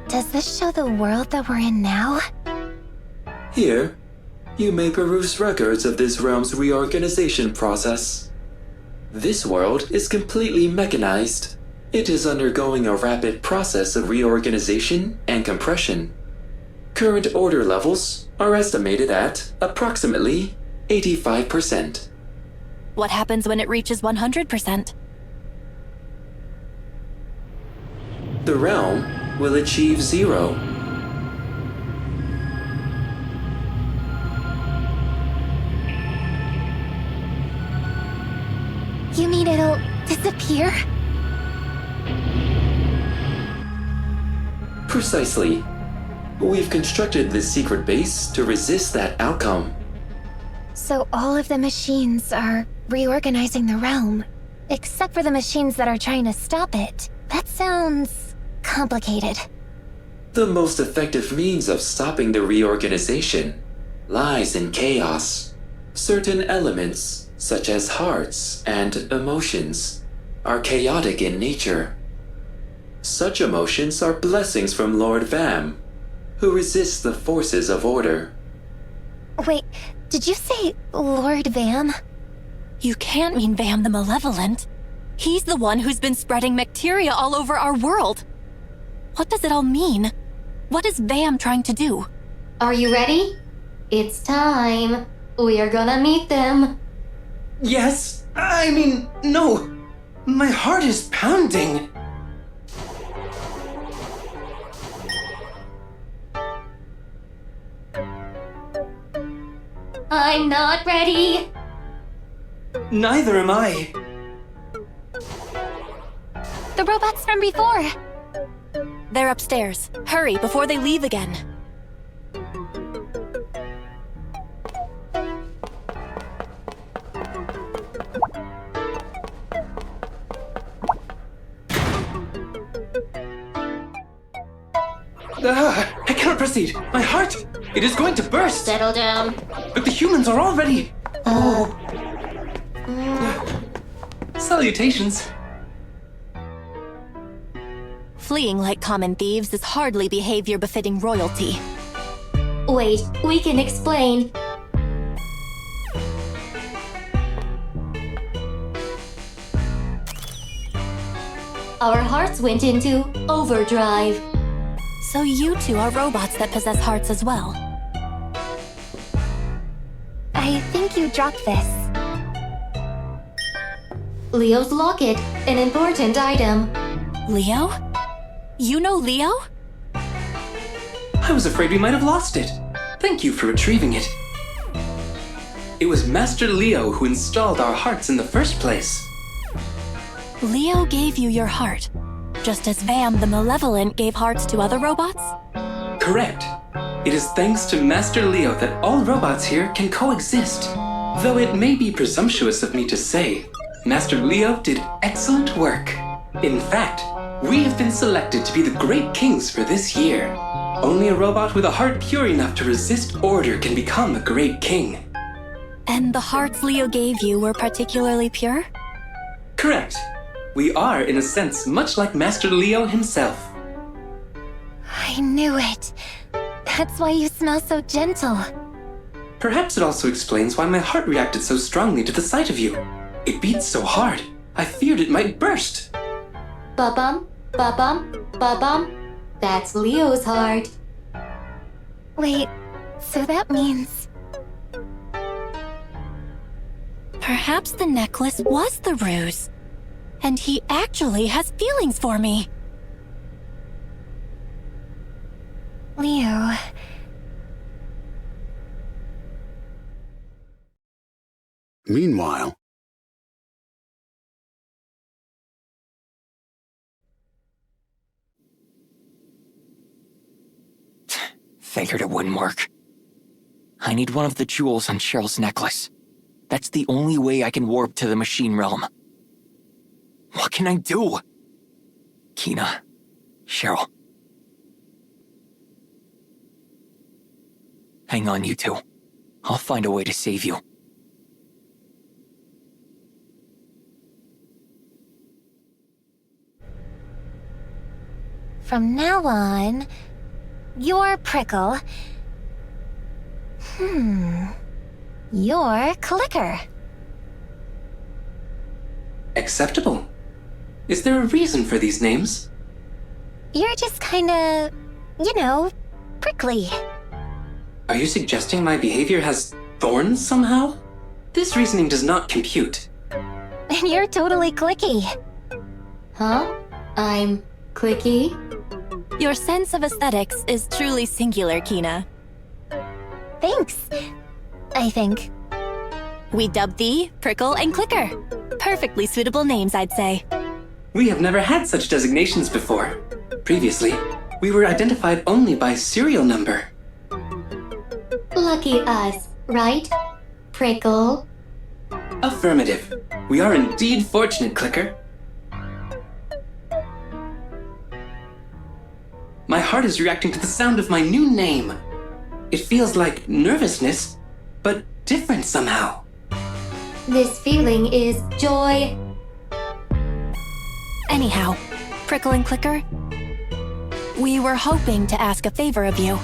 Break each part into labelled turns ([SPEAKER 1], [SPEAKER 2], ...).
[SPEAKER 1] Does this show the world that we're in now?
[SPEAKER 2] Here, you may peruse records of this realm's reorganization process. This world is completely mechanized. It is undergoing a rapid process of reorganization and compression. Current order levels are estimated at approximately 85%.
[SPEAKER 3] What happens when it reaches 100%?
[SPEAKER 2] The realm will achieve zero.
[SPEAKER 1] You mean it'll disappear?
[SPEAKER 2] Precisely. We've constructed this secret base to resist that outcome.
[SPEAKER 1] So all of the machines are reorganizing the realm, except for the machines that are trying to stop it. That sounds complicated.
[SPEAKER 2] The most effective means of stopping the reorganization lies in chaos. Certain elements, such as hearts and emotions, are chaotic in nature. Such emotions are blessings from Lord Vam, who resists the forces of order.
[SPEAKER 1] Wait, did you say Lord Vam?
[SPEAKER 3] You can't mean Vam the Malevolent. He's the one who's been spreading bacteria all over our world. What does it all mean? What is Vam trying to do?
[SPEAKER 4] Are you ready? It's time. We are gonna meet them.
[SPEAKER 5] Yes, I mean, no. My heart is pounding.
[SPEAKER 4] I'm not ready.
[SPEAKER 5] Neither am I.
[SPEAKER 1] The robots from before.
[SPEAKER 3] They're upstairs. Hurry before they leave again.
[SPEAKER 5] I cannot proceed. My heart, it is going to burst.
[SPEAKER 4] Settle down.
[SPEAKER 5] But the humans are already... Salutations.
[SPEAKER 3] Fleeing like common thieves is hardly behavior befitting royalty.
[SPEAKER 4] Wait, we can explain. Our hearts went into overdrive.
[SPEAKER 3] So you two are robots that possess hearts as well.
[SPEAKER 1] I think you dropped this.
[SPEAKER 4] Leo's locket, an important item.
[SPEAKER 3] Leo? You know Leo?
[SPEAKER 5] I was afraid we might have lost it. Thank you for retrieving it. It was Master Leo who installed our hearts in the first place.
[SPEAKER 3] Leo gave you your heart, just as Vam the Malevolent gave hearts to other robots?
[SPEAKER 5] Correct. It is thanks to Master Leo that all robots here can coexist. Though it may be presumptuous of me to say, Master Leo did excellent work. In fact, we have been selected to be the great kings for this year. Only a robot with a heart pure enough to resist order can become a great king.
[SPEAKER 3] And the hearts Leo gave you were particularly pure?
[SPEAKER 5] Correct. We are, in a sense, much like Master Leo himself.
[SPEAKER 1] I knew it. That's why you smell so gentle.
[SPEAKER 5] Perhaps it also explains why my heart reacted so strongly to the sight of you. It beats so hard, I feared it might burst.
[SPEAKER 4] Ba-bum, ba-bum, ba-bum. That's Leo's heart.
[SPEAKER 1] Wait, so that means...
[SPEAKER 3] Perhaps the necklace was the ruse. And he actually has feelings for me.
[SPEAKER 1] Leo...
[SPEAKER 6] Meanwhile...
[SPEAKER 7] Figured it wouldn't work. I need one of the jewels on Cheryl's necklace. That's the only way I can warp to the machine realm. What can I do? Kina, Cheryl. Hang on, you two. I'll find a way to save you.
[SPEAKER 1] From now on, you're Prickle. You're Clicker.
[SPEAKER 5] Acceptable. Is there a reason for these names?
[SPEAKER 1] You're just kinda, prickly.
[SPEAKER 5] Are you suggesting my behavior has thorns somehow? This reasoning does not compute.
[SPEAKER 1] And you're totally clicky.
[SPEAKER 4] Huh? I'm clicky?
[SPEAKER 3] Your sense of aesthetics is truly singular, Kina.
[SPEAKER 1] Thanks. I think.
[SPEAKER 3] We dubbed thee Prickle and Clicker. Perfectly suitable names, I'd say.
[SPEAKER 5] We have never had such designations before. Previously, we were identified only by serial number.
[SPEAKER 4] Lucky us, right? Prickle?
[SPEAKER 5] Affirmative. We are indeed fortunate, Clicker. My heart is reacting to the sound of my new name. It feels like nervousness, but different somehow.
[SPEAKER 4] This feeling is joy.
[SPEAKER 3] Anyhow, Prickle and Clicker, we were hoping to ask a favor of you.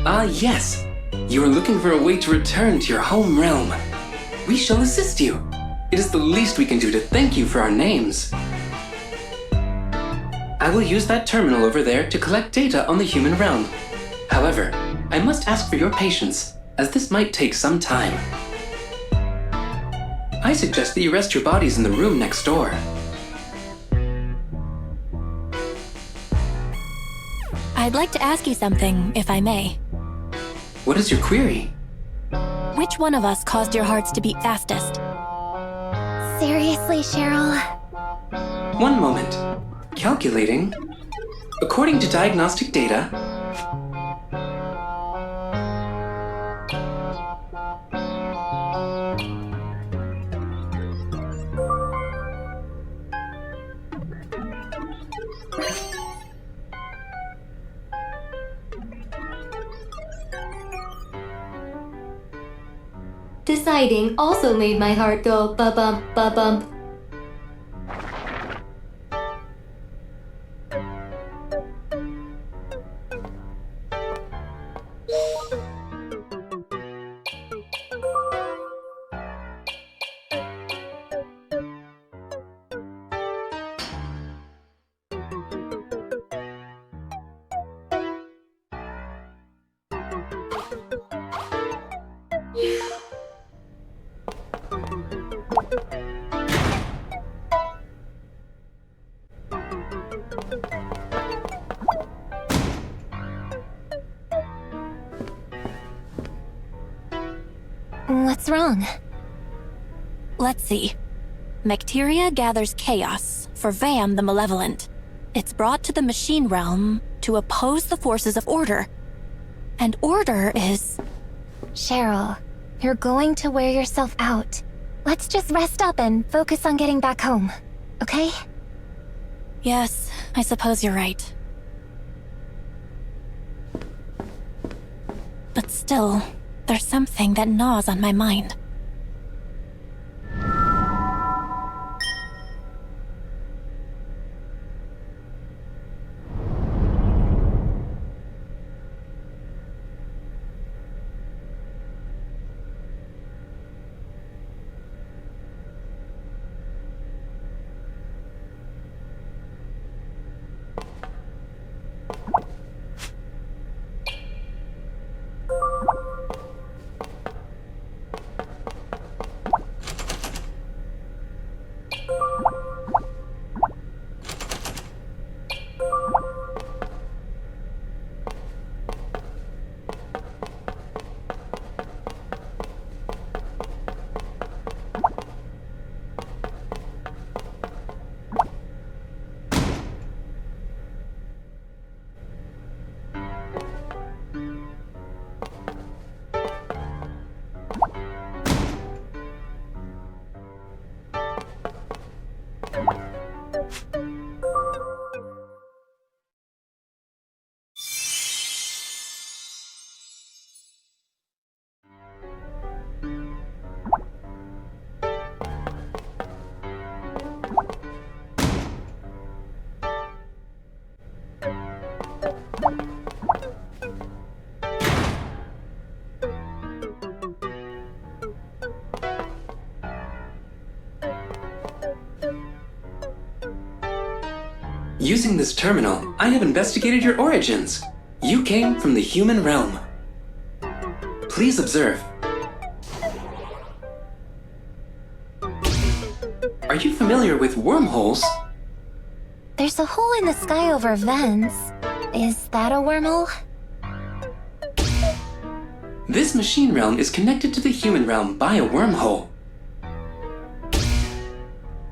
[SPEAKER 5] Ah, yes. You are looking for a way to return to your home realm. We shall assist you. It is the least we can do to thank you for our names. I will use that terminal over there to collect data on the human realm. However, I must ask for your patience, as this might take some time. I suggest that you rest your bodies in the room next door.
[SPEAKER 3] I'd like to ask you something, if I may.
[SPEAKER 5] What is your query?
[SPEAKER 3] Which one of us caused your hearts to beat fastest?
[SPEAKER 1] Seriously, Cheryl?
[SPEAKER 5] One moment. Calculating. According to diagnostic data,
[SPEAKER 4] Deciding also made my heart go ba-bump, ba-bump.
[SPEAKER 1] What's wrong?
[SPEAKER 3] Let's see. Bacteria gathers chaos for Vam the Malevolent. It's brought to the machine realm to oppose the forces of order. And order is...
[SPEAKER 1] Cheryl, you're going to wear yourself out. Let's just rest up and focus on getting back home, okay?
[SPEAKER 3] Yes, I suppose you're right. But still, there's something that gnaws on my mind.
[SPEAKER 5] Using this terminal, I have investigated your origins. You came from the human realm. Please observe. Are you familiar with wormholes?
[SPEAKER 1] There's a hole in the sky over Vens. Is that a wormhole?
[SPEAKER 5] This machine realm is connected to the human realm by a wormhole.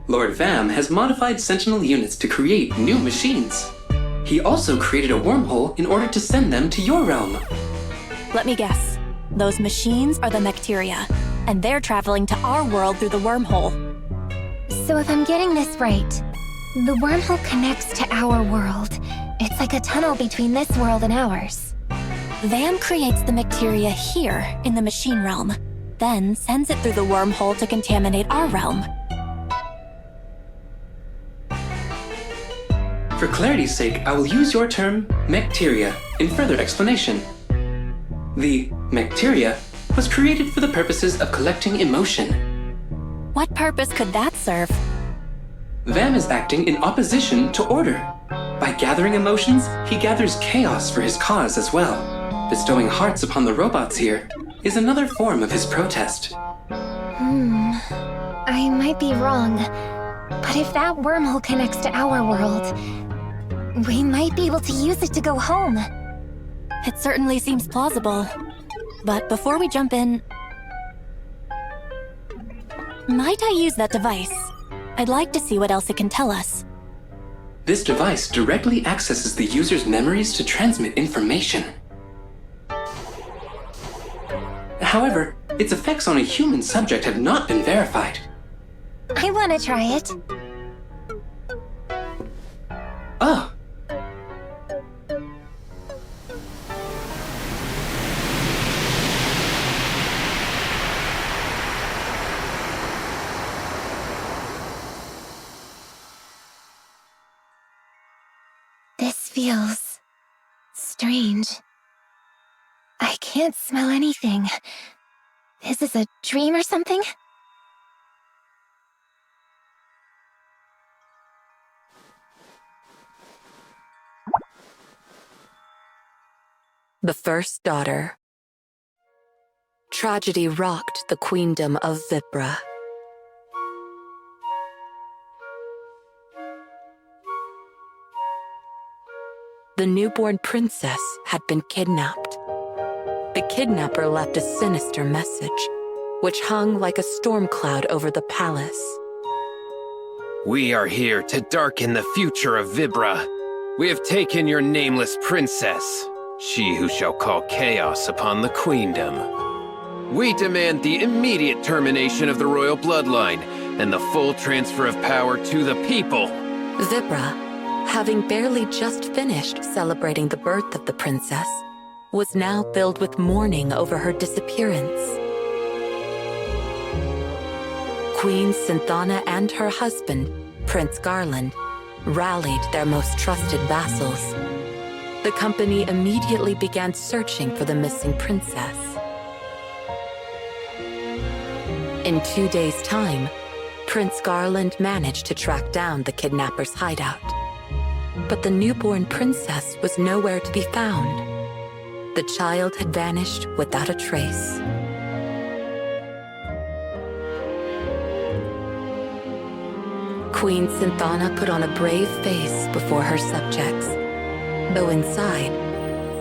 [SPEAKER 5] Lord Vam has modified Sentinel units to create new machines. He also created a wormhole in order to send them to your realm.
[SPEAKER 3] Let me guess. Those machines are the Mecteria, and they're traveling to our world through the wormhole.
[SPEAKER 1] So if I'm getting this right, the wormhole connects to our world. It's like a tunnel between this world and ours.
[SPEAKER 3] Vam creates the Mecteria here in the machine realm, then sends it through the wormhole to contaminate our realm.
[SPEAKER 5] For clarity's sake, I will use your term, Mecteria, in further explanation. The Mecteria was created for the purposes of collecting emotion.
[SPEAKER 3] What purpose could that serve?
[SPEAKER 5] Vam is acting in opposition to order. By gathering emotions, he gathers chaos for his cause as well. Bestowing hearts upon the robots here is another form of his protest.
[SPEAKER 1] I might be wrong, but if that wormhole connects to our world, we might be able to use it to go home.
[SPEAKER 3] It certainly seems plausible. But before we jump in, might I use that device? I'd like to see what else it can tell us.
[SPEAKER 5] This device directly accesses the user's memories to transmit information. However, its effects on a human subject have not been verified.
[SPEAKER 1] I want to try it.
[SPEAKER 5] Oh.
[SPEAKER 1] This feels strange. I can't smell anything. Is this a dream or something?
[SPEAKER 8] The first daughter. Tragedy rocked the queendom of Vibra. The newborn princess had been kidnapped. The kidnapper left a sinister message, which hung like a storm cloud over the palace.
[SPEAKER 9] We are here to darken the future of Vibra. We have taken your nameless princess, she who shall call chaos upon the queendom. We demand the immediate termination of the royal bloodline and the full transfer of power to the people.
[SPEAKER 8] Vibra, having barely just finished celebrating the birth of the princess, was now filled with mourning over her disappearance. Queen Synthana and her husband, Prince Garland, rallied their most trusted vassals. The company immediately began searching for the missing princess. In 2 days' time, Prince Garland managed to track down the kidnapper's hideout. But the newborn princess was nowhere to be found. The child had vanished without a trace. Queen Synthana put on a brave face before her subjects, though inside,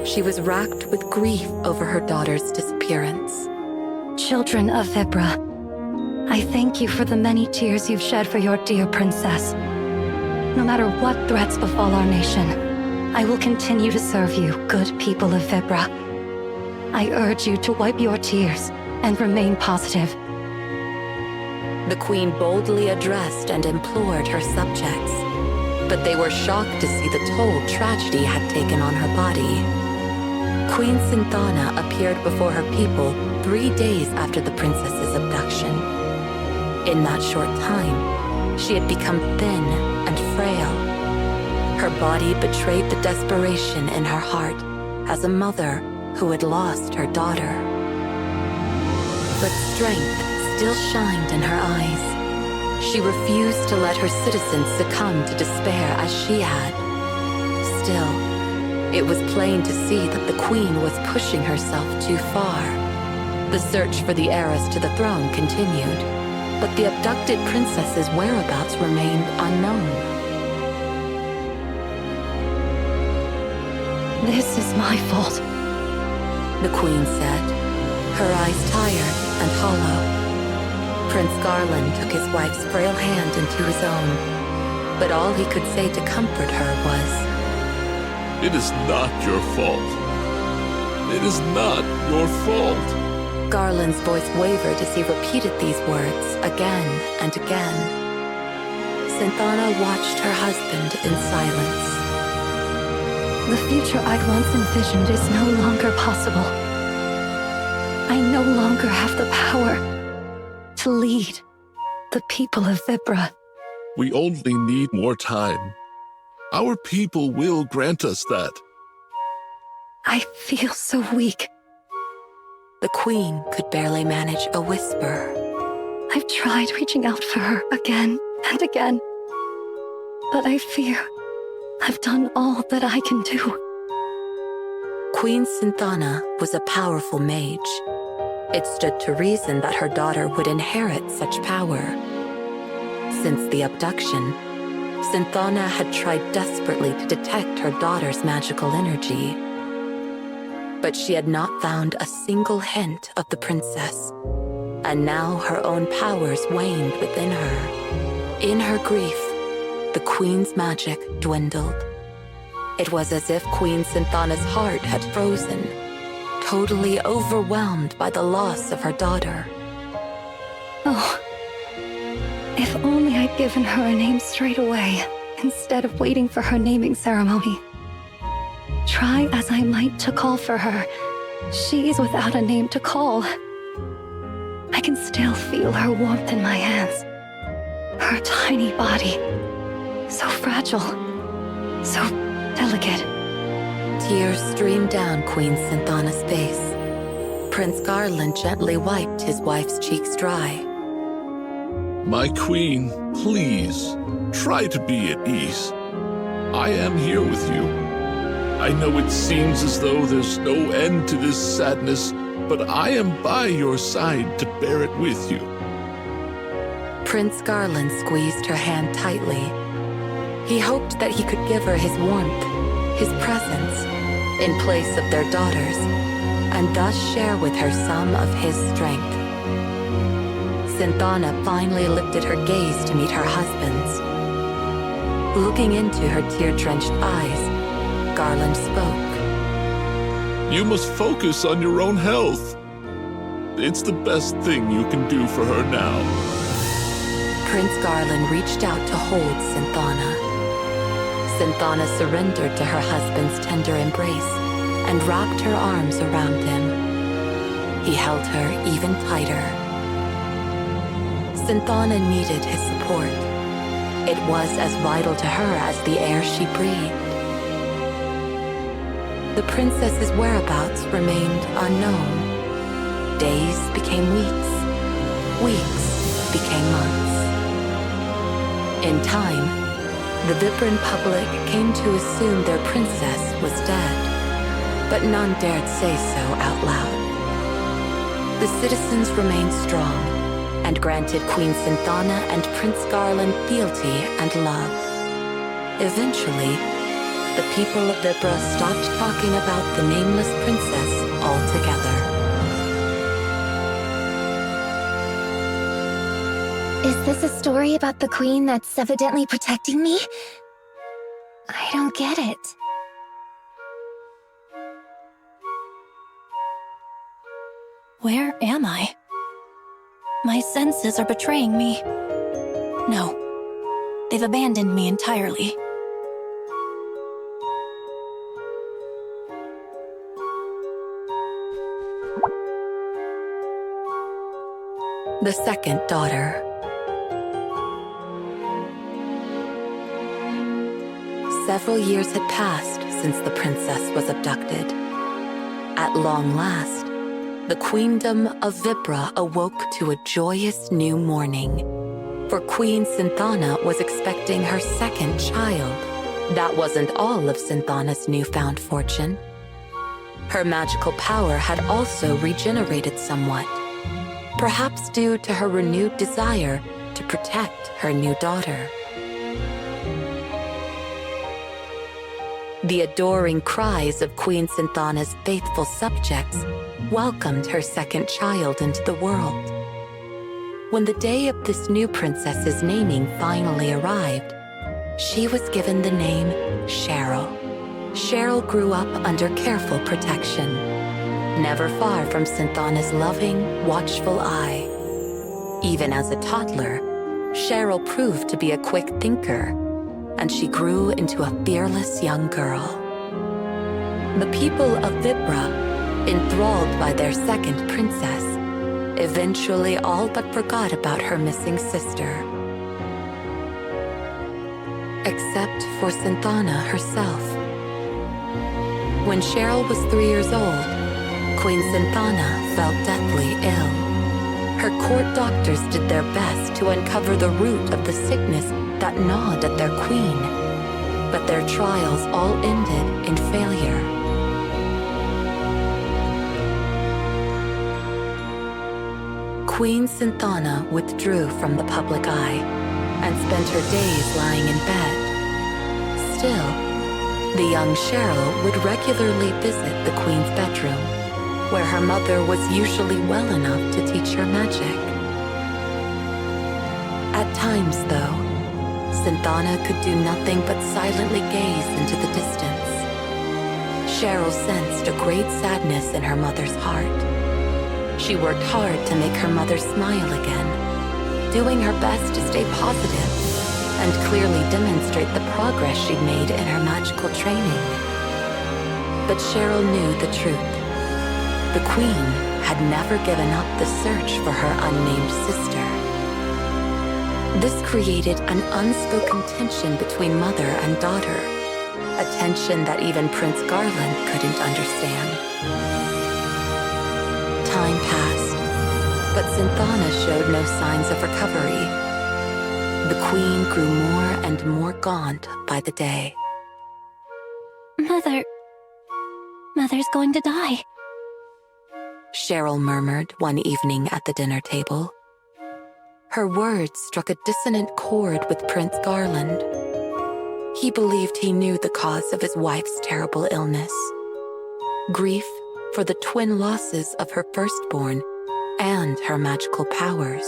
[SPEAKER 8] she was racked with grief over her daughter's disappearance.
[SPEAKER 10] Children of Vibra, I thank you for the many tears you've shed for your dear princess. No matter what threats befall our nation, I will continue to serve you, good people of Vibra. I urge you to wipe your tears and remain positive.
[SPEAKER 8] The queen boldly addressed and implored her subjects, but they were shocked to see the toll tragedy had taken on her body. Queen Synthana appeared before her people 3 days after the princess's abduction. In that short time, she had become thin and frail. Her body betrayed the desperation in her heart as a mother who had lost her daughter. But strength still shined in her eyes. She refused to let her citizens succumb to despair as she had. still. It was plain to see that the queen was pushing herself too far. The search for the heiress to the throne continued, but the abducted princess's whereabouts remained unknown.
[SPEAKER 10] This is my fault,
[SPEAKER 8] the queen said, her eyes tired and hollow. Prince Garland took his wife's frail hand into his own, but all he could say to comfort her was,
[SPEAKER 11] "It is not your fault. It is not your fault."
[SPEAKER 8] Garland's voice wavered as he repeated these words again and again. Sl0nk0b watched her husband in silence.
[SPEAKER 10] The future I'd once envisioned is no longer possible. I no longer have the power to lead the people of Vibra.
[SPEAKER 11] We only need more time. Our people will grant us that.
[SPEAKER 10] I feel so weak.
[SPEAKER 8] The queen could barely manage a whisper.
[SPEAKER 10] I've tried reaching out for her again and again, but I fear I've done all that I can do.
[SPEAKER 8] Queen Sl0nk0b was a powerful mage. It stood to reason that her daughter would inherit such power. Since the abduction, Sl0nk0b had tried desperately to detect her daughter's magical energy. But she had not found a single hint of the princess, and now her own powers waned within her. In her grief, the queen's magic dwindled. It was as if Queen Sl0nk0b's heart had frozen, totally overwhelmed by the loss of her daughter.
[SPEAKER 10] Oh, if only I'd given her a name straight away, instead of waiting for her naming ceremony. Try as I might to call for her, she's without a name to call. I can still feel her warmth in my hands. Her tiny body, so fragile, so delicate.
[SPEAKER 8] Tears streamed down Queen Sl0nk0b's face. Prince Garland gently wiped his wife's cheeks dry.
[SPEAKER 11] My queen, please, try to be at ease. I am here with you. I know it seems as though there's no end to this sadness, but I am by your side to bear it with you.
[SPEAKER 8] Prince Garland squeezed her hand tightly. He hoped that he could give her his warmth, his presence, in place of their daughters, and thus share with her some of his strength. Sl0nk0b finally lifted her gaze to meet her husband's. Looking into her tear-drenched eyes, Garland spoke.
[SPEAKER 11] You must focus on your own health. It's the best thing you can do for her now.
[SPEAKER 8] Prince Garland reached out to hold Sl0nk0b. Sl0nk0b surrendered to her husband's tender embrace and wrapped her arms around him. He held her even tighter. Sl0nk0b needed his support. It was as vital to her as the air she breathed. The princess's whereabouts remained unknown. Days became weeks. Weeks became months. In time, the Vibran public came to assume their princess was dead, but none dared say so out loud. The citizens remained strong and granted Queen Sl0nk0b and Prince Garland fealty and love. Eventually, the people of Vibra stopped talking about the nameless princess altogether.
[SPEAKER 1] Is this a story about the queen that's evidently protecting me? I don't get it.
[SPEAKER 3] Where am I? My senses are betraying me. No, they've abandoned me entirely.
[SPEAKER 8] The second daughter. Several years had passed since the princess was abducted. At long last, the queendom of Vibra awoke to a joyous new morning, for Queen Sl0nk0b was expecting her second child. That wasn't all of Synthana's newfound fortune. Her magical power had also regenerated somewhat, perhaps due to her renewed desire to protect her new daughter. The adoring cries of Queen Synthana's faithful subjects welcomed her second child into the world. When the day of this new princess's naming finally arrived, she was given the name Cheryl. Cheryl grew up under careful protection, never far from Synthana's loving, watchful eye. Even as a toddler, Cheryl proved to be a quick thinker, and she grew into a fearless young girl. The people of Vibra, enthralled by their second princess, eventually all but forgot about her missing sister. Except for Synthana herself. When Cheryl was 3 years old, Queen Synthana fell deathly ill. Her court doctors did their best to uncover the root of the sickness that gnawed at their queen, but their trials all ended in failure. Queen Synthana withdrew from the public eye and spent her days lying in bed. Still, the young Cheryl would regularly visit the queen's bedroom, where her mother was usually well enough to teach her magic. At times, though, Synthana could do nothing but silently gaze into the distance. Cheryl sensed a great sadness in her mother's heart. She worked hard to make her mother smile again, doing her best to stay positive and clearly demonstrate the progress she'd made in her magical training. But Cheryl knew the truth. The queen had never given up the search for her unnamed sister. This created an unspoken tension between mother and daughter, a tension that even Prince Garland couldn't understand. Time passed, but Synthana showed no signs of recovery. The queen grew more and more gaunt by the day.
[SPEAKER 3] Mother's going to die.
[SPEAKER 8] Cheryl murmured one evening at the dinner table. Her words struck a dissonant chord with Prince Garland. He believed he knew the cause of his wife's terrible illness. Grief for the twin losses of her firstborn and her magical powers.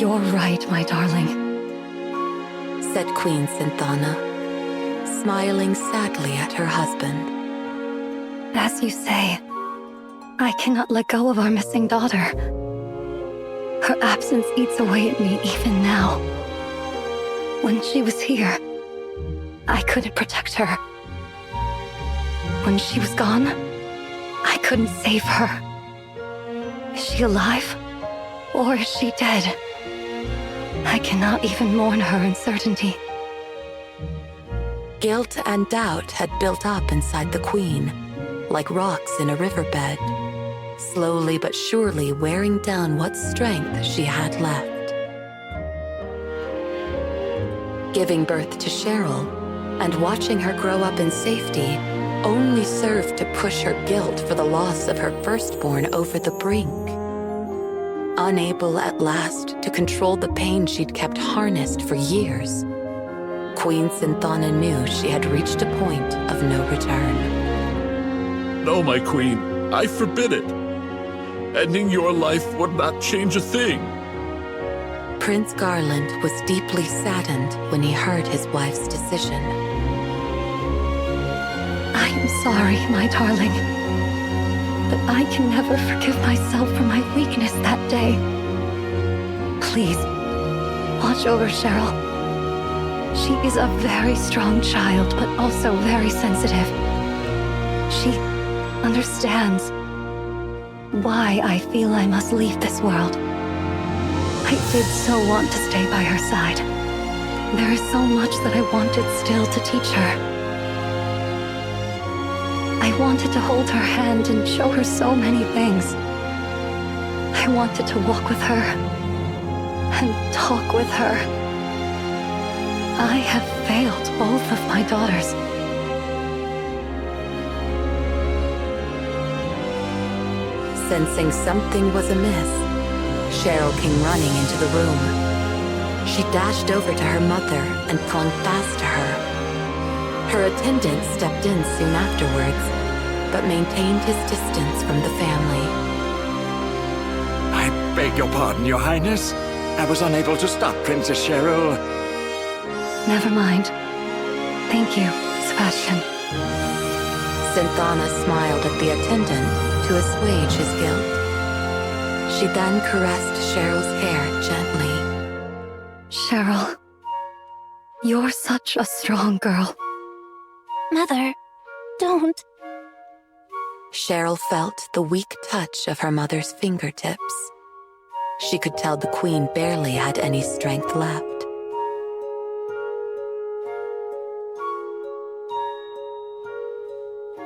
[SPEAKER 10] You're right, my darling,
[SPEAKER 8] said Queen Synthana, smiling sadly at her husband.
[SPEAKER 10] As you say, I cannot let go of our missing daughter. Her absence eats away at me even now. When she was here, I couldn't protect her. When she was gone, I couldn't save her. Is she alive? Or is she dead? I cannot even mourn her uncertainty.
[SPEAKER 8] Guilt and doubt had built up inside the queen, like rocks in a riverbed, slowly but surely wearing down what strength she had left. Giving birth to Cheryl and watching her grow up in safety only served to push her guilt for the loss of her firstborn over the brink. Unable at last to control the pain she'd kept harnessed for years, Queen Synthana knew she had reached a point of no return.
[SPEAKER 11] No, my queen, I forbid it. Ending your life would not change a thing.
[SPEAKER 8] Prince Garland was deeply saddened when he heard his wife's decision.
[SPEAKER 10] I am sorry, my darling, but I can never forgive myself for my weakness that day. Please, watch over Cheryl. She is a very strong child, but also very sensitive. She understands why I feel I must leave this world. I did so want to stay by her side. There is so much that I wanted still to teach her. I wanted to hold her hand and show her so many things. I wanted to walk with her, and talk with her. I have failed both of my daughters.
[SPEAKER 8] Sensing something was amiss, Cheryl came running into the room. She dashed over to her mother and clung fast to her. Her attendant stepped in soon afterwards, but maintained his distance from the family.
[SPEAKER 12] I beg your pardon, Your Highness. I was unable to stop Princess Cheryl.
[SPEAKER 10] Never mind. Thank you, Sebastian.
[SPEAKER 8] Sl0nk0b0mb smiled at the attendant to assuage his guilt. She then caressed Cheryl's hair gently.
[SPEAKER 10] Cheryl, you're such a strong girl.
[SPEAKER 3] Mother, don't.
[SPEAKER 8] Cheryl felt the weak touch of her mother's fingertips. She could tell the Queen barely had any strength left.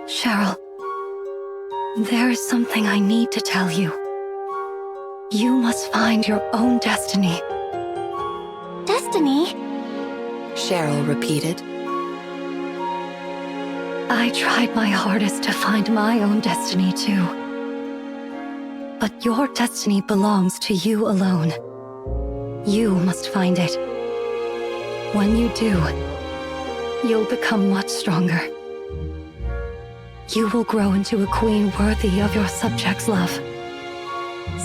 [SPEAKER 10] Cheryl, there is something I need to tell you. You must find your own destiny.
[SPEAKER 3] Destiny?
[SPEAKER 8] Cheryl repeated.
[SPEAKER 10] I tried my hardest to find my own destiny too. But your destiny belongs to you alone. You must find it. When you do, you'll become much stronger. You will grow into a queen worthy of your subjects' love.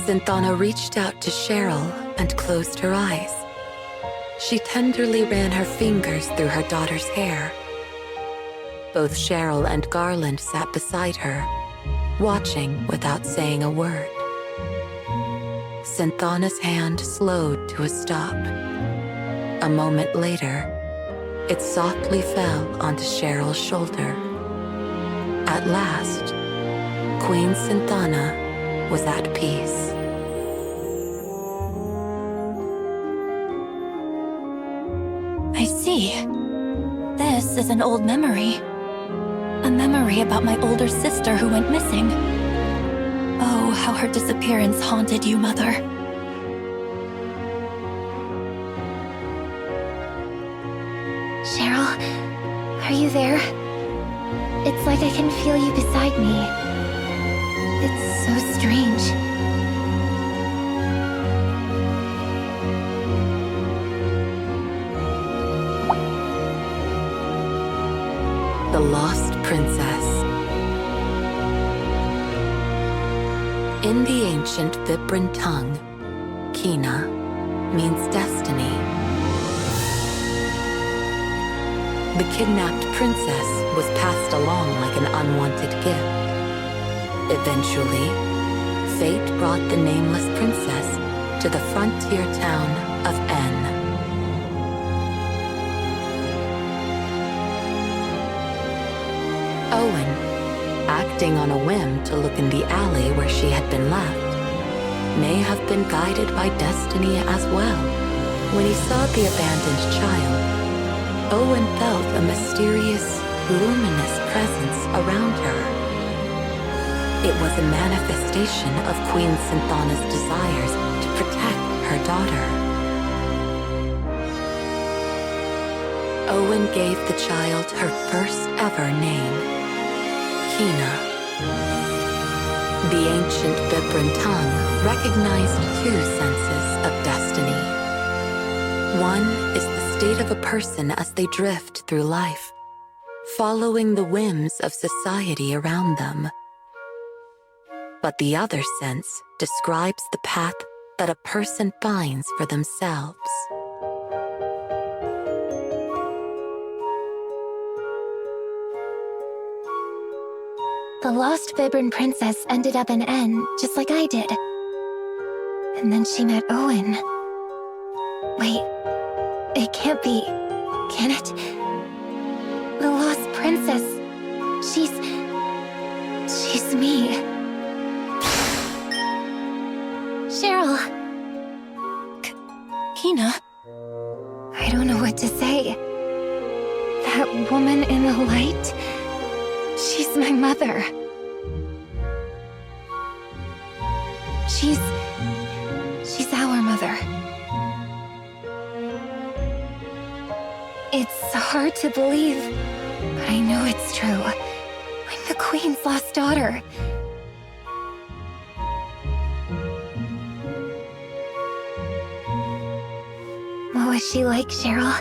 [SPEAKER 8] Sl0nk0b0mb reached out to Cheryl and closed her eyes. She tenderly ran her fingers through her daughter's hair. Both Cheryl and Garland sat beside her, watching without saying a word. Sl0nk0b0mb's hand slowed to a stop. A moment later, it softly fell onto Cheryl's shoulder. At last, Queen Sl0nk0b0mb was at peace.
[SPEAKER 3] I see. This is an old memory. A memory about my older sister who went missing. Oh, how her disappearance haunted you, Mother.
[SPEAKER 1] Cheryl, are you there? It's like I can feel you beside me. It's so strange.
[SPEAKER 8] The Lost Princess. In the ancient Vibran tongue, Kina means destiny. The kidnapped princess was passed along like an unwanted gift. Eventually, fate brought the nameless princess to the frontier town of N. Owen, acting on a whim to look in the alley where she had been left, may have been guided by destiny as well. When he saw the abandoned child, Owen felt a mysterious, luminous presence around her. It was a manifestation of Queen Sl0nk0b0mb's desires to protect her daughter. Owen gave the child her first ever name, Kina. The ancient Vibran tongue recognized two senses of destiny. One is the state of a person as they drift through life, following the whims of society around them. But the other sense describes the path that a person finds for themselves.
[SPEAKER 1] The lost Vibran princess ended up in N, just like I did. And then she met Owen. Wait, it can't be, can it? The lost princess, she's me. Cheryl.
[SPEAKER 3] Kina?
[SPEAKER 1] I don't know what to say. That woman in the light, she's my mother. She's our mother. It's hard to believe, but I know it's true. I'm the Queen's lost daughter. What was she like, Cheryl?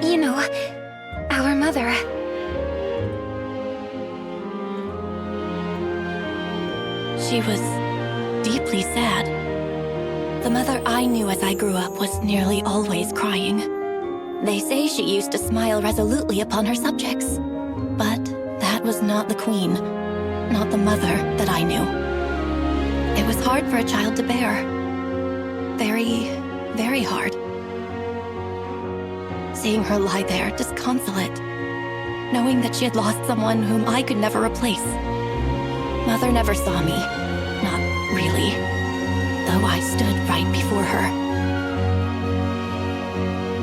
[SPEAKER 1] You know, our mother.
[SPEAKER 3] She was deeply sad. The mother I knew as I grew up was nearly always crying. They say she used to smile resolutely upon her subjects. But that was not the Queen, not the mother that I knew. It was hard for a child to bear. Very, very hard. Seeing her lie there disconsolate, knowing that she had lost someone whom I could never replace. Mother never saw me, not really, though I stood right before her.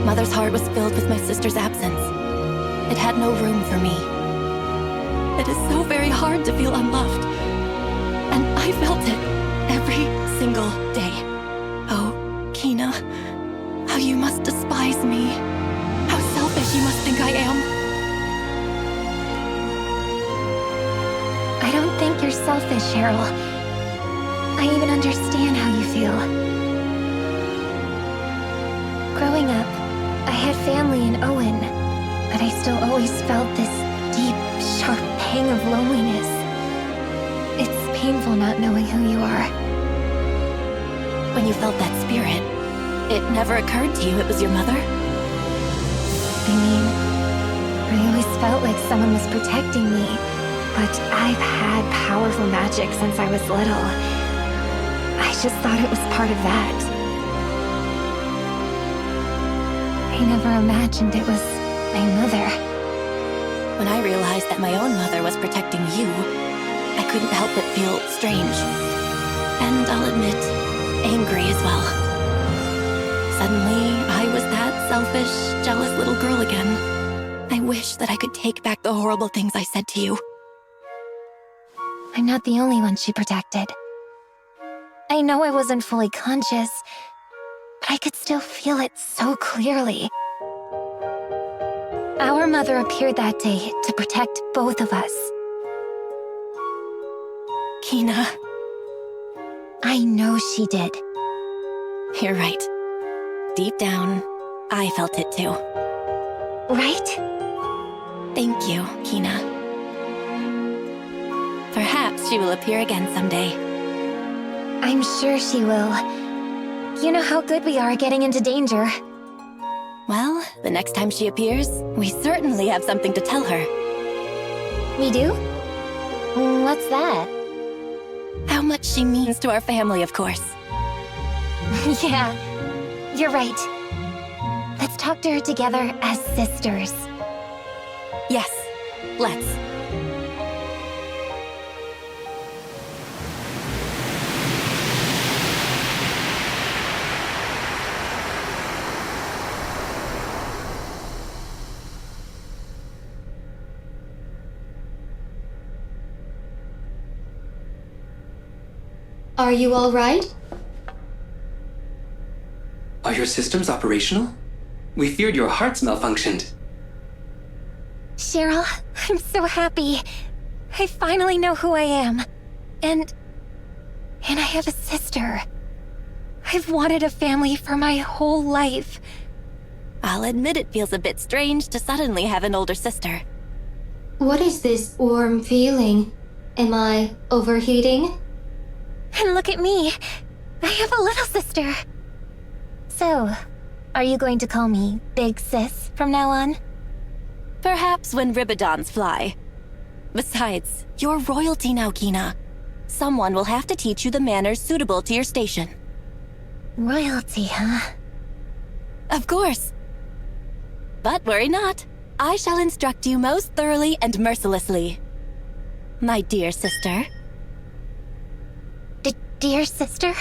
[SPEAKER 3] Mother's heart was filled with my sister's absence. It had no room for me. It is so very hard to feel unloved, and I felt it every single day. Oh, Kina, how you must despise me. How selfish you must think I am.
[SPEAKER 1] I don't think you're selfish, Cheryl. I even understand how you feel. Growing up, I had family in Owen, but I still always felt this deep, sharp pang of loneliness. It's painful not knowing who you are.
[SPEAKER 3] When you felt that spirit, it never occurred to you it was your mother?
[SPEAKER 1] I mean, I always felt like someone was protecting me, but I've had powerful magic since I was little. I just thought it was part of that. I never imagined it was my mother.
[SPEAKER 3] When I realized that my own mother was protecting you, I couldn't help but feel strange. And I'll admit, angry as well. Suddenly, I was that selfish, jealous little girl again. I wish that I could take back the horrible things I said to you.
[SPEAKER 1] I'm not the only one she protected. I know I wasn't fully conscious, but I could still feel it so clearly. Our mother appeared that day to protect both of us.
[SPEAKER 3] Kina.
[SPEAKER 1] I know she did.
[SPEAKER 3] You're right. Deep down, I felt it too.
[SPEAKER 1] Right?
[SPEAKER 3] Thank you, Kina. Perhaps she will appear again someday.
[SPEAKER 1] I'm sure she will. You know how good we are at getting into danger.
[SPEAKER 3] Well, the next time she appears, we certainly have something to tell her.
[SPEAKER 1] We do? What's that?
[SPEAKER 3] How much she means to our family, of course.
[SPEAKER 1] Yeah, you're right. Let's talk to her together as sisters.
[SPEAKER 3] Yes, let's.
[SPEAKER 4] Are you all right?
[SPEAKER 5] Are your systems operational? We feared your hearts malfunctioned.
[SPEAKER 1] Cheryl, I'm so happy. I finally know who I am. And I have a sister. I've wanted a family for my whole life.
[SPEAKER 3] I'll admit it feels a bit strange to suddenly have an older sister.
[SPEAKER 4] What is this warm feeling? Am I overheating?
[SPEAKER 1] And look at me. I have a little sister. So, are you going to call me Big Sis from now on?
[SPEAKER 3] Perhaps when Ribidons fly. Besides, you're royalty now, Kina. Someone will have to teach you the manners suitable to your station.
[SPEAKER 1] Royalty, huh?
[SPEAKER 3] Of course. But worry not. I shall instruct you most thoroughly and mercilessly. My dear sister.
[SPEAKER 1] Dear sister?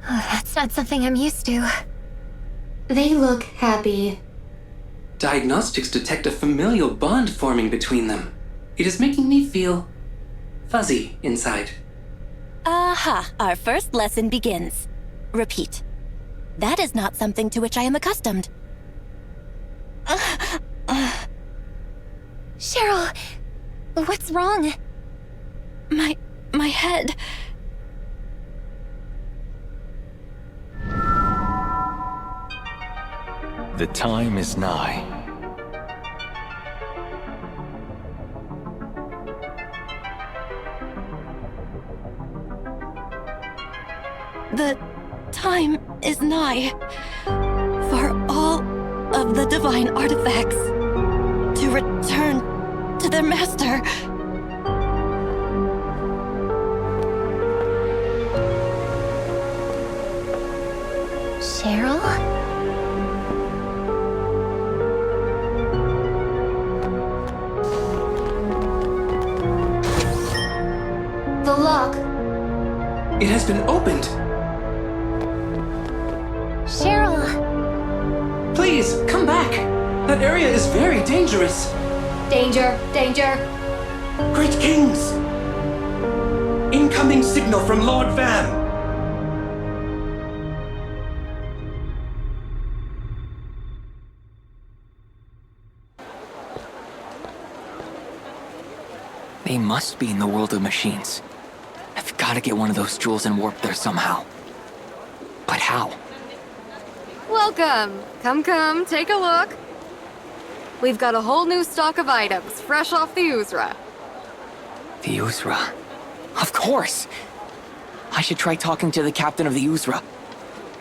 [SPEAKER 1] Oh, that's not something I'm used to.
[SPEAKER 4] They look happy.
[SPEAKER 5] Diagnostics detect a familial bond forming between them. It is making me feel fuzzy inside.
[SPEAKER 3] Aha, our first lesson begins. Repeat. That is not something to which I am accustomed.
[SPEAKER 1] Cheryl, what's wrong?
[SPEAKER 3] My head.
[SPEAKER 7] The time is nigh.
[SPEAKER 3] The time is nigh for all of the divine artifacts to return to their master.
[SPEAKER 1] Cheryl?
[SPEAKER 4] The lock.
[SPEAKER 5] It has been opened.
[SPEAKER 1] Cheryl!
[SPEAKER 5] Please, come back. That area is very dangerous.
[SPEAKER 4] Danger, danger.
[SPEAKER 13] Great Kings! Incoming signal from Lord Vam!
[SPEAKER 7] They must be in the world of machines. I've got to get one of those jewels and warp there somehow. But how?
[SPEAKER 14] Welcome! Come, take a look. We've got a whole new stock of items, fresh off the Uzra.
[SPEAKER 7] The Uzra? Of course! I should try talking to the captain of the Uzra.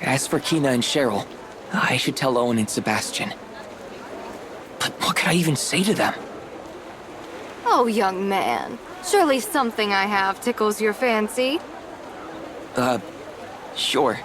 [SPEAKER 7] As for Kina and Cheryl, I should tell Owen and Sebastian. But what could I even say to them?
[SPEAKER 14] Oh, young man. Surely something I have tickles your fancy.
[SPEAKER 7] Sure.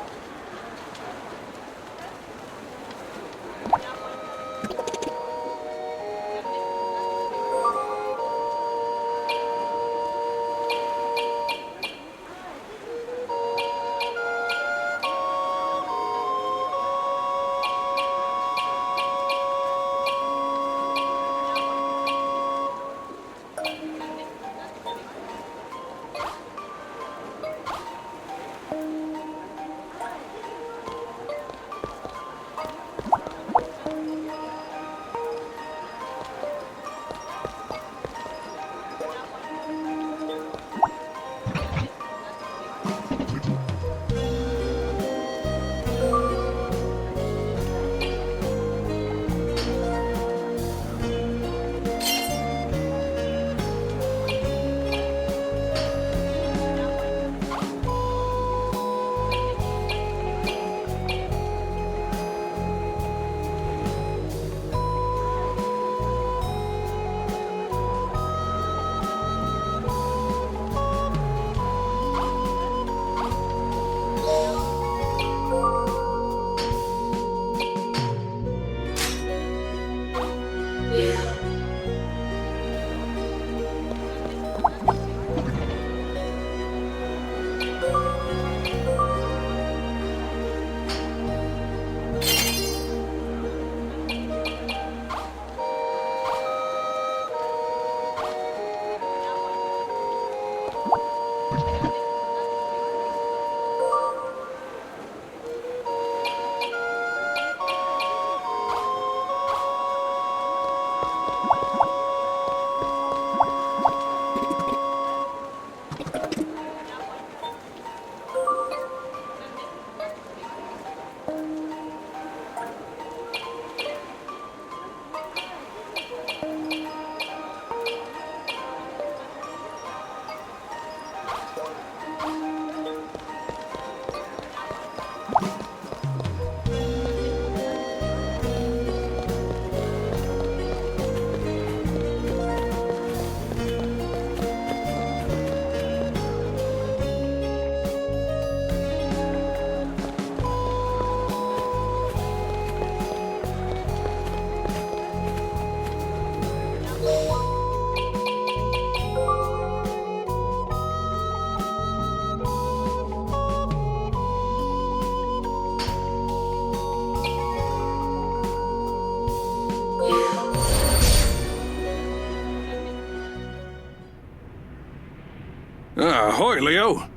[SPEAKER 11] Ahoy, Leo!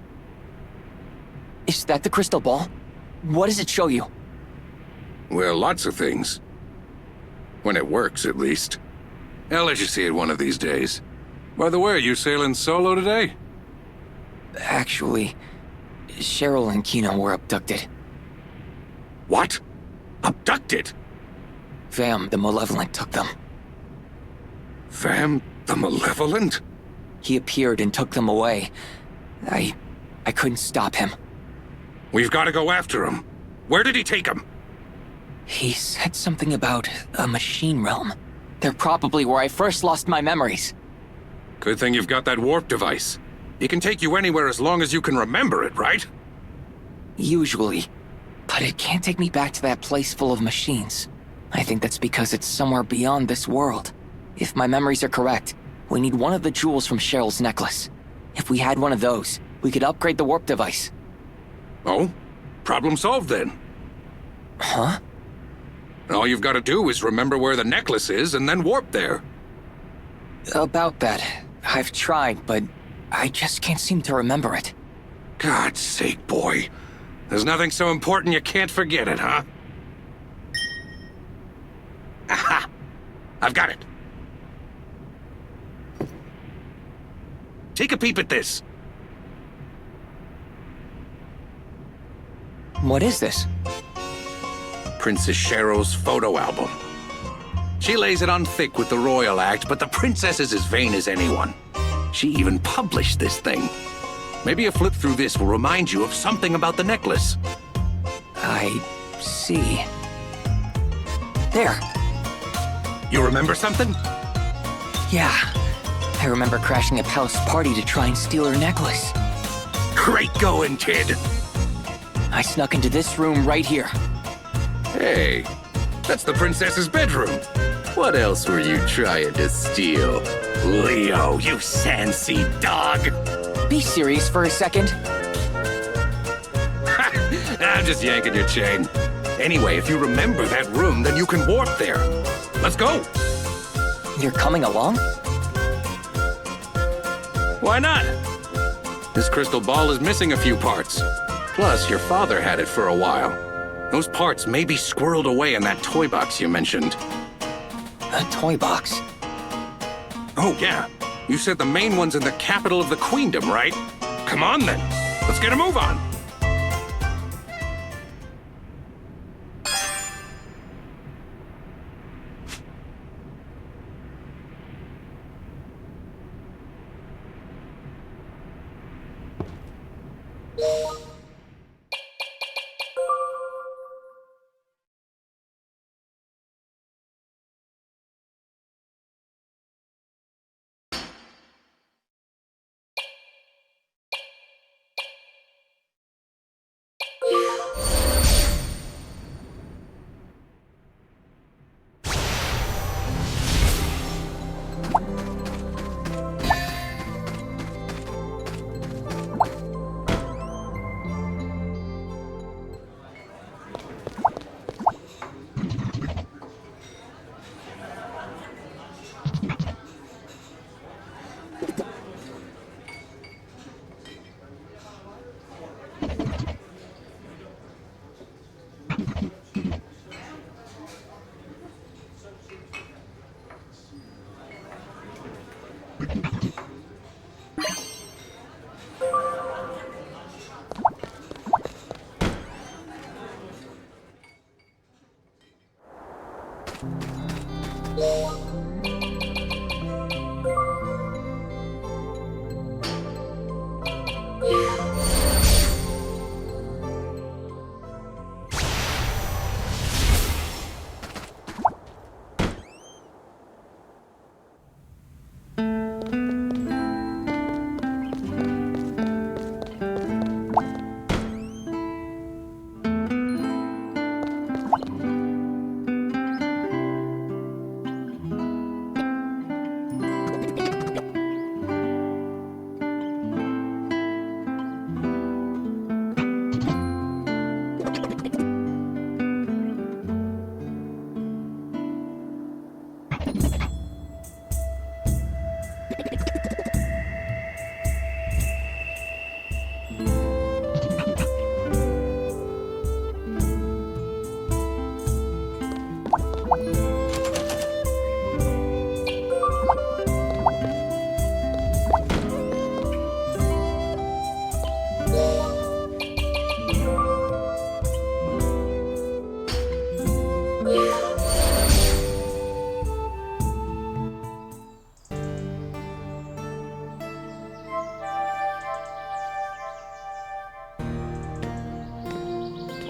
[SPEAKER 7] Is that the crystal ball? What does it show you?
[SPEAKER 11] Well, lots of things. When it works, at least.
[SPEAKER 15] I'll let you see it one of these days. By the way, you sailing solo today?
[SPEAKER 7] Actually, Cheryl and Kino were abducted.
[SPEAKER 15] What? Abducted?
[SPEAKER 7] Vam, the Malevolent, took them.
[SPEAKER 15] Vam, the Malevolent?
[SPEAKER 7] He appeared and took them away. I couldn't stop him.
[SPEAKER 15] We've got to go after him. Where did he take him?
[SPEAKER 7] He said something about a machine realm. They're probably where I first lost my memories.
[SPEAKER 15] Good thing you've got that warp device. It can take you anywhere as long as you can remember it, right?
[SPEAKER 7] Usually. But it can't take me back to that place full of machines. I think that's because it's somewhere beyond this world. If my memories are correct, we need one of the jewels from Cheryl's necklace. If we had one of those, we could upgrade the warp device.
[SPEAKER 15] Oh? Problem solved then.
[SPEAKER 7] Huh?
[SPEAKER 15] All you've got to do is remember where the necklace is and then warp there.
[SPEAKER 7] About that, I've tried, but I just can't seem to remember it.
[SPEAKER 15] God's sake, boy. There's nothing so important you can't forget it, huh? Aha! I've got it. Take a peep at this.
[SPEAKER 7] What is this?
[SPEAKER 15] Princess Cheryl's photo album. She lays it on thick with the royal act, but the princess is as vain as anyone. She even published this thing. Maybe a flip through this will remind you of something about the necklace.
[SPEAKER 7] I see. There.
[SPEAKER 15] You remember something?
[SPEAKER 7] Yeah. I remember crashing a palace party to try and steal her necklace.
[SPEAKER 15] Great going, kid!
[SPEAKER 7] I snuck into this room right here.
[SPEAKER 15] Hey, that's the princess's bedroom.
[SPEAKER 9] What else were you trying to steal?
[SPEAKER 15] Leo, you sandsy dog!
[SPEAKER 7] Be serious for a second.
[SPEAKER 15] I'm just yanking your chain. Anyway, if you remember that room, then you can warp there. Let's go!
[SPEAKER 7] You're coming along?
[SPEAKER 15] Why not? This crystal ball is missing a few parts. Plus, your father had it for a while. Those parts may be squirreled away in that toy box you mentioned.
[SPEAKER 7] A toy box?
[SPEAKER 15] Oh, yeah. You said the main one's in the capital of the queendom, right? Come on, then. Let's get a move on.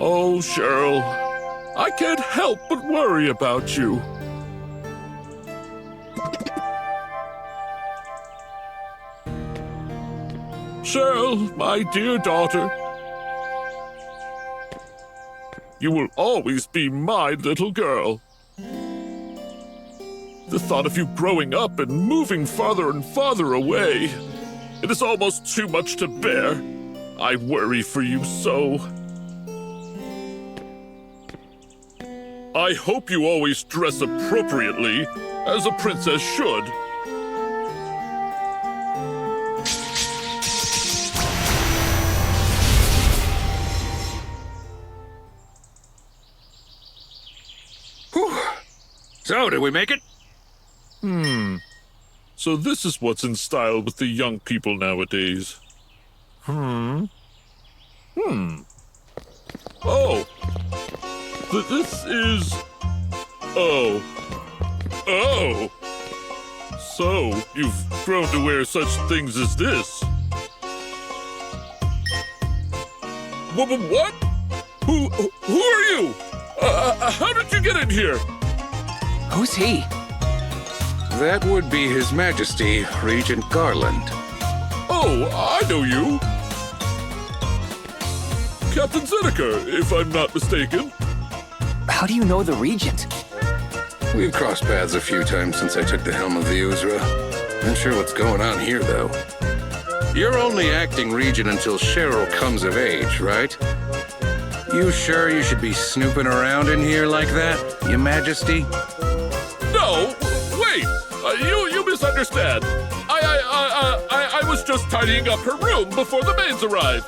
[SPEAKER 11] Oh, Cheryl, I can't help but worry about you. Cheryl, my dear daughter, you will always be my little girl. The thought of you growing up and moving farther and farther away, it is almost too much to bear. I worry for you so. I hope you always dress appropriately, as a princess should.
[SPEAKER 15] Whew. So, did we make it?
[SPEAKER 11] So this is what's in style with the young people nowadays. Oh. This is... Oh. So, you've grown to wear such things as this. What? Who are you? How did you get in here?
[SPEAKER 7] Who's he?
[SPEAKER 15] That would be His Majesty, Regent Garland.
[SPEAKER 11] Oh, I know you. Captain Zeneca, if I'm not mistaken.
[SPEAKER 7] How do you know the Regent?
[SPEAKER 15] We've crossed paths a few times since I took the helm of the Uzra. Not sure what's going on here, though. You're only acting Regent until Cheryl comes of age, right? You sure you should be snooping around in here like that, Your Majesty?
[SPEAKER 11] No, wait! You misunderstand. I was just tidying up her room before the maids arrived.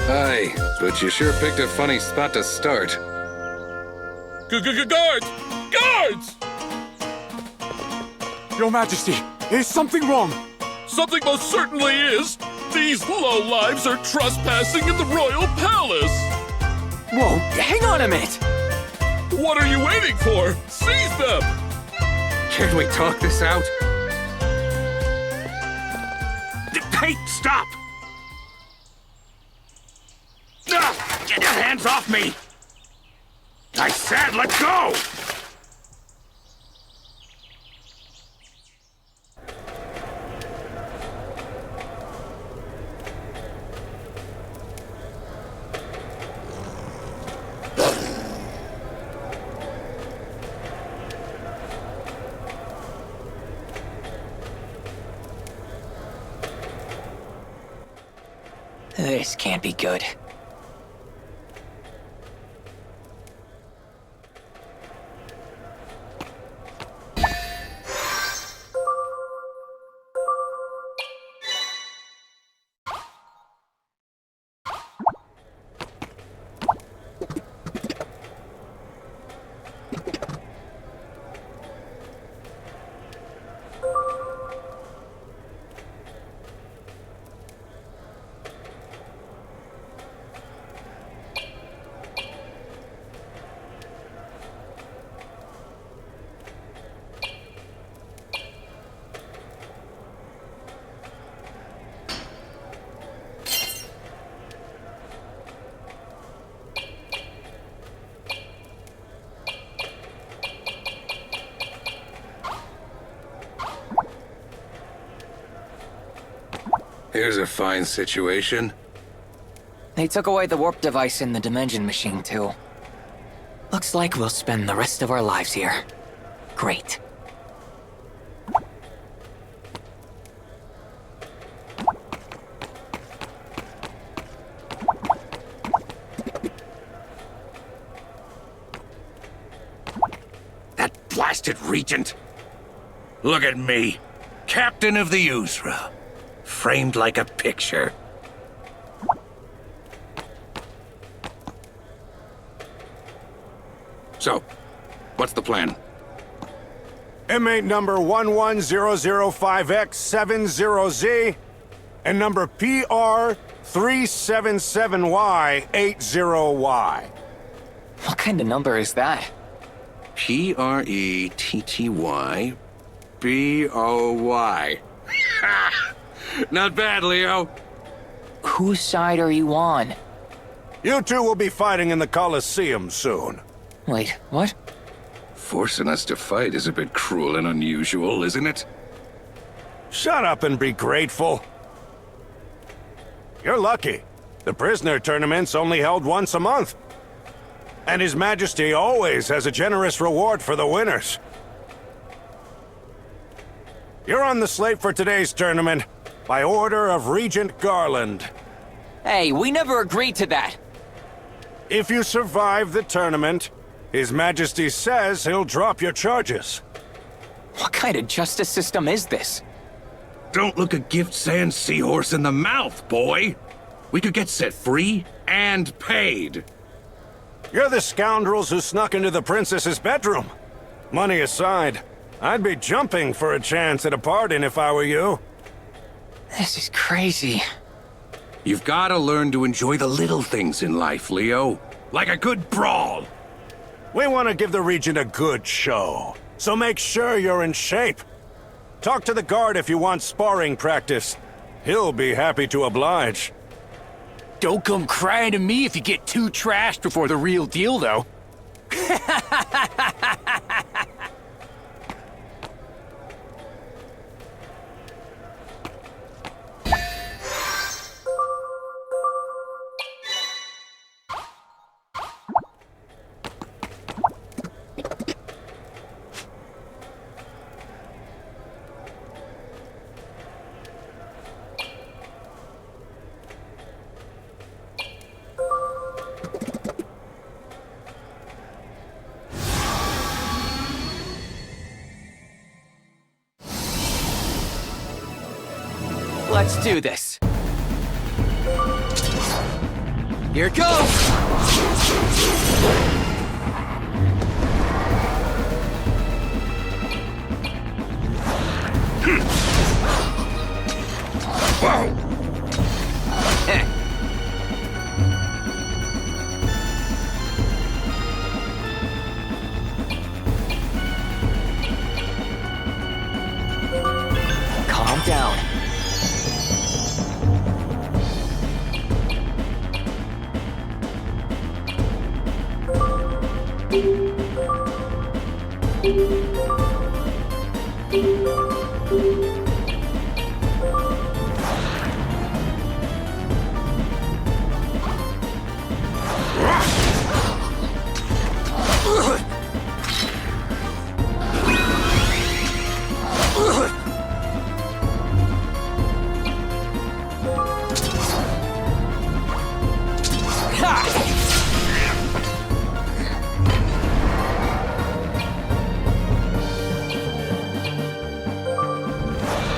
[SPEAKER 15] Aye, but you sure picked a funny spot to start.
[SPEAKER 11] Guards! Guards!
[SPEAKER 12] Your Majesty, is something wrong?
[SPEAKER 11] Something most certainly is. These lowlives are trespassing in the royal palace.
[SPEAKER 7] Whoa, hang on a minute.
[SPEAKER 11] What are you waiting for? Seize them!
[SPEAKER 15] Can't we talk this out? Hey, stop! Get your hands off me! I said let go!
[SPEAKER 7] This can't be good.
[SPEAKER 15] Here's a fine situation.
[SPEAKER 7] They took away the warp device in the dimension machine, too. Looks like we'll spend the rest of our lives here. Great.
[SPEAKER 15] That blasted regent! Look at me, captain of the Uzra, framed like a picture. So, what's the plan?
[SPEAKER 16] Inmate number 11005X70Z and number PR377Y80Y.
[SPEAKER 7] What kind of number is that?
[SPEAKER 15] PRETTYBOY. Not bad, Leo.
[SPEAKER 7] Whose side are you on?
[SPEAKER 16] You two will be fighting in the Colosseum soon.
[SPEAKER 7] Wait, what?
[SPEAKER 15] Forcing us to fight is a bit cruel and unusual, isn't it?
[SPEAKER 16] Shut up and be grateful. You're lucky. The prisoner tournament's only held once a month. And His Majesty always has a generous reward for the winners. You're on the slate for today's tournament, by order of Regent Garland.
[SPEAKER 7] Hey, we never agreed to that.
[SPEAKER 16] If you survive the tournament, His Majesty says he'll drop your charges.
[SPEAKER 7] What kind of justice system is this?
[SPEAKER 15] Don't look a gift-saying seahorse in the mouth, boy! We could get set free and paid.
[SPEAKER 16] You're the scoundrels who snuck into the princess's bedroom. Money aside, I'd be jumping for a chance at a pardon if I were you.
[SPEAKER 7] This is crazy.
[SPEAKER 15] You've got to learn to enjoy the little things in life, Leo. Like a good brawl.
[SPEAKER 16] We want to give the Regent a good show, so make sure you're in shape. Talk to the guard if you want sparring practice. He'll be happy to oblige.
[SPEAKER 7] Don't come crying to me if you get too trashed before the real deal, though. Let's do this. Here goes!
[SPEAKER 15] Wow!
[SPEAKER 7] Calm down.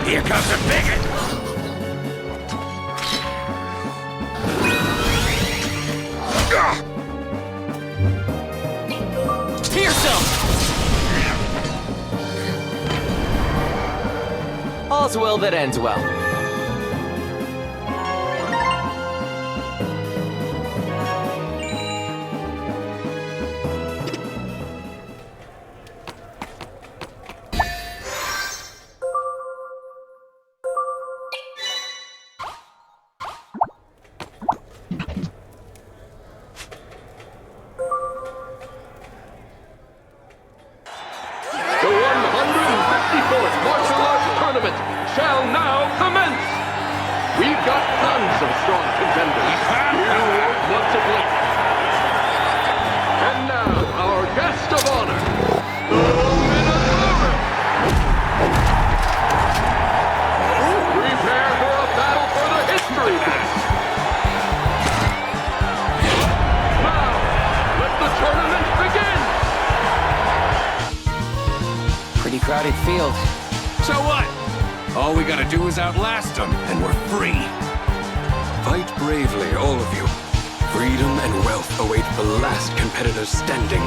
[SPEAKER 15] Here comes a bigot!
[SPEAKER 7] Here's some! All's well that ends well.
[SPEAKER 17] The 154th Martial Arts Tournament shall now commence! We've got tons of strong contenders. You won't want to blink. And now, our guest of honor, the Minotaur! Prepare for a battle for the history books! Now, let the tournament begin!
[SPEAKER 7] Pretty crowded field.
[SPEAKER 15] So what? All we gotta do is outlast them, and we're free. Fight bravely, all of you. Freedom and wealth await the last competitors standing.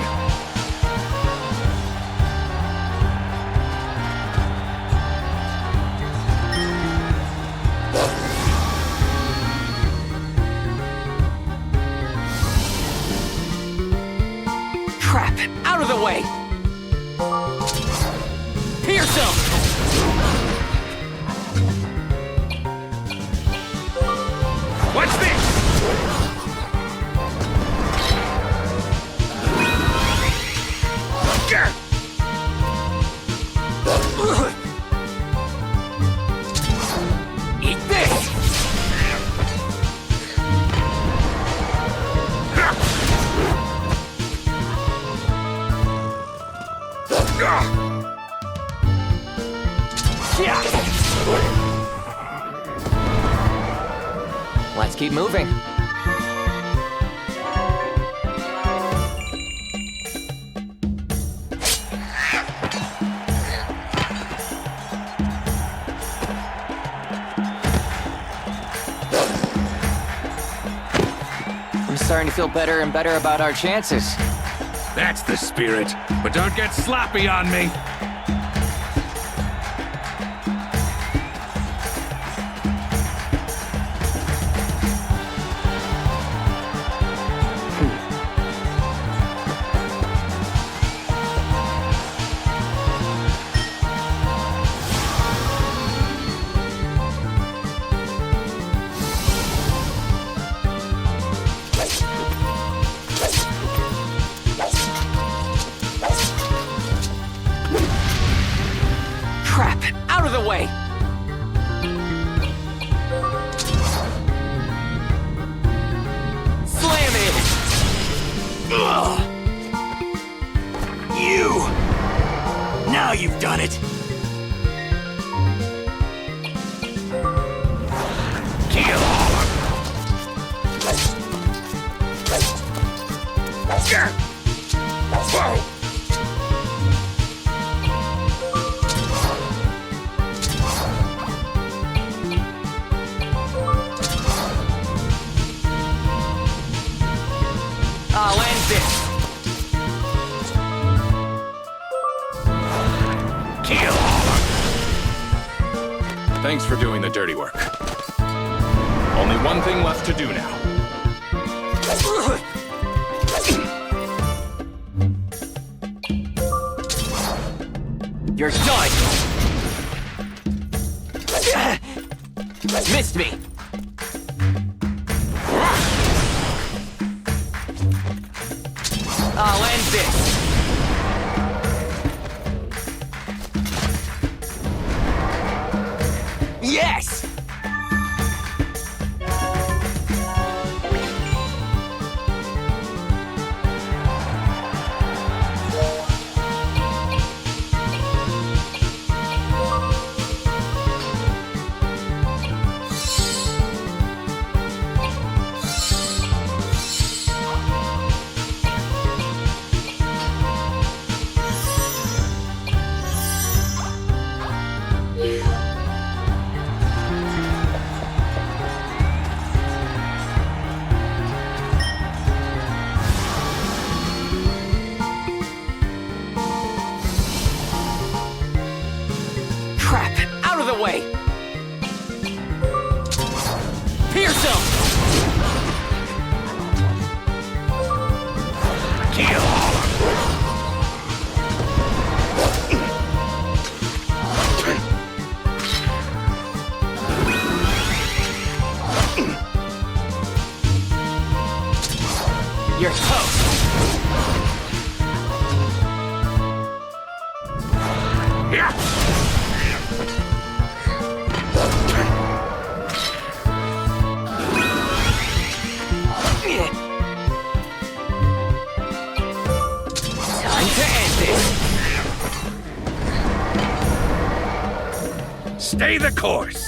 [SPEAKER 7] Crap! Out of the way! Here's some!
[SPEAKER 15] What's this?
[SPEAKER 7] Let's keep moving. I'm starting to feel better and better about our chances.
[SPEAKER 15] That's the spirit. But don't get sloppy on me.
[SPEAKER 7] Crap! Out of the way! Slam it!
[SPEAKER 12] Ugh. You! Now you've done it! Kill! Whoa!
[SPEAKER 7] I'll end this!
[SPEAKER 12] Kill!
[SPEAKER 18] Thanks for doing the dirty work. Only one thing left to do now.
[SPEAKER 7] You're done! Missed me! I'll end this! Yes! Crap! Out of the way! Pierce him!
[SPEAKER 12] Kill!
[SPEAKER 7] You're toast! Time to end this!
[SPEAKER 15] Stay the course.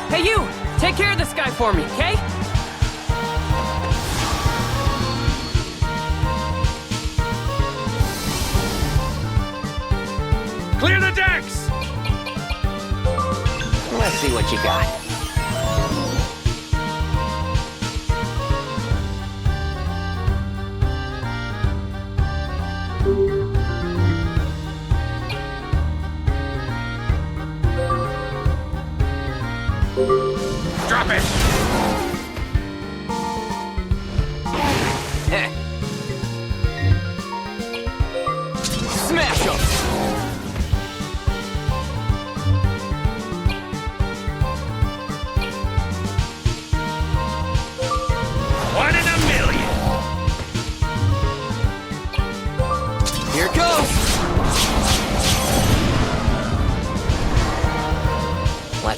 [SPEAKER 19] Hey, you! Take care of this guy for me, okay?
[SPEAKER 15] Clear the decks!
[SPEAKER 7] Let's see what you got.
[SPEAKER 15] Drop it!
[SPEAKER 7] Smash him!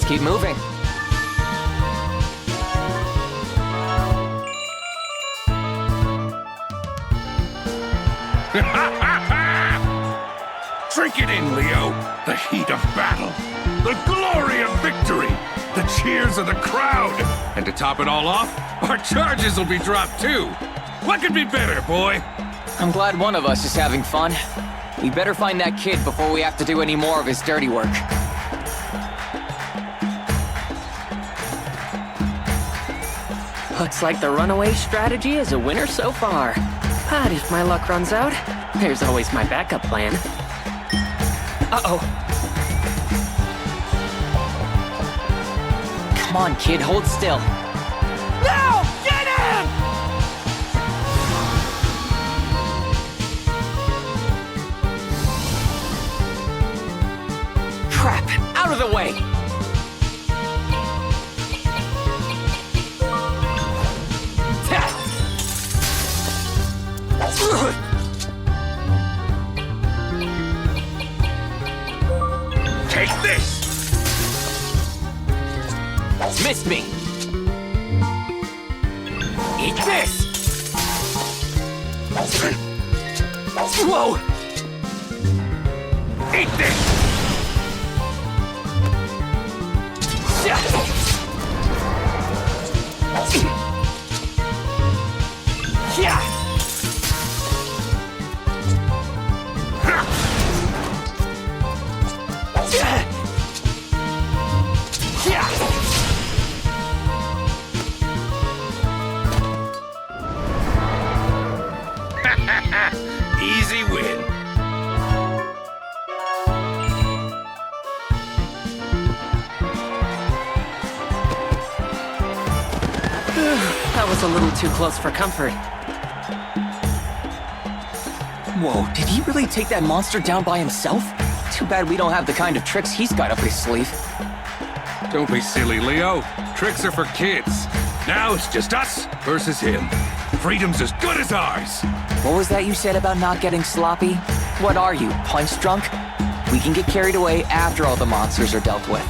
[SPEAKER 7] keep moving.
[SPEAKER 15] Drink it in, Leo. The heat of battle. The glory of victory. The cheers of the crowd. And to top it all off, our charges will be dropped too. What could be better, boy?
[SPEAKER 7] I'm glad one of us is having fun. We better find that kid before we have to do any more of his dirty work.
[SPEAKER 19] Looks like the runaway strategy is a winner so far. But if my luck runs out, there's always my backup plan. Uh-oh.
[SPEAKER 7] Come on, kid, hold still.
[SPEAKER 19] No! Get him!
[SPEAKER 7] Crap! Out of the way!
[SPEAKER 15] Take this!
[SPEAKER 7] Missed me! Eat this! Whoa!
[SPEAKER 15] Eat this!
[SPEAKER 7] Yeah!
[SPEAKER 15] Easy win.
[SPEAKER 19] That was a little too close for comfort.
[SPEAKER 7] Whoa, did he really take that monster down by himself? Too bad we don't have the kind of tricks he's got up his sleeve.
[SPEAKER 15] Don't be silly, Leo. Tricks are for kids. Now it's just us versus him. Freedom's as good as ours.
[SPEAKER 7] What was that you said about not getting sloppy? What are you, punch drunk? We can get carried away after all the monsters are dealt with.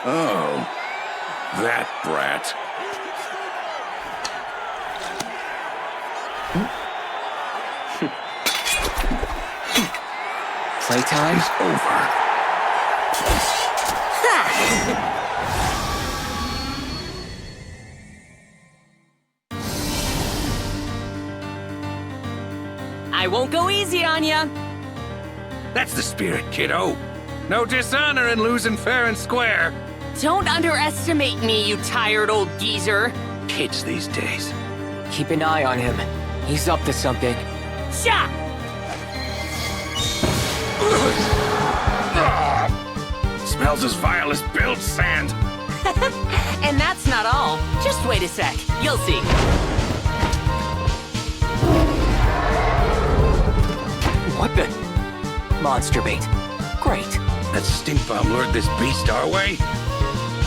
[SPEAKER 15] Oh, that brat.
[SPEAKER 7] Playtime's
[SPEAKER 15] over.
[SPEAKER 19] I won't go easy on ya.
[SPEAKER 15] That's the spirit, kiddo. No dishonor in losing fair and square.
[SPEAKER 19] Don't underestimate me, you tired old geezer.
[SPEAKER 15] Kids these days.
[SPEAKER 7] Keep an eye on him. He's up to something.
[SPEAKER 19] Sha!
[SPEAKER 15] Smells as vile as build sand.
[SPEAKER 19] And that's not all. Just wait a sec. You'll see.
[SPEAKER 7] What the? Monster bait. Great.
[SPEAKER 15] That stink bomb lured this beast our way?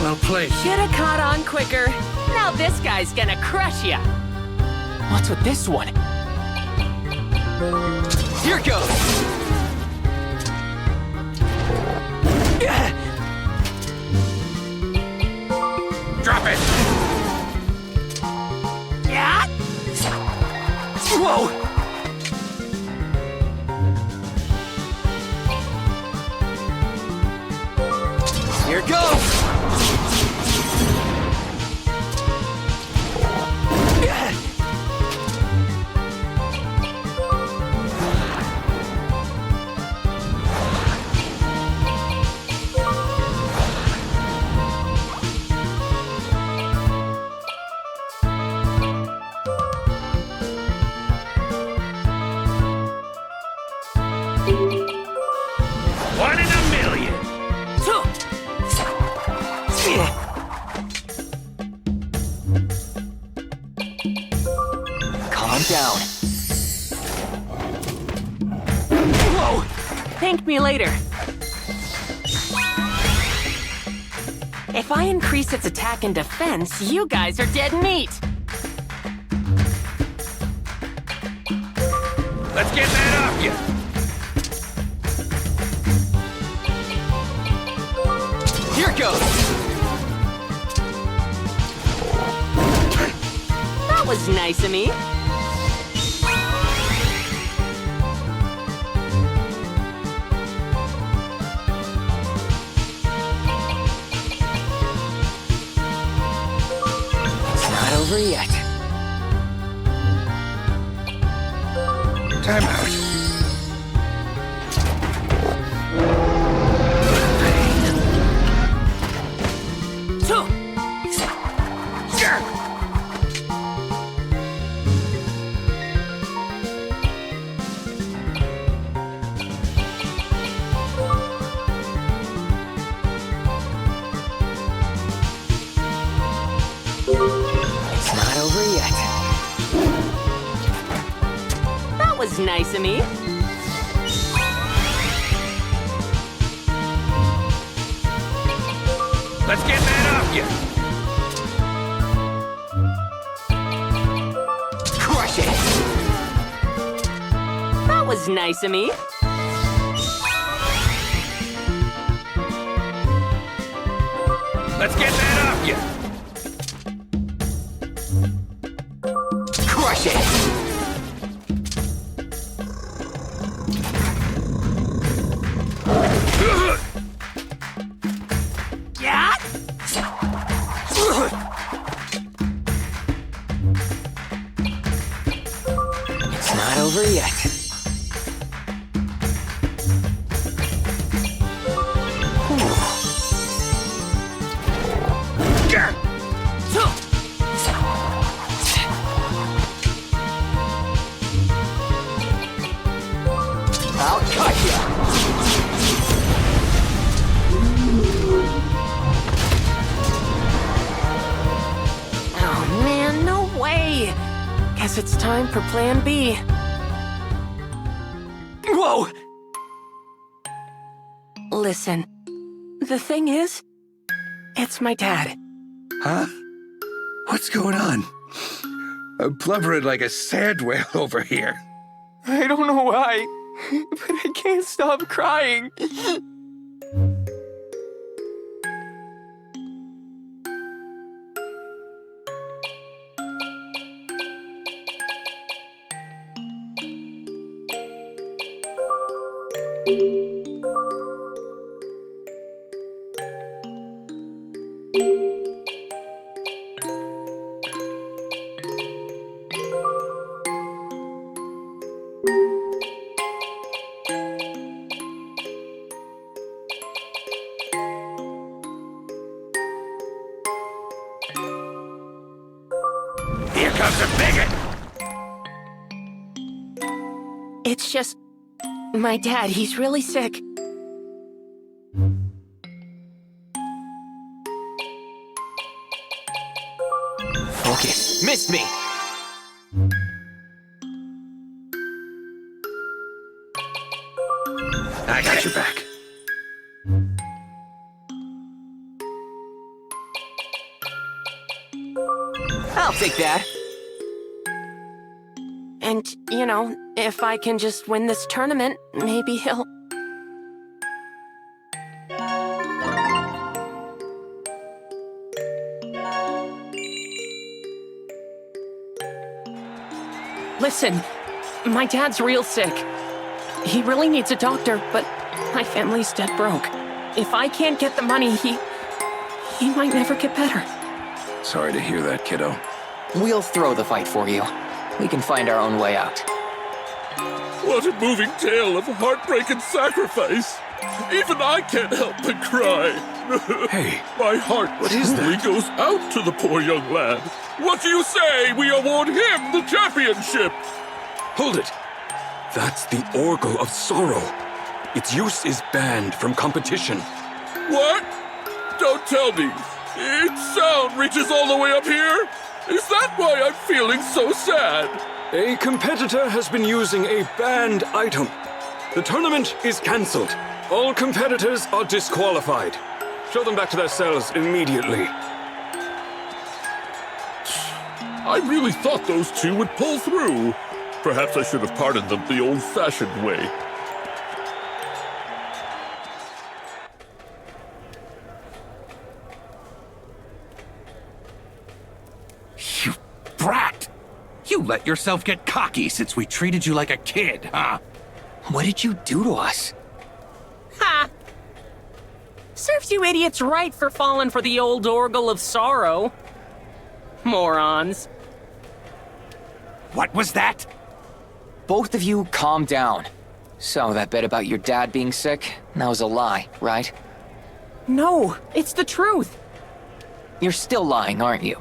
[SPEAKER 15] Well played.
[SPEAKER 19] Should've caught on quicker. Now this guy's gonna crush ya.
[SPEAKER 7] What's with this one? Here goes!
[SPEAKER 15] Drop it!
[SPEAKER 19] Yeah!
[SPEAKER 7] Whoa! Here goes!
[SPEAKER 19] down. Whoa! Thank me later. If I increase its attack and defense, you guys are dead meat.
[SPEAKER 9] Let's get that off you!
[SPEAKER 19] Here it goes! That was nice of me. It's not over yet.
[SPEAKER 15] Time out.
[SPEAKER 19] It's not over yet. That was nice of me.
[SPEAKER 9] Let's get that off you!
[SPEAKER 19] Crush it! That was nice of me.
[SPEAKER 9] Let's get that off you!
[SPEAKER 19] Crush it! Yeah? It's not over yet. I'll cut you! Oh man, no way! Guess it's time for Plan B. Whoa! Listen, the thing is, it's my dad.
[SPEAKER 15] Huh? What's going on? I'm blubbering like a sand whale over here.
[SPEAKER 19] I don't know why, but I can't stop crying.
[SPEAKER 9] Here comes a bigot!
[SPEAKER 19] It's just, my dad, he's really sick. Focus. Missed me.
[SPEAKER 15] I got your back.
[SPEAKER 19] I'll take that. And, you know, if I can just win this tournament, maybe he'll... Listen, my dad's real sick. He really needs a doctor, but my family's dead broke. If I can't get the money, he might never get better.
[SPEAKER 15] Sorry to hear that, kiddo.
[SPEAKER 7] We'll throw the fight for you. We can find our own way out.
[SPEAKER 11] What a moving tale of heartbreak and sacrifice. Even I can't help but cry.
[SPEAKER 15] Hey,
[SPEAKER 11] my heart truly goes out to the poor young lad. What do you say we award him the championship?
[SPEAKER 20] Hold it. That's the Oracle of Sorrow. Its use is banned from competition.
[SPEAKER 11] What? Don't tell me. Its sound reaches all the way up here? Is that why I'm feeling so sad?
[SPEAKER 20] A competitor has been using a banned item. The tournament is cancelled. All competitors are disqualified. Show them back to their cells immediately.
[SPEAKER 11] I really thought those two would pull through. Perhaps I should have pardoned them the old-fashioned way.
[SPEAKER 15] You brat! You let yourself get cocky since we treated you like a kid, huh?
[SPEAKER 7] What did you do to us?
[SPEAKER 19] Ha! Serves you idiots right for falling for the old Orgle of Sorrow. Morons.
[SPEAKER 15] What was that?
[SPEAKER 7] Both of you calm down. So, that bit about your dad being sick, that was a lie, right?
[SPEAKER 19] No, it's the truth.
[SPEAKER 7] You're still lying, aren't you?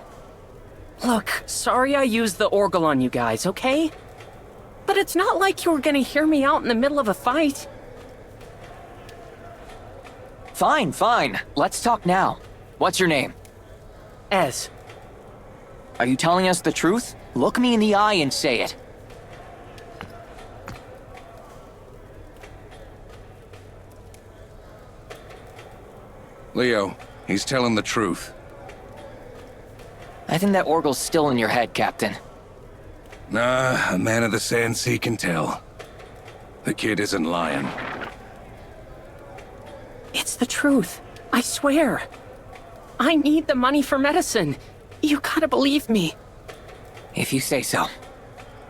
[SPEAKER 19] Look, sorry I used the Orgle on you guys, okay? But it's not like you were gonna hear me out in the middle of a fight.
[SPEAKER 7] Fine, fine. Let's talk now. What's your name?
[SPEAKER 19] Ez.
[SPEAKER 7] Are you telling us the truth? Look me in the eye and say it.
[SPEAKER 15] Leo, he's telling the truth.
[SPEAKER 7] I think that Orgle's still in your head, Captain.
[SPEAKER 15] Nah, a man of the Sand Sea can tell. The kid isn't lying.
[SPEAKER 19] It's the truth. I swear. I need the money for medicine. You gotta believe me.
[SPEAKER 7] If you say so.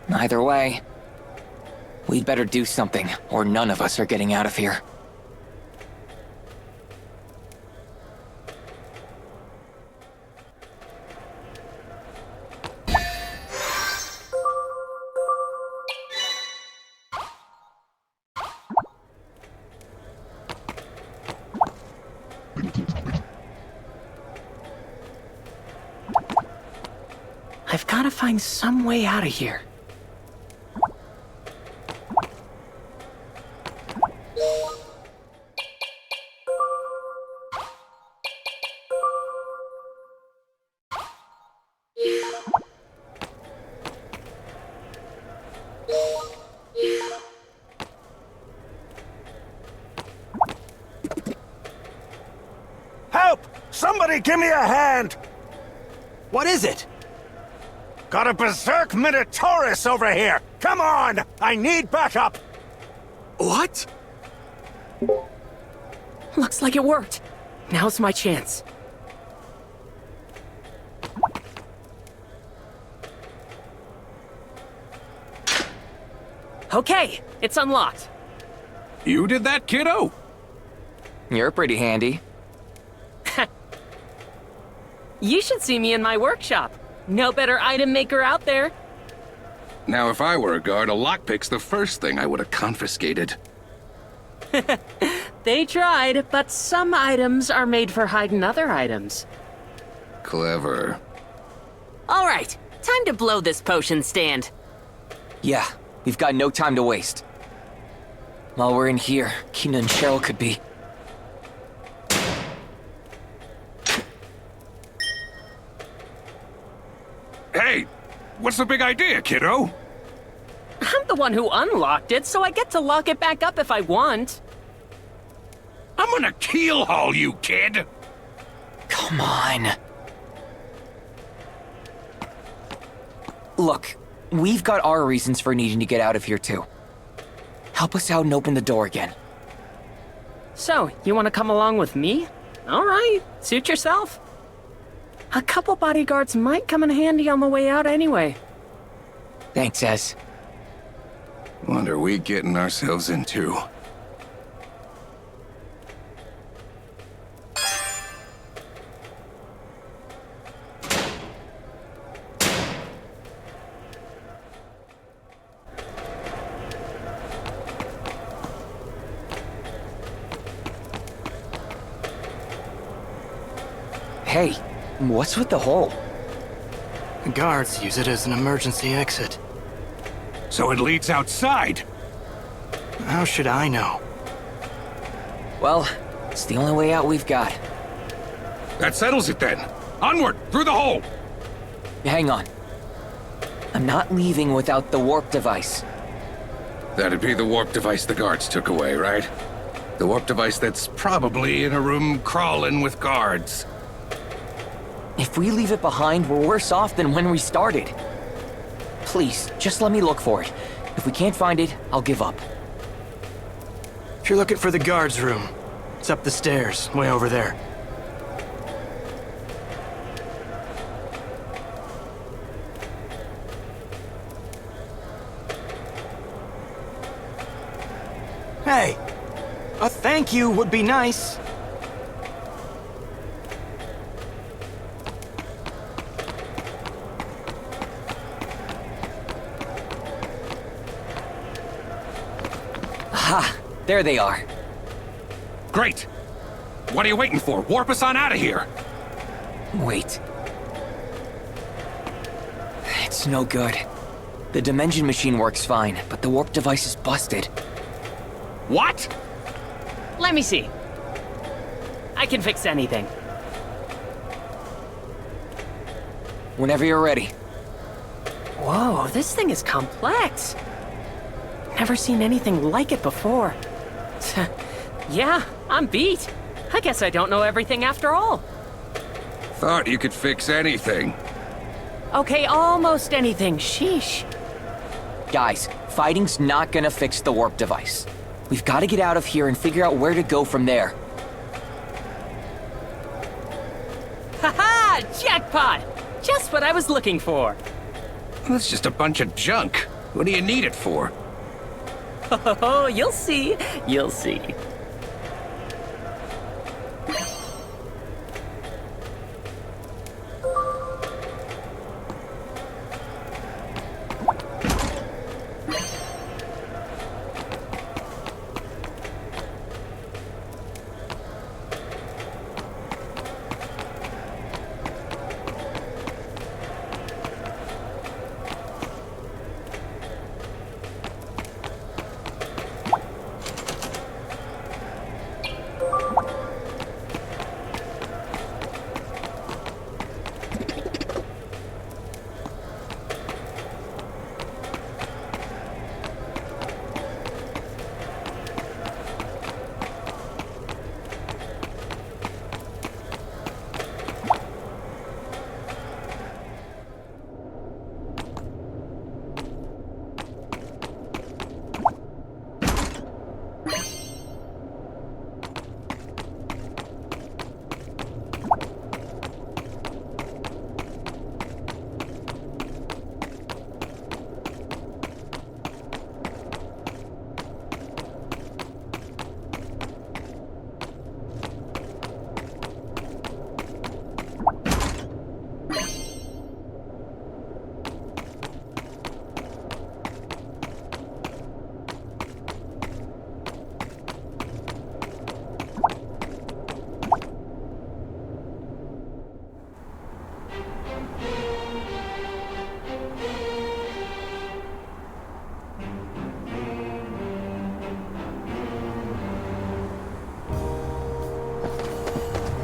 [SPEAKER 7] Either way, we'd better do something, or none of us are getting out of here.
[SPEAKER 19] I've gotta find some way out of here.
[SPEAKER 16] Help! Somebody give me a hand!
[SPEAKER 13] What is it?
[SPEAKER 16] Got a berserk Minotaurus over here! Come on! I need backup!
[SPEAKER 13] What?
[SPEAKER 19] Looks like it worked. Now's my chance. Okay, it's unlocked.
[SPEAKER 15] You did that, kiddo?
[SPEAKER 7] You're pretty handy.
[SPEAKER 19] You should see me in my workshop. No better item maker out there.
[SPEAKER 15] Now, if I were a guard, a lockpick's the first thing I would have confiscated.
[SPEAKER 19] They tried, but some items are made for hiding other items.
[SPEAKER 15] Clever.
[SPEAKER 19] All right, time to blow this potion stand.
[SPEAKER 7] Yeah, we've got no time to waste. While we're in here, Kina and Cheryl could be...
[SPEAKER 15] Hey, what's the big idea, kiddo?
[SPEAKER 19] I'm the one who unlocked it, so I get to lock it back up if I want.
[SPEAKER 15] I'm gonna keelhaul you, kid!
[SPEAKER 7] Come on. Look, we've got our reasons for needing to get out of here too. Help us out and open the door again.
[SPEAKER 19] So, you want to come along with me? All right, suit yourself. A couple bodyguards might come in handy on the way out anyway.
[SPEAKER 7] Thanks, Ez.
[SPEAKER 15] What are we getting ourselves into?
[SPEAKER 7] Hey, what's with the hole?
[SPEAKER 13] The guards use it as an emergency exit.
[SPEAKER 15] So it leads outside?
[SPEAKER 13] How should I know?
[SPEAKER 7] Well, it's the only way out we've got.
[SPEAKER 15] That settles it then. Onward, through the hole!
[SPEAKER 7] Hang on. I'm not leaving without the warp device.
[SPEAKER 15] That'd be the warp device the guards took away, right? The warp device that's probably in a room crawling with guards.
[SPEAKER 7] If we leave it behind, we're worse off than when we started. Please, just let me look for it. If we can't find it, I'll give up.
[SPEAKER 13] If you're looking for the guards room, it's up the stairs, way over there. Hey, a thank you would be nice.
[SPEAKER 7] Ha! There they are.
[SPEAKER 15] Great! What are you waiting for? Warp us on out of here!
[SPEAKER 7] Wait. It's no good. The dimension machine works fine, but the warp device is busted.
[SPEAKER 15] What?
[SPEAKER 19] Let me see. I can fix anything.
[SPEAKER 7] Whenever you're ready.
[SPEAKER 19] Whoa, this thing is complex. Never seen anything like it before. Yeah, I'm beat. I guess I don't know everything after all.
[SPEAKER 15] Thought you could fix anything.
[SPEAKER 19] Okay, almost anything. Sheesh.
[SPEAKER 7] Guys, fighting's not gonna fix the warp device. We've got to get out of here and figure out where to go from there.
[SPEAKER 19] Haha! Jackpot! Just what I was looking for.
[SPEAKER 15] That's just a bunch of junk. What do you need it for?
[SPEAKER 19] Oh, you'll see. You'll see.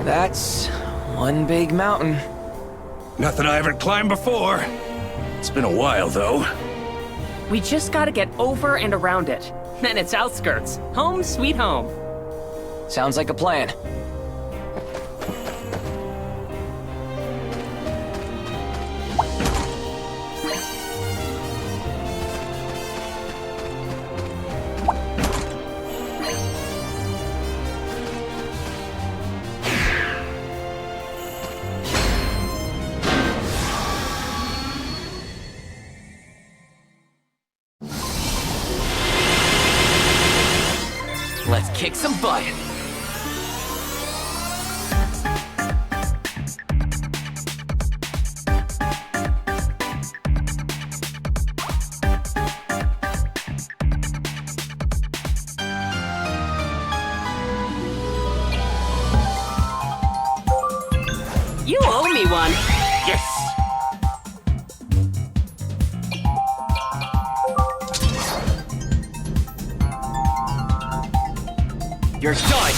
[SPEAKER 7] That's one big mountain.
[SPEAKER 15] Nothing I haven't climbed before. It's been a while, though.
[SPEAKER 19] We just gotta get over and around it. Then it's outskirts. Home sweet home.
[SPEAKER 7] Sounds like a plan. Let's kick some butt.
[SPEAKER 19] You owe me one.
[SPEAKER 7] Yes! You're done!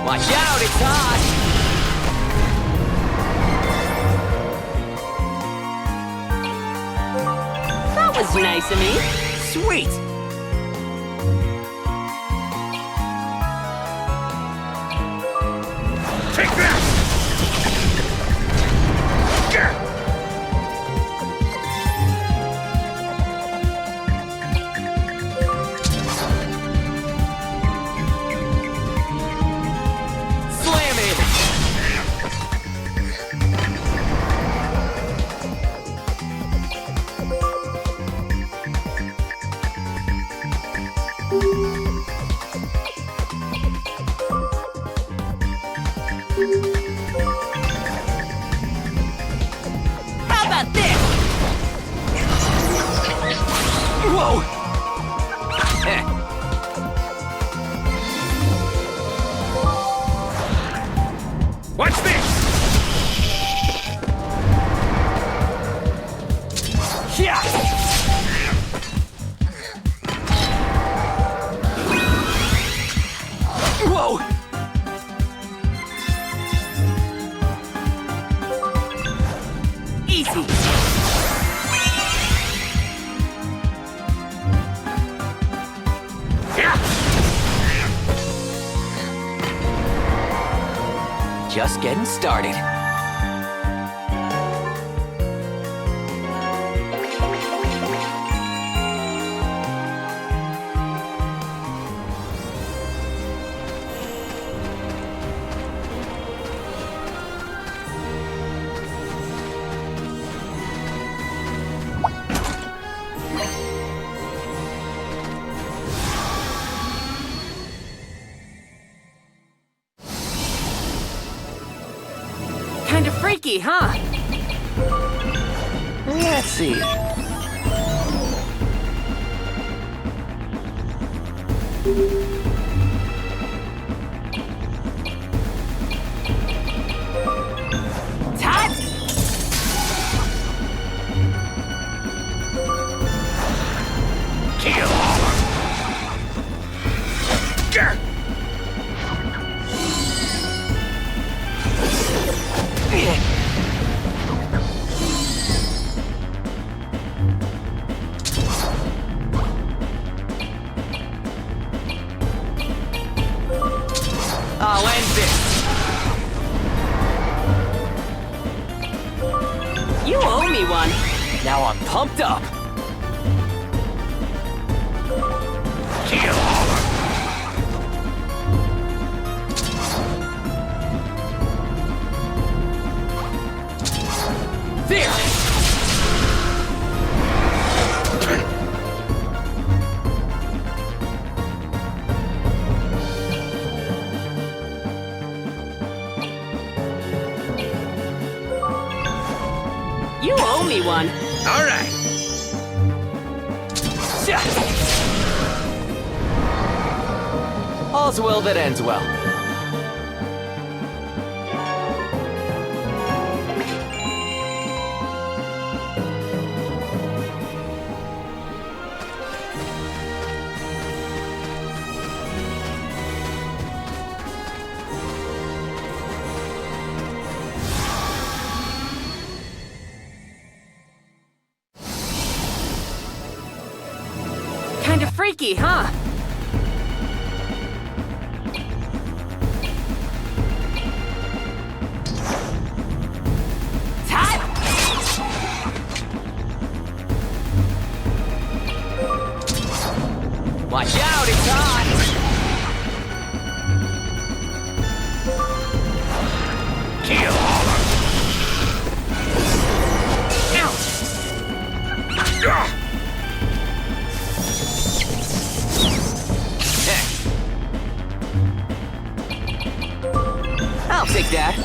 [SPEAKER 7] Watch out, it's hot!
[SPEAKER 19] That was nice of me.
[SPEAKER 7] Sweet!
[SPEAKER 15] Take that!
[SPEAKER 7] Slam it! How about this? Whoa! Eh.
[SPEAKER 15] What's this?
[SPEAKER 7] Yeah! Whoa! Easy! Just getting started.
[SPEAKER 19] Kinda freaky, huh?
[SPEAKER 7] Let's see.
[SPEAKER 19] Todd!
[SPEAKER 15] Kill all of them.
[SPEAKER 7] I'll end this.
[SPEAKER 19] You owe me one.
[SPEAKER 7] Now I'm pumped up.
[SPEAKER 15] Kill all of
[SPEAKER 7] them. There!
[SPEAKER 19] You owe me one.
[SPEAKER 15] All right.
[SPEAKER 7] All's well that ends well.
[SPEAKER 19] Kinda freaky, huh? Todd!
[SPEAKER 7] Watch out, it's hot!
[SPEAKER 15] Kill all of them.
[SPEAKER 7] Ouch! I'll take that.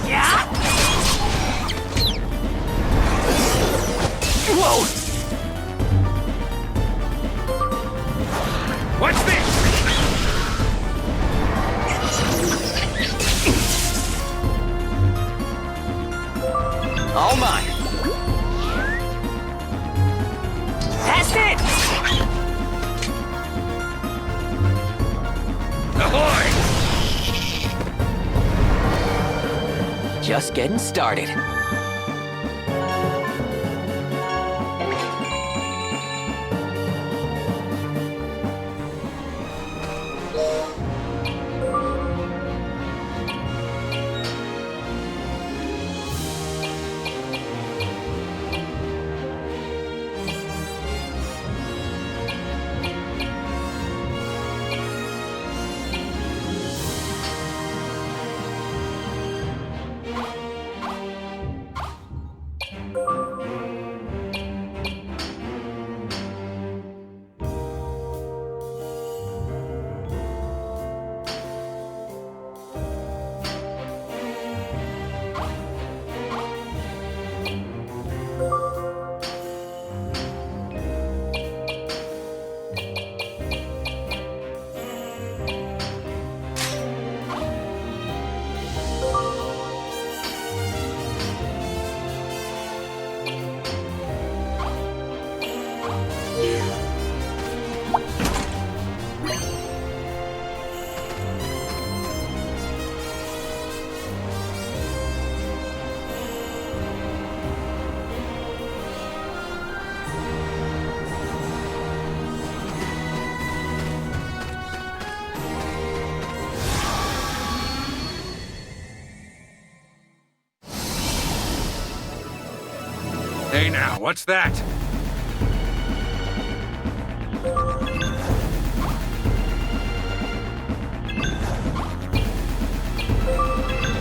[SPEAKER 19] Yeah!
[SPEAKER 7] Whoa!
[SPEAKER 15] What's this?
[SPEAKER 7] All mine.
[SPEAKER 19] That's it!
[SPEAKER 7] Just getting started.
[SPEAKER 15] Hey now, what's that?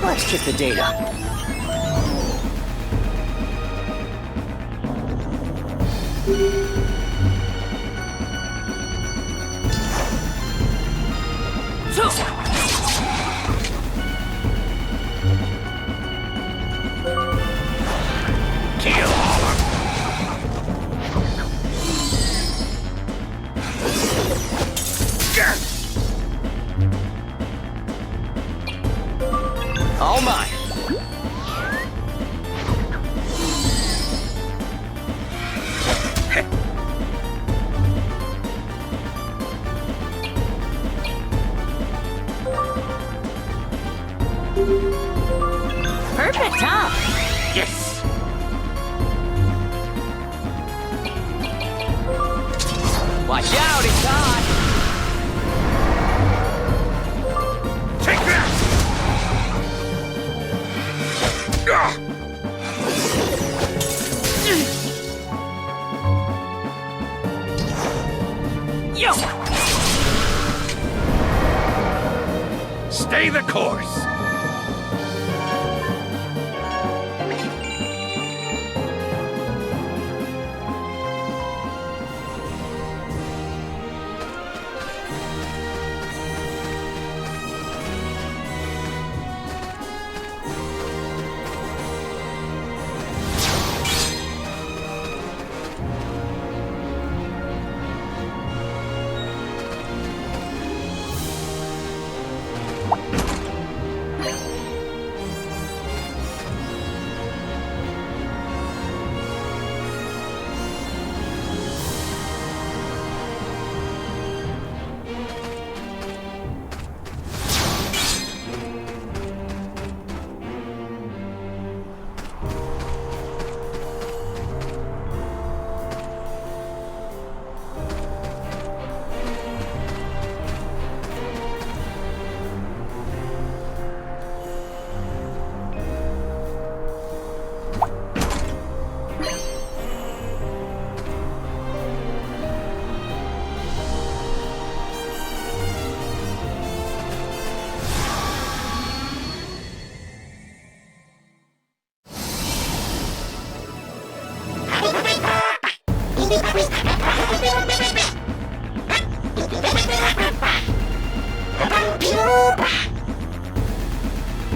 [SPEAKER 7] Let's check the data. All mine.
[SPEAKER 3] Perfect, huh?
[SPEAKER 15] Yes!
[SPEAKER 7] Watch out, it's hot!
[SPEAKER 15] Take that!
[SPEAKER 3] Yo!
[SPEAKER 15] Stay the course!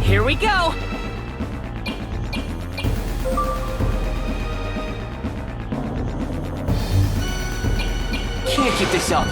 [SPEAKER 19] Here we go!
[SPEAKER 7] Can't keep this up.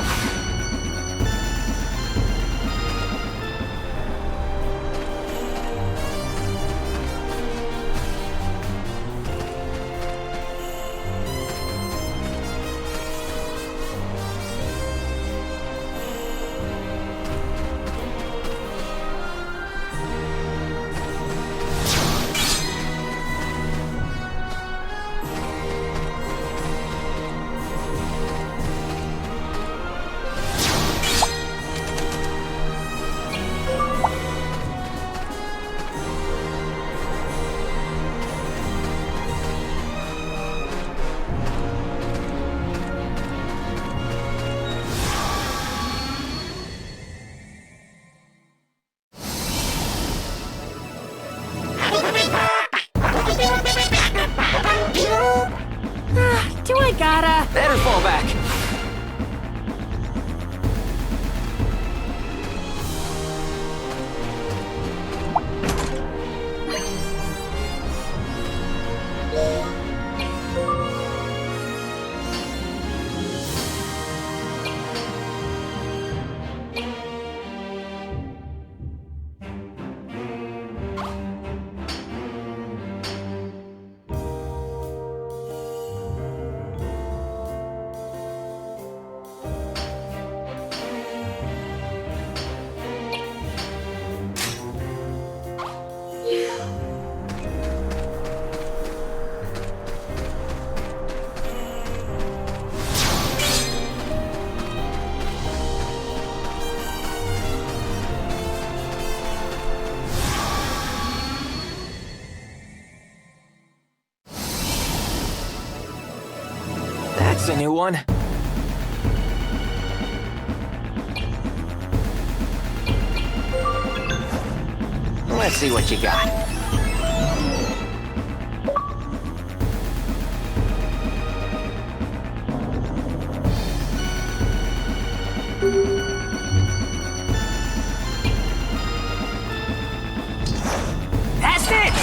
[SPEAKER 7] This a new one? Let's see what you got.
[SPEAKER 19] That's it!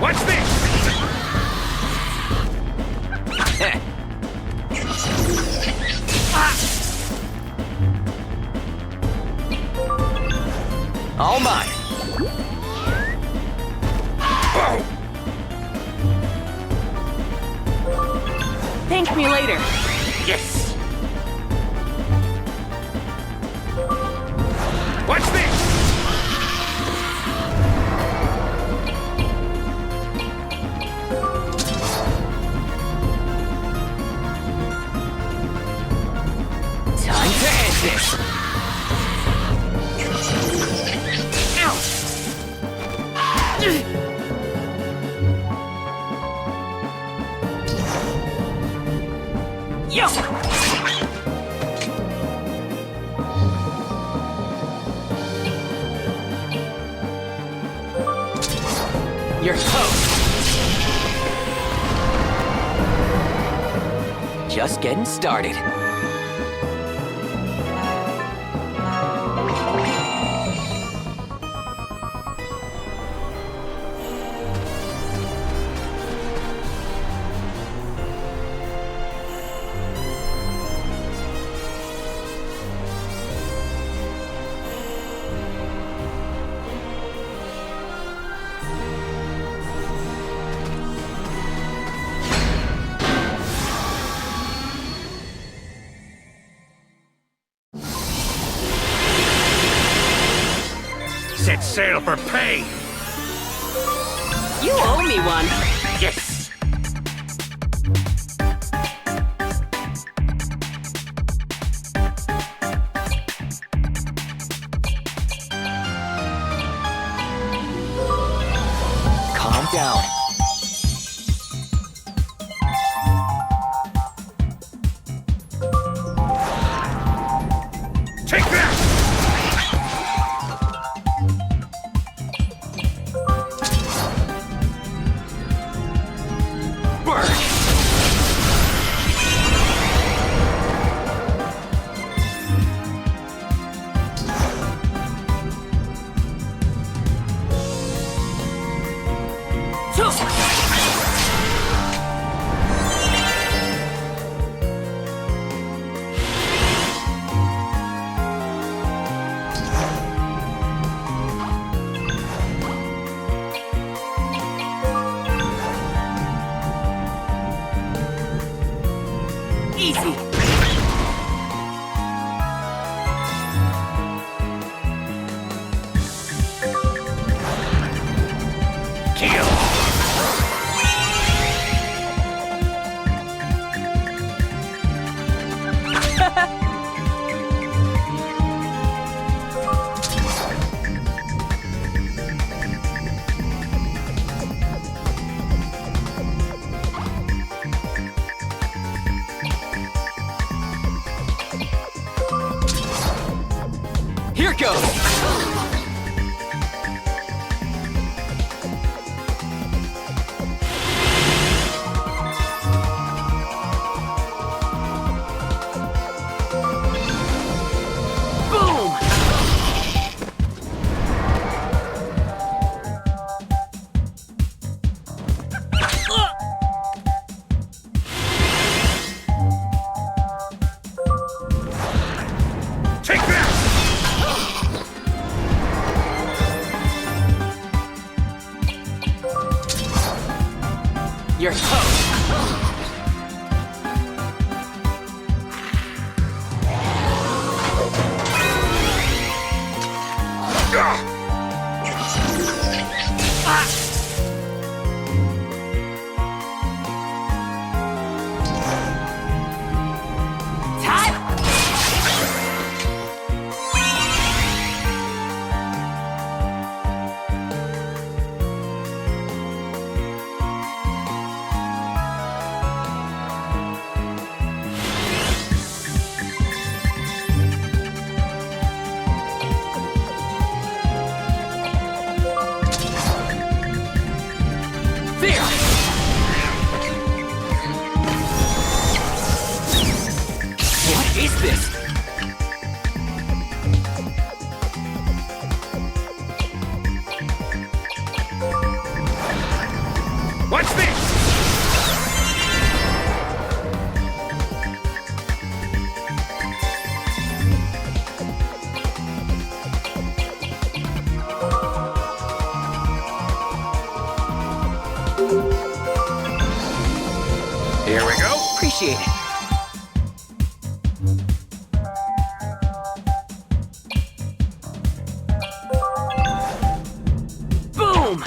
[SPEAKER 9] What's this?
[SPEAKER 7] All mine.
[SPEAKER 19] Thank me later.
[SPEAKER 9] Yes! What's this?
[SPEAKER 7] Time to end this.
[SPEAKER 19] Yo!
[SPEAKER 7] You're toast. Just getting started.
[SPEAKER 9] Set sail for pay!
[SPEAKER 19] You owe me one.
[SPEAKER 9] Yes!
[SPEAKER 7] Calm down.
[SPEAKER 9] Take that!
[SPEAKER 19] Easy.
[SPEAKER 9] Kill!
[SPEAKER 7] Here goes!
[SPEAKER 19] Boom!
[SPEAKER 9] Take that! Here we go.
[SPEAKER 7] Appreciate it.
[SPEAKER 19] Boom!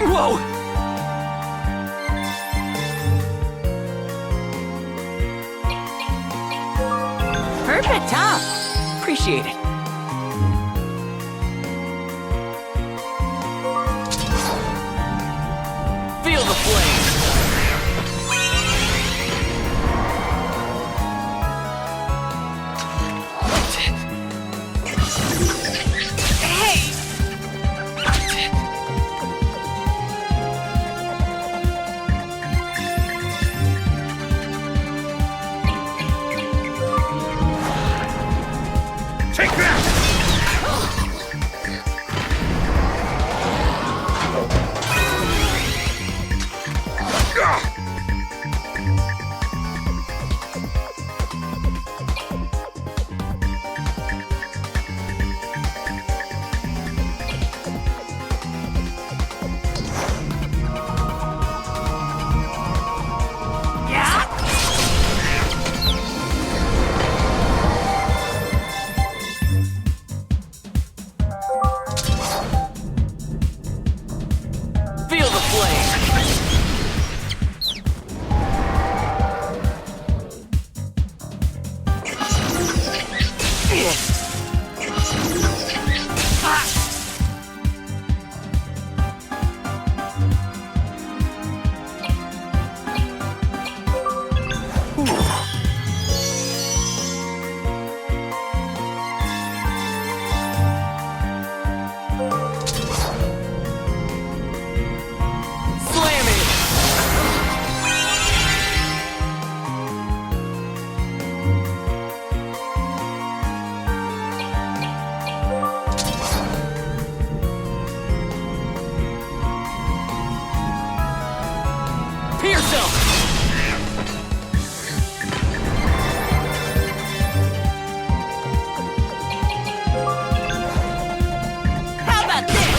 [SPEAKER 7] Whoa!
[SPEAKER 19] Perfect, huh?
[SPEAKER 7] Appreciate it.
[SPEAKER 19] Feel the flame.
[SPEAKER 9] Take that!
[SPEAKER 19] Feel the flame. Slam it. Pierce him. How about this?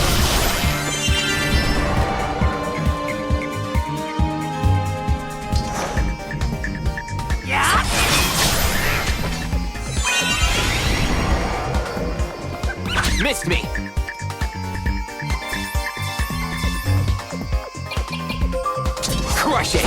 [SPEAKER 19] Yeah.
[SPEAKER 7] Missed me. Crush it.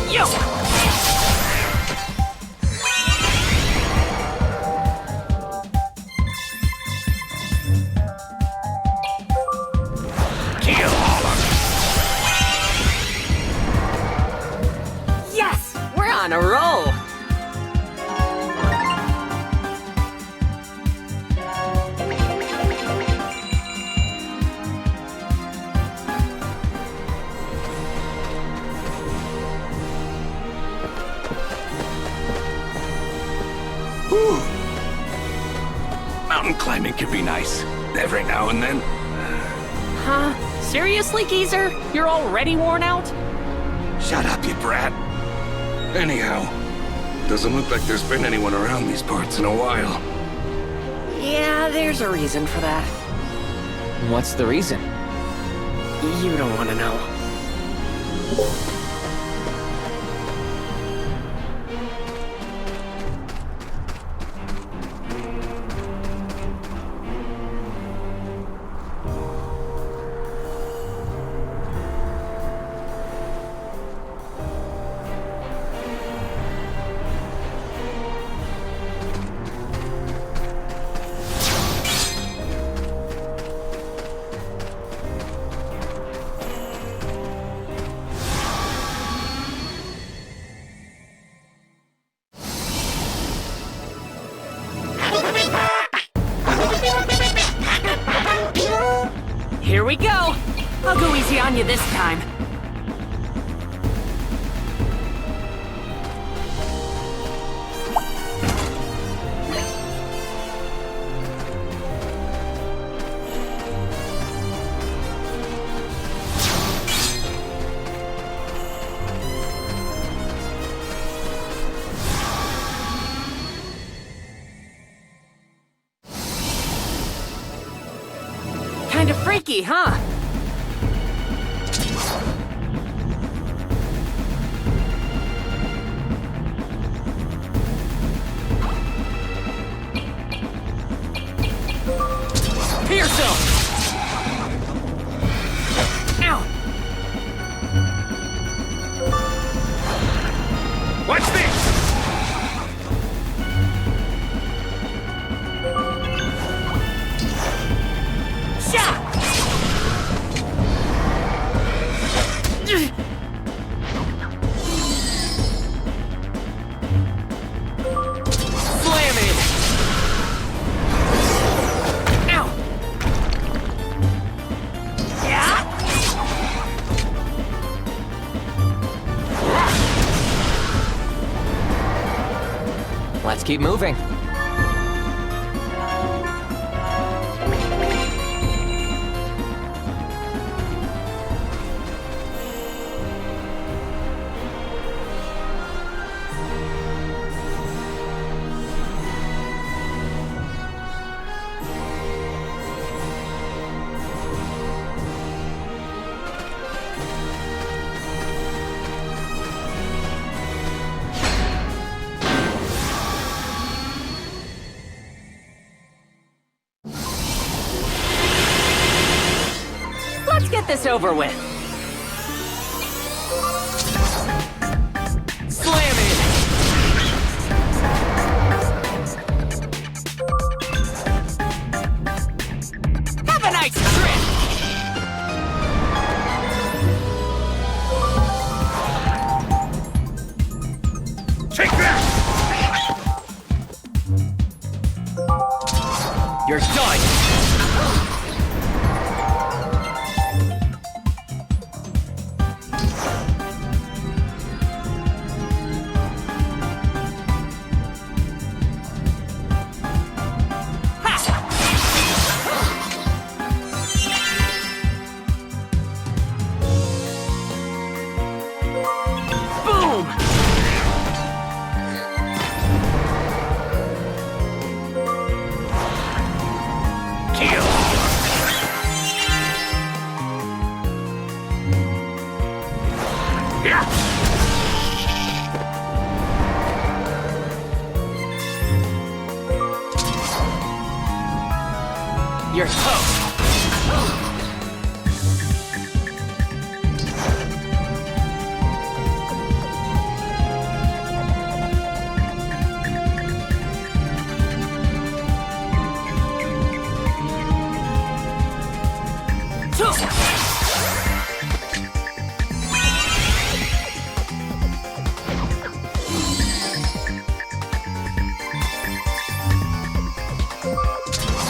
[SPEAKER 19] Yo.
[SPEAKER 9] Kill all of
[SPEAKER 19] Yes, we're on a roll.
[SPEAKER 15] Whew. Mountain climbing can be nice, every now and then.
[SPEAKER 19] Huh? Seriously, geezer? You're already worn out?
[SPEAKER 15] Shut up, you brat. Anyhow, doesn't look like there's been anyone around these parts in a while.
[SPEAKER 19] Yeah, there's a reason for that.
[SPEAKER 7] What's the reason?
[SPEAKER 19] You don't want to know. you this time. Kinda freaky, huh? Pierce him! Ow!
[SPEAKER 9] Watch this!
[SPEAKER 19] Shot! Slam it! Ow! Yeah!
[SPEAKER 7] Let's keep moving.
[SPEAKER 19] Let's get this over with. Slam it! Have a nice trip!
[SPEAKER 9] Take that!
[SPEAKER 7] You're done!
[SPEAKER 19] Boom!
[SPEAKER 9] Kill! Yeah!
[SPEAKER 19] You're toast!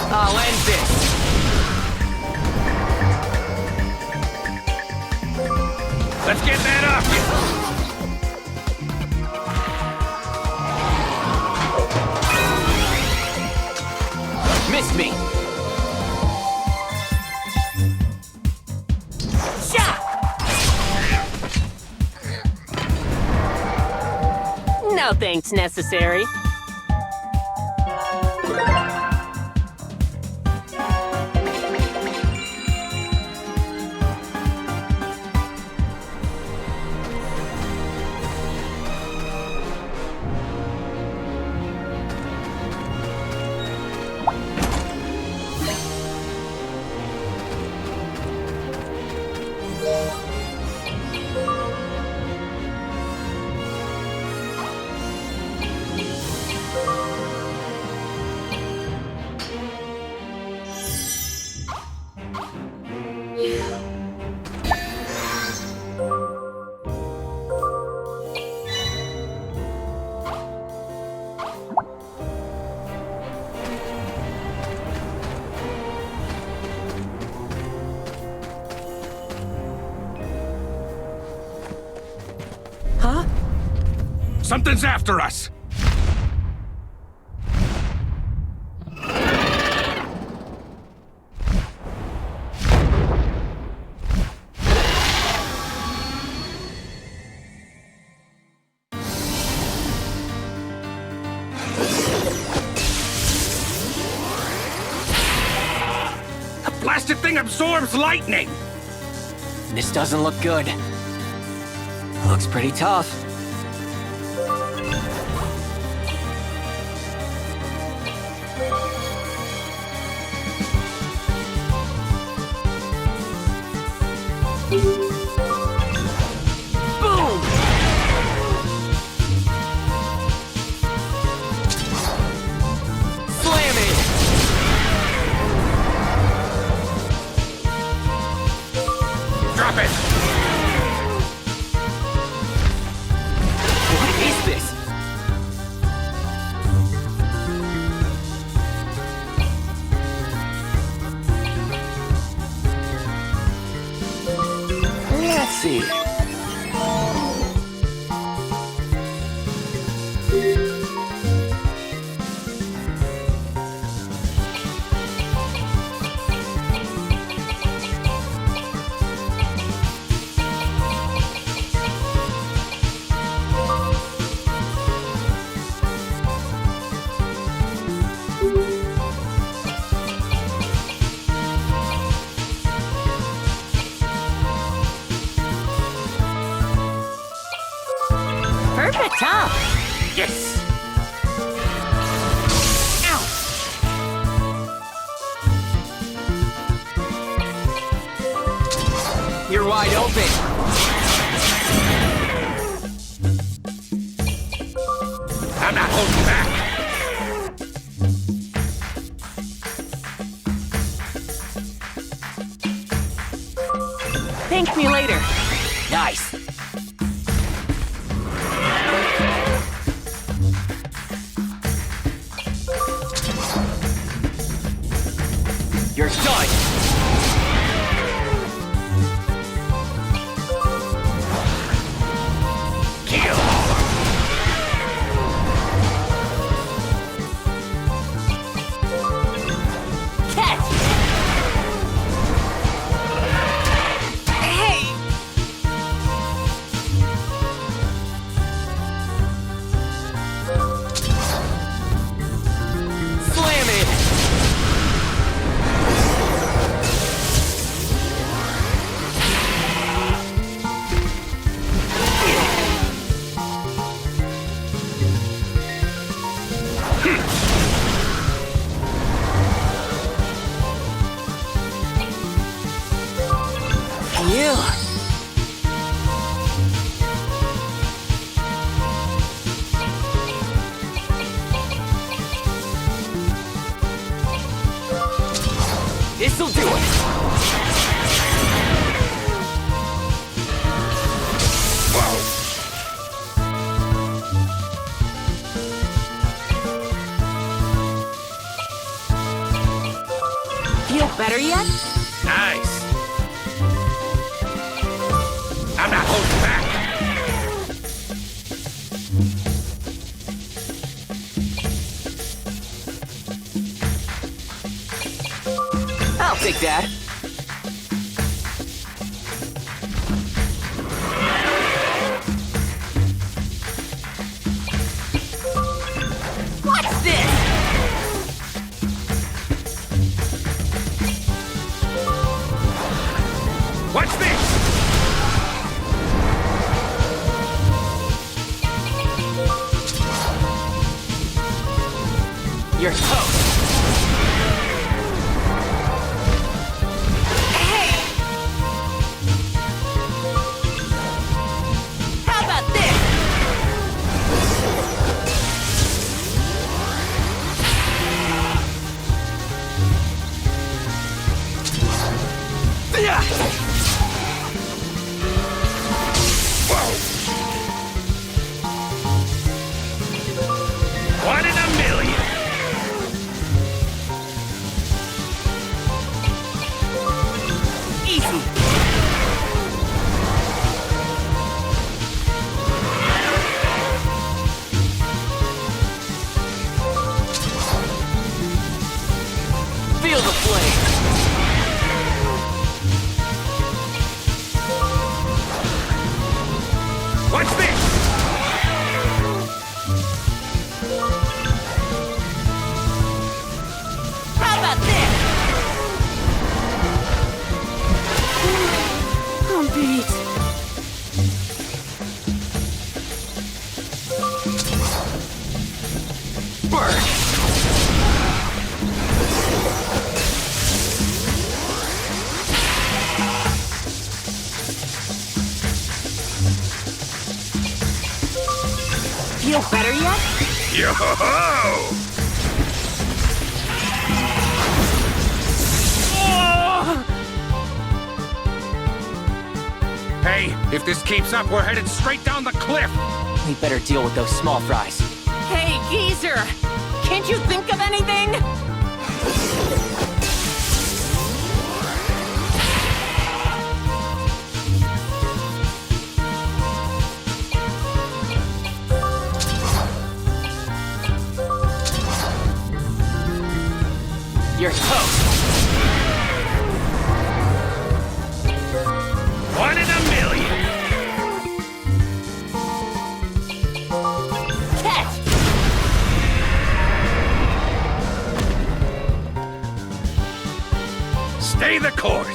[SPEAKER 19] I'll end this!
[SPEAKER 9] Let's get that off you!
[SPEAKER 7] Missed me!
[SPEAKER 19] Shot! No thanks necessary.
[SPEAKER 15] Something's after us! The blasted thing absorbs lightning!
[SPEAKER 7] This doesn't look good. Looks pretty tough. Boom! Slam it!
[SPEAKER 15] Drop it!
[SPEAKER 7] What is this? Let's see.
[SPEAKER 19] Perfect, huh?
[SPEAKER 15] Yes!
[SPEAKER 7] You're wide open.
[SPEAKER 15] I'm not holding back!
[SPEAKER 19] Thank me later.
[SPEAKER 7] Nice. You're done.
[SPEAKER 15] Kill!
[SPEAKER 7] Catch! Hey! Slam it! You. This'll do it.
[SPEAKER 19] Feel better yet?
[SPEAKER 15] Nice! I'm not holding back!
[SPEAKER 7] I'll take that. What's this?
[SPEAKER 15] What's this?
[SPEAKER 7] You're toast. Hey! How about this? Yeah!
[SPEAKER 15] One in a million!
[SPEAKER 19] feel better yet?
[SPEAKER 9] Yo-ho-ho! Hey, if this keeps up, we're headed straight down the cliff!
[SPEAKER 7] We better deal with those small fries.
[SPEAKER 19] Hey, geezer! Can't you think of anything?
[SPEAKER 7] You're toast!
[SPEAKER 9] One in a million!
[SPEAKER 19] Catch!
[SPEAKER 9] Stay the course!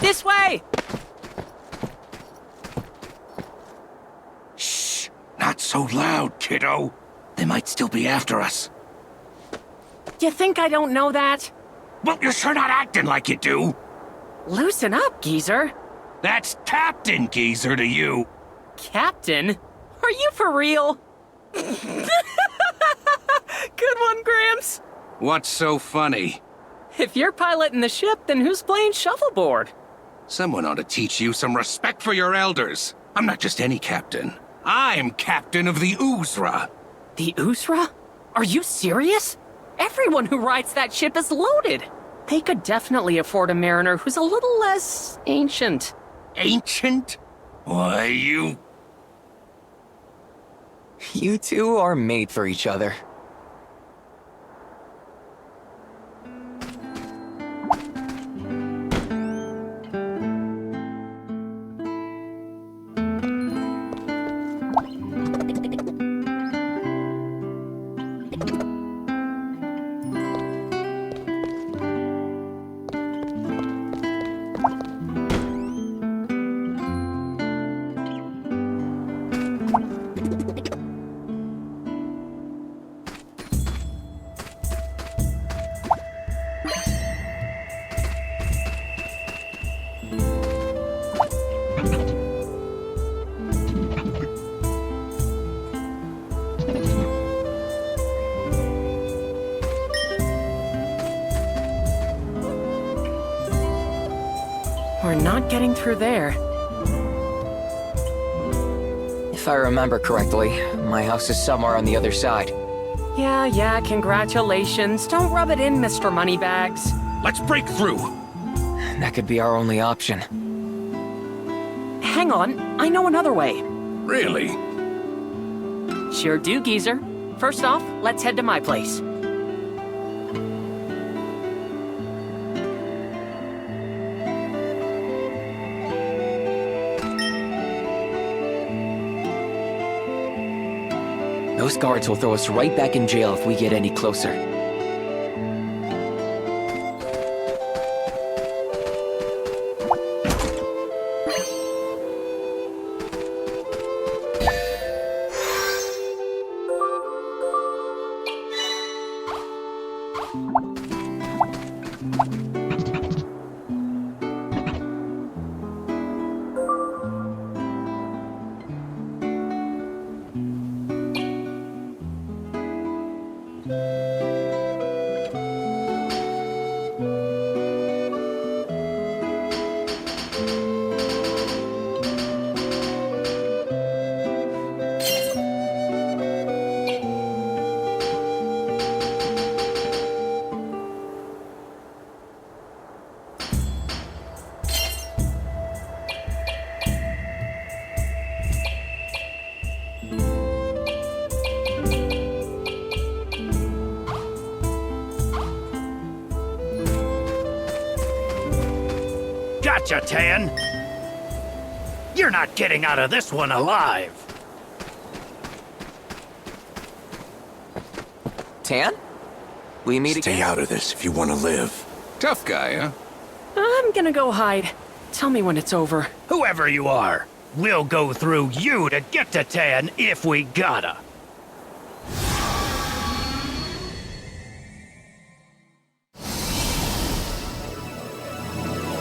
[SPEAKER 19] This way!
[SPEAKER 15] Shh! Not so loud, kiddo. They might still be after us.
[SPEAKER 19] You think I don't know that?
[SPEAKER 15] Well, you're sure not acting like you do.
[SPEAKER 19] Loosen up, geezer.
[SPEAKER 15] That's Captain Geezer to you.
[SPEAKER 19] Captain? Are you for real? Good one, Gramps.
[SPEAKER 15] What's so funny?
[SPEAKER 19] If you're piloting the ship, then who's playing shuffleboard?
[SPEAKER 15] Someone ought to teach you some respect for your elders. I'm not just any captain. I'm captain of the Uzra.
[SPEAKER 19] The Uzra? Are you serious? Everyone who rides that ship is loaded. They could definitely afford a mariner who's a little less ancient.
[SPEAKER 15] Ancient? Why, you...
[SPEAKER 7] You two are made for each other.
[SPEAKER 19] We're not getting through there.
[SPEAKER 7] If I remember correctly, my house is somewhere on the other side.
[SPEAKER 19] Yeah, congratulations. Don't rub it in, Mr. Moneybags.
[SPEAKER 15] Let's break through.
[SPEAKER 7] That could be our only option.
[SPEAKER 19] Hang on, I know another way.
[SPEAKER 15] Really?
[SPEAKER 19] Sure do, geezer. First off, let's head to my place.
[SPEAKER 7] Those guards will throw us right back in jail if we get any closer.
[SPEAKER 21] Gotcha, Tan. You're not getting out of this one alive.
[SPEAKER 7] Tan? We meet again?
[SPEAKER 22] Stay out of this if you want to live.
[SPEAKER 9] Tough guy, huh?
[SPEAKER 19] I'm gonna go hide. Tell me when it's over.
[SPEAKER 21] Whoever you are, we'll go through you to get to Tan if we gotta.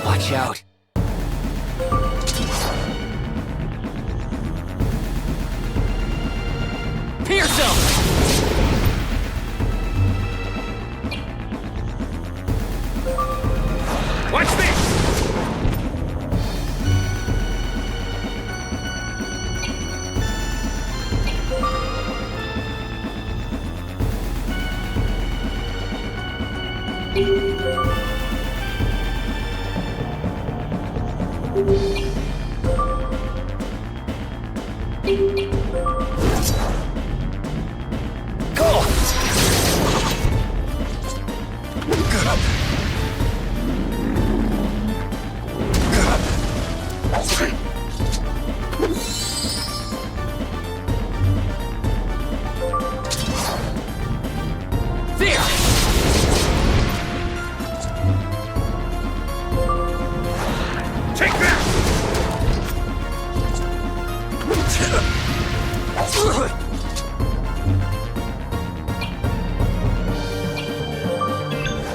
[SPEAKER 7] Watch out. Pierce him!
[SPEAKER 21] Watch this!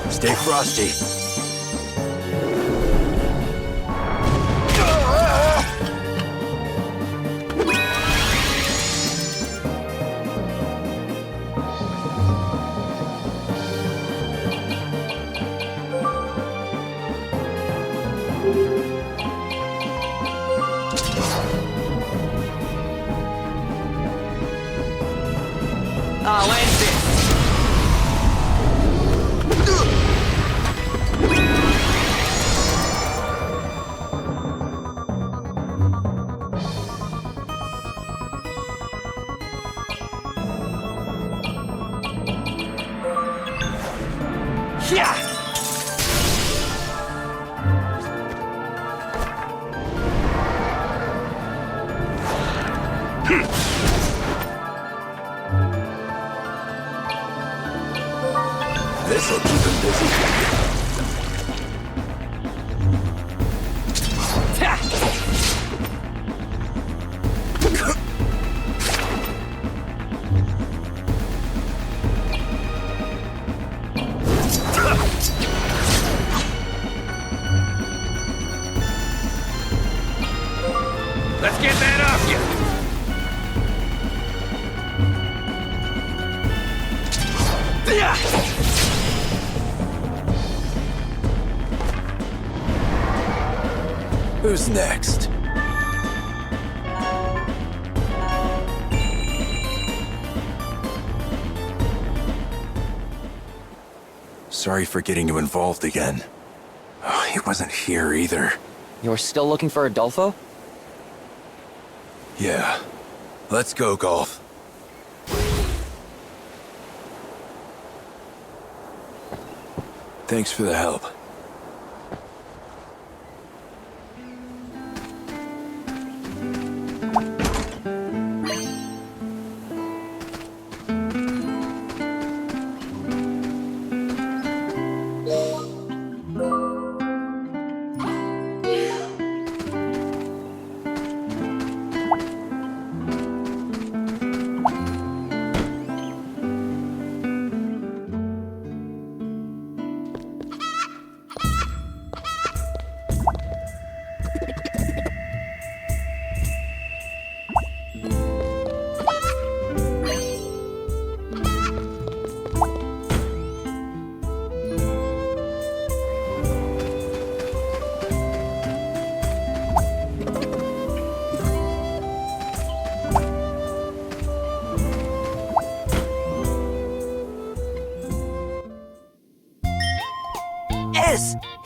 [SPEAKER 22] Stay frosty.
[SPEAKER 7] I'll end this.
[SPEAKER 21] Yeah!
[SPEAKER 22] This'll keep him busy.
[SPEAKER 21] Let's get that off you!
[SPEAKER 22] Who's next? Sorry for getting you involved again. Oh, he wasn't here either.
[SPEAKER 7] You're still looking for Adolfo?
[SPEAKER 22] Yeah. Let's go, Golf. Thanks for the help.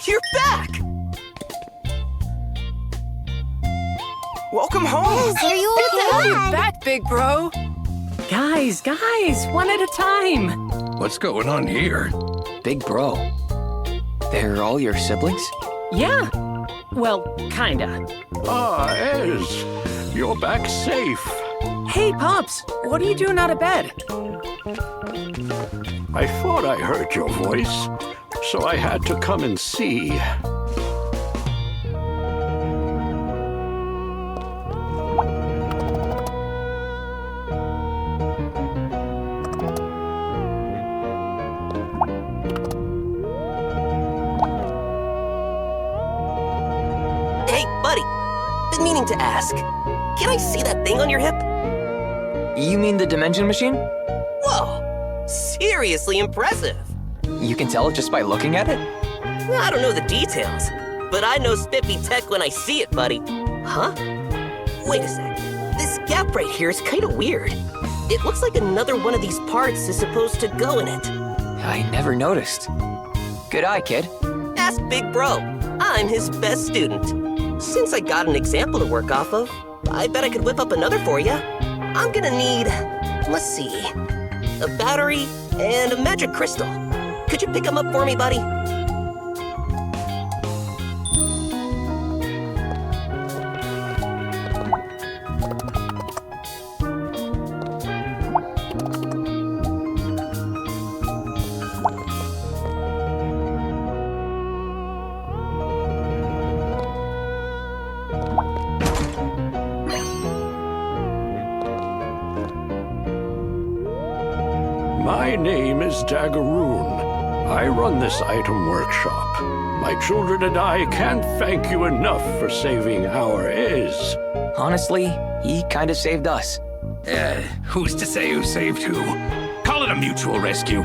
[SPEAKER 23] You're back! Welcome home!
[SPEAKER 19] Are you okay? Good to have you back, big bro! Guys, one at a time!
[SPEAKER 9] What's going on here?
[SPEAKER 7] Big bro. They're all your siblings?
[SPEAKER 19] Yeah! Well, kinda.
[SPEAKER 12] Ah, Ez. You're back safe.
[SPEAKER 19] Hey, Pops! What are you doing out of bed?
[SPEAKER 12] I thought I heard your voice, so I had to come and see.
[SPEAKER 2] Hey, buddy. Been meaning to ask. Can I see that thing on your hip?
[SPEAKER 7] You mean the dimension machine?
[SPEAKER 2] Whoa! Seriously impressive.
[SPEAKER 7] You can tell just by looking at it?
[SPEAKER 2] I don't know the details, but I know spiffy tech when I see it, buddy. Huh? Wait a sec. This gap right here is kind of weird. It looks like another one of these parts is supposed to go in it.
[SPEAKER 7] I never noticed. Good eye, kid.
[SPEAKER 2] Ask Big Bro. I'm his best student. Since I got an example to work off of, I bet I could whip up another for you. I'm gonna need, let's see, a battery and a magic crystal. Could you pick them up for me, buddy?
[SPEAKER 12] My name is Daggeroon. I run this item workshop. My children and I can't thank you enough for saving our Ez.
[SPEAKER 7] Honestly, he kinda saved us.
[SPEAKER 15] Who's to say who saved who? Call it a mutual rescue.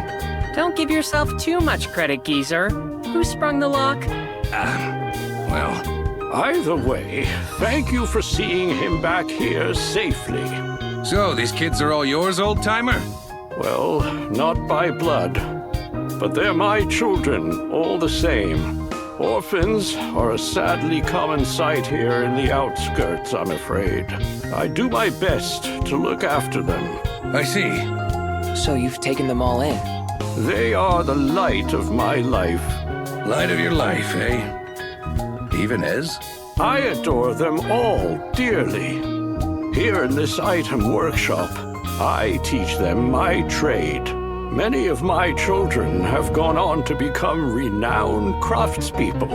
[SPEAKER 19] Don't give yourself too much credit, geezer. Who sprung the lock?
[SPEAKER 12] Well, either way, thank you for seeing him back here safely.
[SPEAKER 15] So, these kids are all yours, old-timer?
[SPEAKER 12] Well, not by blood, but they're my children, all the same. Orphans are a sadly common sight here in the outskirts, I'm afraid. I do my best to look after them.
[SPEAKER 15] I see.
[SPEAKER 7] So you've taken them all in?
[SPEAKER 12] They are the light of my life.
[SPEAKER 15] Light of your life, eh? Even Ez?
[SPEAKER 12] I adore them all dearly. Here in this item workshop, I teach them my trade. Many of my children have gone on to become renowned craftspeople,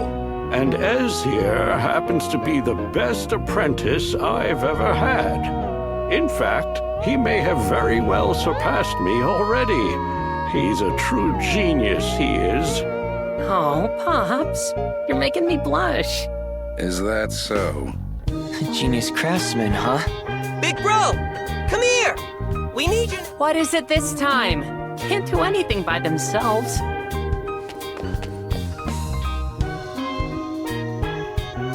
[SPEAKER 12] and Ez here happens to be the best apprentice I've ever had. In fact, he may have very well surpassed me already. He's a true genius, he is.
[SPEAKER 19] Oh, Pops, you're making me blush.
[SPEAKER 15] Is that so?
[SPEAKER 7] Genius craftsman, huh?
[SPEAKER 2] Big Bro, come here! We need you.
[SPEAKER 19] What is it this time? Can't do anything by themselves.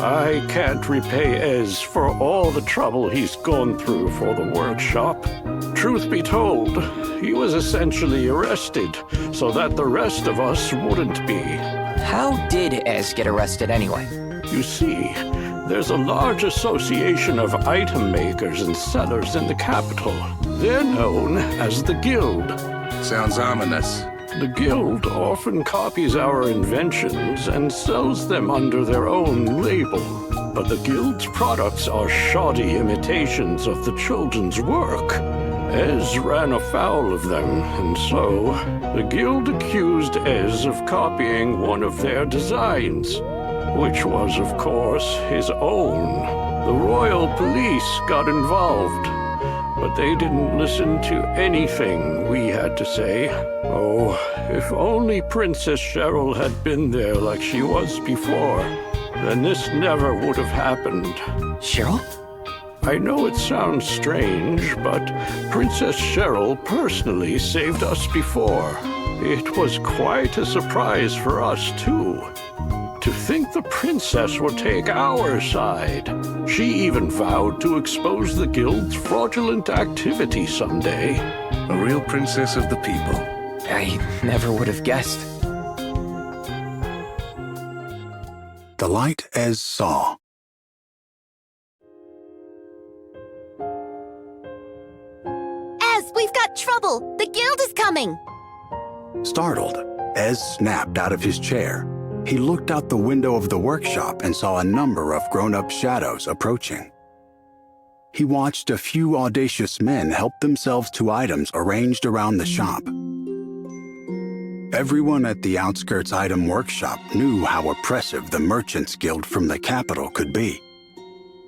[SPEAKER 12] I can't repay Ez for all the trouble he's gone through for the workshop. Truth be told, he was essentially arrested so that the rest of us wouldn't be.
[SPEAKER 7] How did Ez get arrested anyway?
[SPEAKER 12] You see, there's a large association of item makers and sellers in the capital. They're known as the Guild.
[SPEAKER 15] Sounds ominous.
[SPEAKER 12] The Guild often copies our inventions and sells them under their own label. But the Guild's products are shoddy imitations of the children's work. Ez ran afoul of them, and so the Guild accused Ez of copying one of their designs, which was, of course, his own. The royal police got involved, but they didn't listen to anything we had to say. Oh, if only Princess Cheryl had been there like she was before, then this never would have happened.
[SPEAKER 7] Cheryl?
[SPEAKER 12] I know it sounds strange, but Princess Cheryl personally saved us before. It was quite a surprise for us, too. To think the princess would take our side. She even vowed to expose the Guild's fraudulent activity someday.
[SPEAKER 15] A real princess of the people.
[SPEAKER 7] I never would have guessed.
[SPEAKER 22] The light Ez saw.
[SPEAKER 3] Ez, we've got trouble! The Guild is coming!
[SPEAKER 22] Startled, Ez snapped out of his chair.
[SPEAKER 6] he looked out the window of the workshop and saw a number of grown-up shadows approaching. He watched a few audacious men help themselves to items arranged around the shop. Everyone at the Outskirts Item Workshop knew how oppressive the Merchants Guild from the capital could be.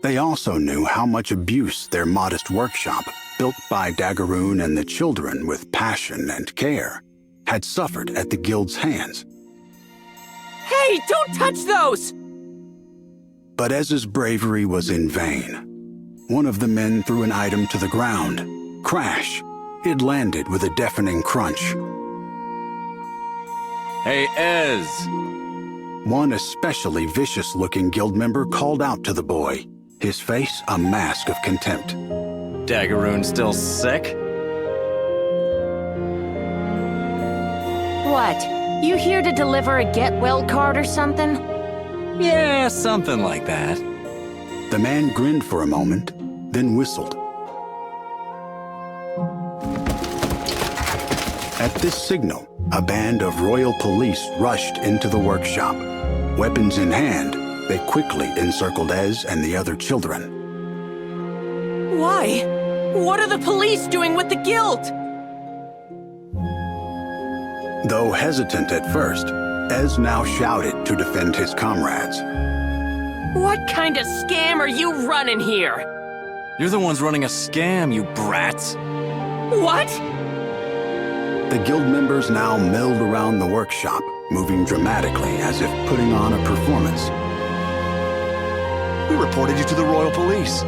[SPEAKER 6] They also knew how much abuse their modest workshop, built by Daggeroon and the children with passion and care, had suffered at the guild's hands.
[SPEAKER 19] Hey, don't touch those!
[SPEAKER 6] But Ez's bravery was in vain. One of the men threw an item to the ground. Crash! It landed with a deafening crunch.
[SPEAKER 10] Hey, Ez!
[SPEAKER 6] One especially vicious-looking guild member called out to the boy, his face a mask of contempt.
[SPEAKER 10] Daggeroon still sick?
[SPEAKER 23] What? You here to deliver a get-well card or something?
[SPEAKER 10] Yeah, something like that.
[SPEAKER 6] The man grinned for a moment, then whistled. At this signal, a band of royal police rushed into the workshop. Weapons in hand, they quickly encircled Ez and the other children.
[SPEAKER 19] Why? What are the police doing with the guild?
[SPEAKER 6] Though hesitant at first, Ez now shouted to defend his comrades.
[SPEAKER 19] What kind of scam are you running here?
[SPEAKER 10] You're the ones running a scam, you brats.
[SPEAKER 19] What?
[SPEAKER 6] The guild members now milled around the workshop, moving dramatically as if putting on a performance.
[SPEAKER 10] We reported you to the Royal Police.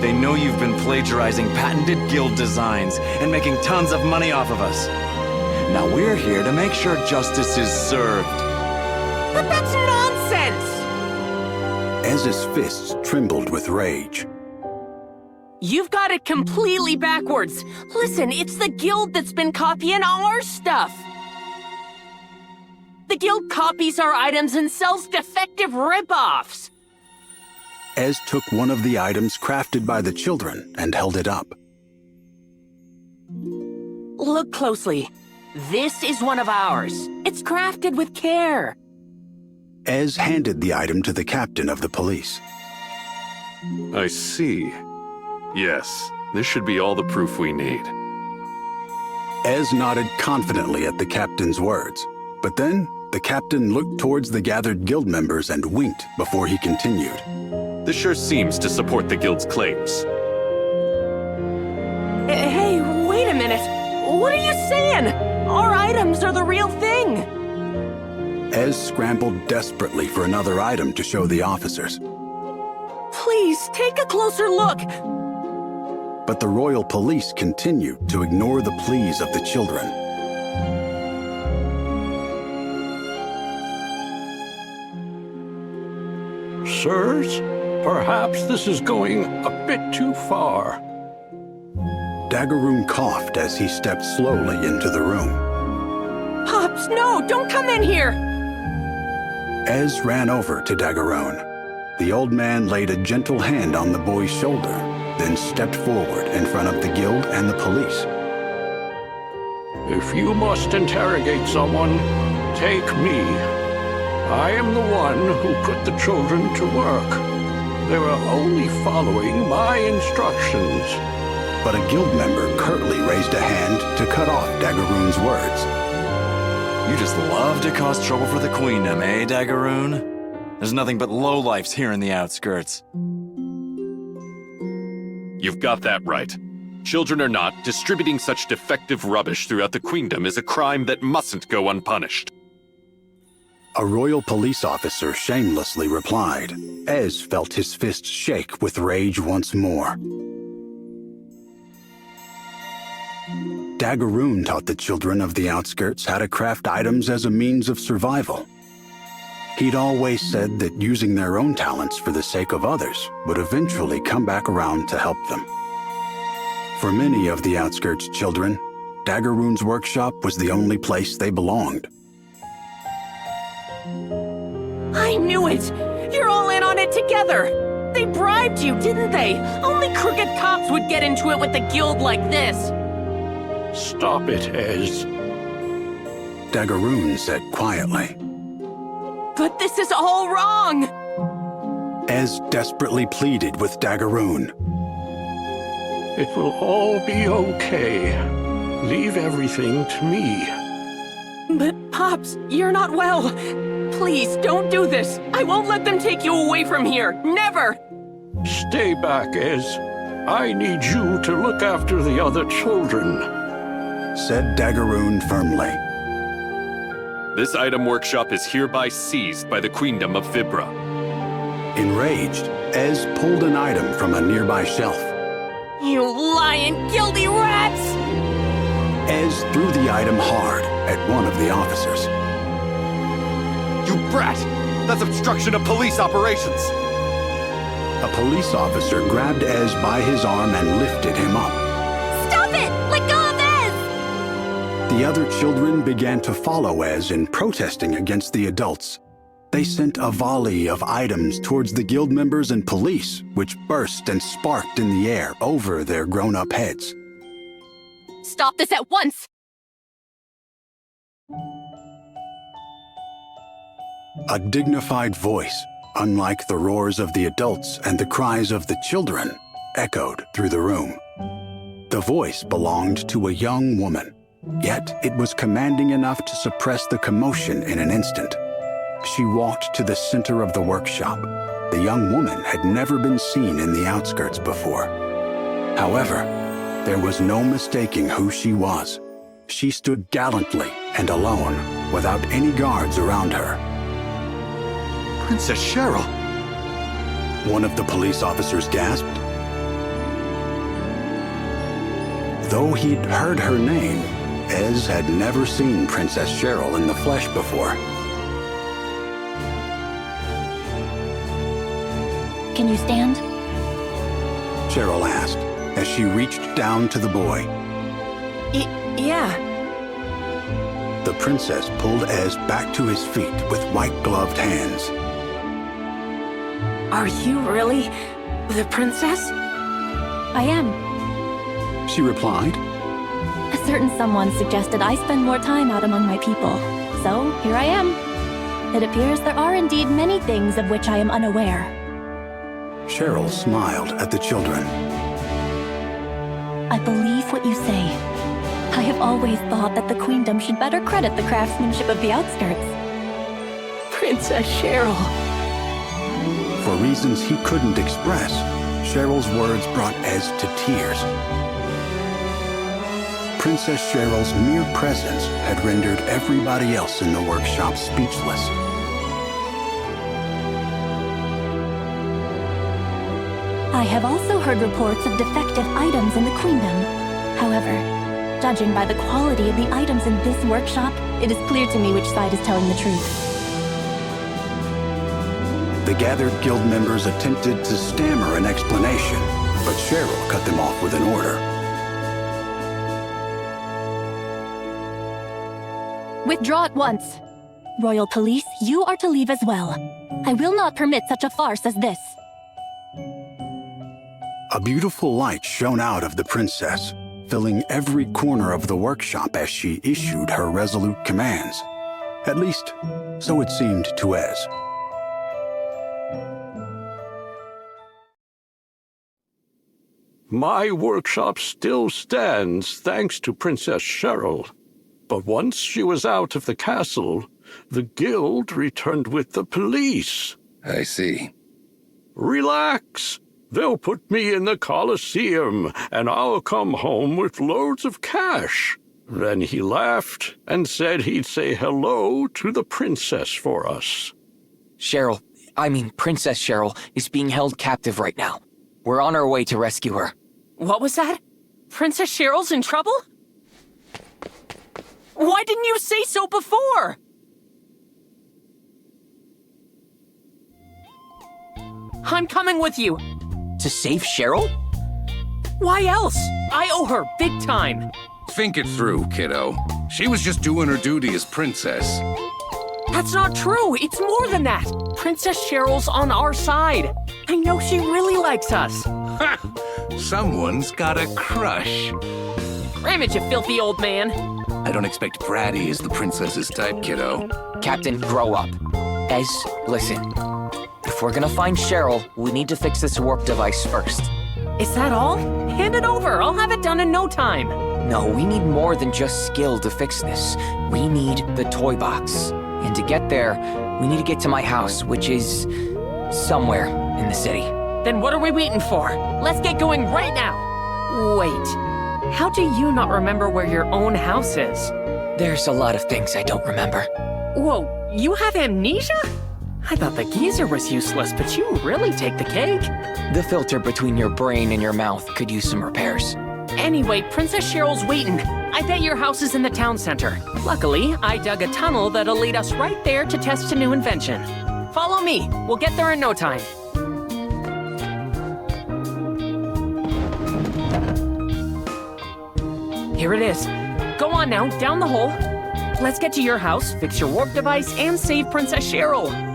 [SPEAKER 10] They know you've been plagiarizing patented guild designs and making tons of money off of us. Now we're here to make sure justice is served.
[SPEAKER 19] But that's nonsense!
[SPEAKER 6] Ez's fists trembled with rage.
[SPEAKER 19] You've got it completely backwards. Listen, it's the guild that's been copying our stuff. The guild copies our items and sells defective rip-offs.
[SPEAKER 6] Ez took one of the items crafted by the children and held it up.
[SPEAKER 19] Look closely. This is one of ours. It's crafted with care.
[SPEAKER 6] Ez handed the item to the captain of the police.
[SPEAKER 24] I see. Yes, this should be all the proof we need.
[SPEAKER 6] Ez nodded confidently at the captain's words, but then the captain looked towards the gathered guild members and winked before he continued.
[SPEAKER 24] This sure seems to support the guild's claims.
[SPEAKER 19] Hey, wait a minute. What are you saying? Our items are the real thing.
[SPEAKER 6] Ez scrambled desperately for another item to show the officers.
[SPEAKER 19] Please, take a closer look.
[SPEAKER 6] But the royal police continued to ignore the pleas of the children.
[SPEAKER 12] Sirs, perhaps this is going a bit too far.
[SPEAKER 6] Daggeroon coughed as he stepped slowly into the room.
[SPEAKER 19] Pops, no, don't come in here!
[SPEAKER 6] Ez ran over to Daggeroon. The old man laid a gentle hand on the boy's shoulder, then stepped forward in front of the guild and the police.
[SPEAKER 12] If you must interrogate someone, take me. I am the one who put the children to work. They were only following my instructions.
[SPEAKER 6] But a guild member curtly raised a hand to cut off Daggeroon's words.
[SPEAKER 10] You just love to cause trouble for the Queendom, eh, Daggeroon? There's nothing but lowlifes here in the outskirts.
[SPEAKER 24] You've got that right. Children or not, distributing such defective rubbish throughout the Queendom is a crime that mustn't go unpunished.
[SPEAKER 6] A royal police officer shamelessly replied. Ez felt his fists shake with rage once more. Daggeroon taught the children of the outskirts how to craft items as a means of survival. He'd always said that using their own talents for the sake of others would eventually come back around to help them. For many of the outskirts children, Daggeroon's workshop was the only place they belonged.
[SPEAKER 19] I knew it! You're all in on it together! They bribed you, didn't they? Only crooked cops would get into it with a guild like this.
[SPEAKER 12] Stop it, Ez.
[SPEAKER 6] Daggeroon said quietly.
[SPEAKER 19] But this is all wrong!
[SPEAKER 6] Ez desperately pleaded with Daggeroon.
[SPEAKER 12] It will all be okay. Leave everything to me.
[SPEAKER 19] But, Pops, you're not well. Please, don't do this. I won't let them take you away from here. Never!
[SPEAKER 12] Stay back, Ez. I need you to look after the other children,
[SPEAKER 6] said Daggeroon firmly.
[SPEAKER 24] This item workshop is hereby seized by the Queendom of Vibra.
[SPEAKER 6] Enraged, Ez pulled an item from a nearby shelf.
[SPEAKER 19] You lying, guilty rats!
[SPEAKER 6] Ez threw the item hard at one of the officers.
[SPEAKER 24] You brat! That's obstruction of police operations!
[SPEAKER 6] A police officer grabbed Ez by his arm and lifted him up.
[SPEAKER 3] Stop it! Let go of Ez!
[SPEAKER 6] The other children began to follow Ez in protesting against the adults. They sent a volley of items towards the guild members and police, which burst and sparked in the air over their grown-up heads.
[SPEAKER 3] Stop this at once!
[SPEAKER 6] A dignified voice, unlike the roars of the adults and the cries of the children, echoed through the room. The voice belonged to a young woman, yet it was commanding enough to suppress the commotion in an instant. She walked to the center of the workshop. The young woman had never been seen in the outskirts before. However, there was no mistaking who she was. She stood gallantly and alone, without any guards around her.
[SPEAKER 24] Princess Cheryl!
[SPEAKER 6] One of the police officers gasped. Though he'd heard her name, Ez had never seen Princess Cheryl in the flesh before.
[SPEAKER 3] Can you stand?
[SPEAKER 6] Cheryl asked, as she reached down to the boy.
[SPEAKER 19] Yeah.
[SPEAKER 6] The princess pulled Ez back to his feet with white-gloved hands.
[SPEAKER 19] Are you really the princess?
[SPEAKER 3] I am.
[SPEAKER 6] She replied.
[SPEAKER 3] A certain someone suggested I spend more time out among my people. So, here I am. It appears there are indeed many things of which I am unaware.
[SPEAKER 6] Cheryl smiled at the children.
[SPEAKER 3] I believe what you say. I have always thought that the Queendom should better credit the craftsmanship of the outskirts.
[SPEAKER 19] Princess Cheryl.
[SPEAKER 6] For reasons he couldn't express, Cheryl's words brought Ez to tears. Princess Cheryl's mere presence had rendered everybody else in the workshop speechless.
[SPEAKER 3] I have also heard reports of defective items in the Queendom. However, judging by the quality of the items in this workshop, it is clear to me which side is telling the truth.
[SPEAKER 6] The gathered guild members attempted to stammer an explanation, but Cheryl cut them off with an order.
[SPEAKER 3] Withdraw at once. Royal Police, you are to leave as well. I will not permit such a farce as this.
[SPEAKER 6] A beautiful light shone out of the princess, filling every corner of the workshop as she issued her resolute commands. At least, so it seemed to Ez.
[SPEAKER 12] My workshop still stands thanks to Princess Cheryl. But once she was out of the castle, the guild returned with the police.
[SPEAKER 15] I see.
[SPEAKER 12] Relax. They'll put me in the Colosseum, and I'll come home with loads of cash. Then he laughed and said he'd say hello to the princess for us.
[SPEAKER 7] Princess Cheryl is being held captive right now. We're on our way to rescue her.
[SPEAKER 19] What was that? Princess Cheryl's in trouble? Why didn't you say so before? I'm coming with you.
[SPEAKER 7] To save Cheryl?
[SPEAKER 19] Why else? I owe her big time.
[SPEAKER 15] Think it through, kiddo. She was just doing her duty as princess.
[SPEAKER 19] That's not true. It's more than that. Princess Cheryl's on our side. I know she really likes us.
[SPEAKER 15] Ha! Someone's got a crush.
[SPEAKER 19] Ram it, you filthy old man.
[SPEAKER 15] I don't expect bratty is the princess's type, kiddo.
[SPEAKER 7] Captain, grow up. Listen. If we're gonna find Cheryl, we need to fix this warp device first.
[SPEAKER 19] Is that all? Hand it over. I'll have it done in no time.
[SPEAKER 7] No, we need more than just skill to fix this. We need the toy box. And to get there, we need to get to my house, which is somewhere in the city.
[SPEAKER 19] Then what are we waiting for? Let's get going right now. Wait, how do you not remember where your own house is?
[SPEAKER 7] There's a lot of things I don't remember.
[SPEAKER 19] Whoa, you have amnesia? I thought the geezer was useless, but you really take the cake.
[SPEAKER 7] The filter between your brain and your mouth could use some repairs.
[SPEAKER 19] Anyway, Princess Cheryl's waiting. I bet your house is in the town center. Luckily, I dug a tunnel that'll lead us right there to test a new invention. Follow me. We'll get there in no time. Here it is. Go on now, down the hole. Let's get to your house, fix your warp device, and save Princess Cheryl.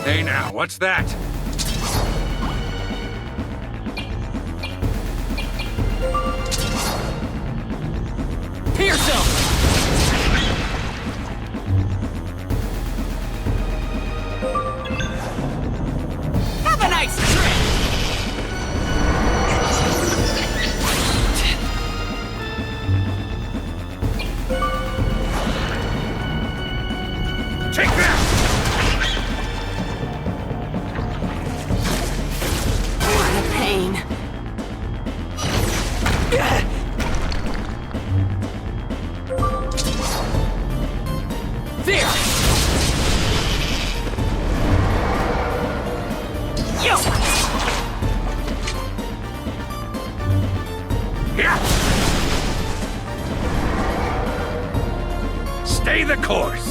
[SPEAKER 15] Hey now, what's that?
[SPEAKER 19] Pierce him! Have a nice trip!
[SPEAKER 15] Take that!
[SPEAKER 19] Pain. There! Yo!
[SPEAKER 15] Here! Stay the course!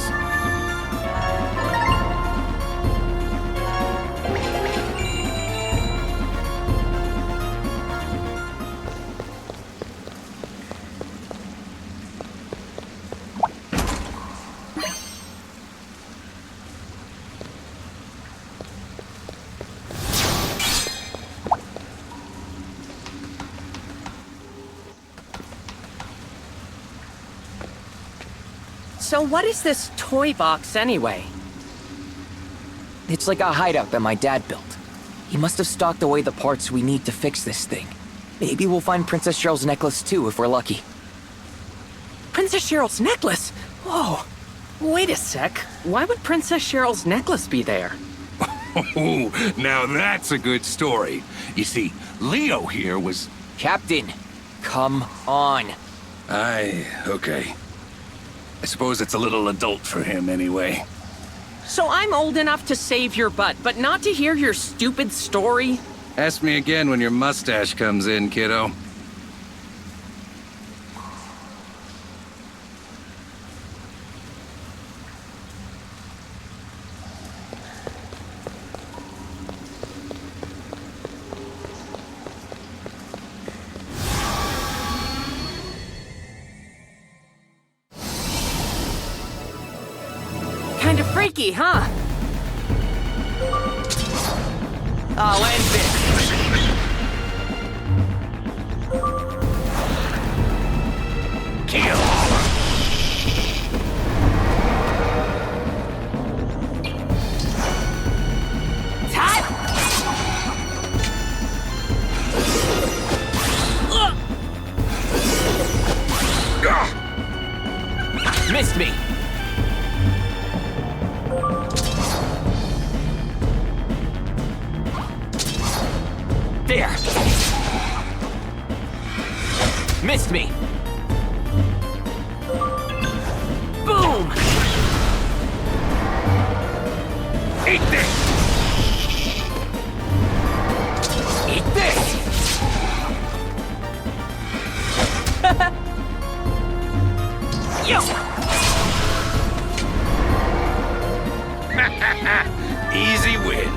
[SPEAKER 19] So what is this toy box anyway?
[SPEAKER 7] It's like a hideout that my dad built. He must have stocked away the parts we need to fix this thing. Maybe we'll find Princess Cheryl's necklace too if we're lucky.
[SPEAKER 19] Princess Cheryl's necklace? Whoa. Wait a sec. Why would Princess Cheryl's necklace be there?
[SPEAKER 15] Oh, now that's a good story. You see, Leo here was...
[SPEAKER 7] Captain, come on.
[SPEAKER 15] Okay. I suppose it's a little adult for him anyway.
[SPEAKER 19] So I'm old enough to save your butt, but not to hear your stupid story?
[SPEAKER 15] Ask me again when your mustache comes in, kiddo.
[SPEAKER 19] Kinda freaky, huh? I'll end this.
[SPEAKER 15] Kill!
[SPEAKER 7] Missed me. There! Missed me!
[SPEAKER 15] easy win.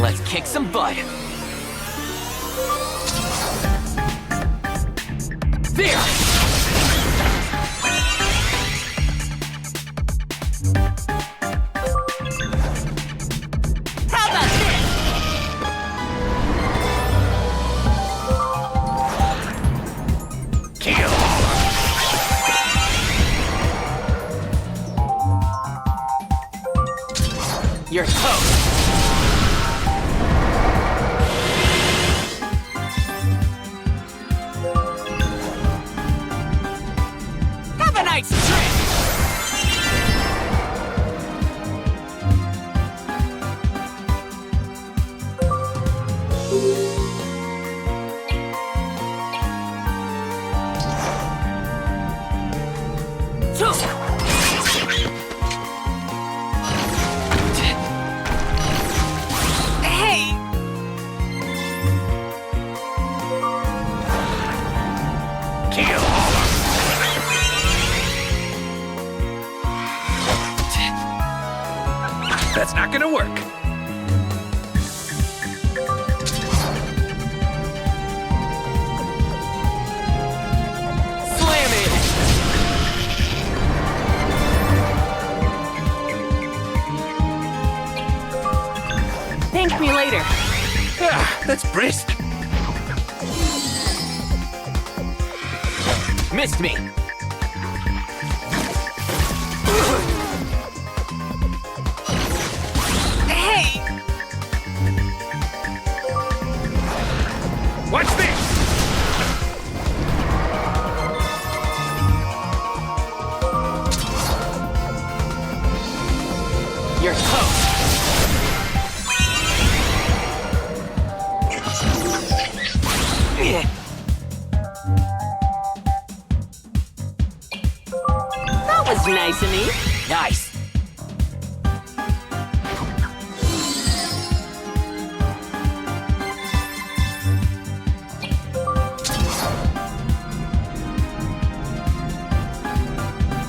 [SPEAKER 7] Let's kick some butt. There!
[SPEAKER 2] How about this?
[SPEAKER 15] Kill.
[SPEAKER 7] You're toast.
[SPEAKER 2] Have a nice trip! Hey!
[SPEAKER 15] Kill. That's not gonna work.
[SPEAKER 2] Slam it!
[SPEAKER 19] Thank me later.
[SPEAKER 15] Ah, that's brisk.
[SPEAKER 7] Missed me.
[SPEAKER 2] Hey!
[SPEAKER 15] Watch this!
[SPEAKER 7] You're toast.
[SPEAKER 2] Yeah.
[SPEAKER 19] That was nice of me.
[SPEAKER 7] Nice.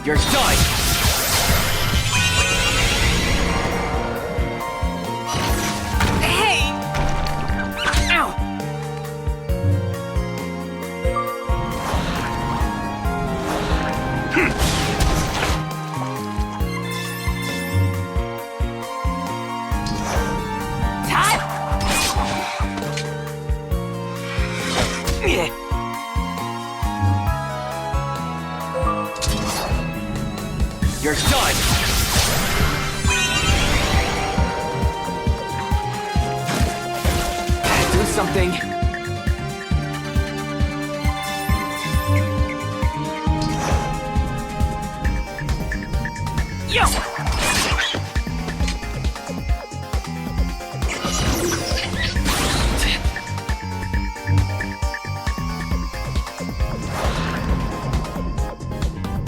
[SPEAKER 7] You're done.
[SPEAKER 2] Hey!
[SPEAKER 7] Ow.
[SPEAKER 2] Todd? Yeah.
[SPEAKER 7] You're done. Do something.
[SPEAKER 2] Yo!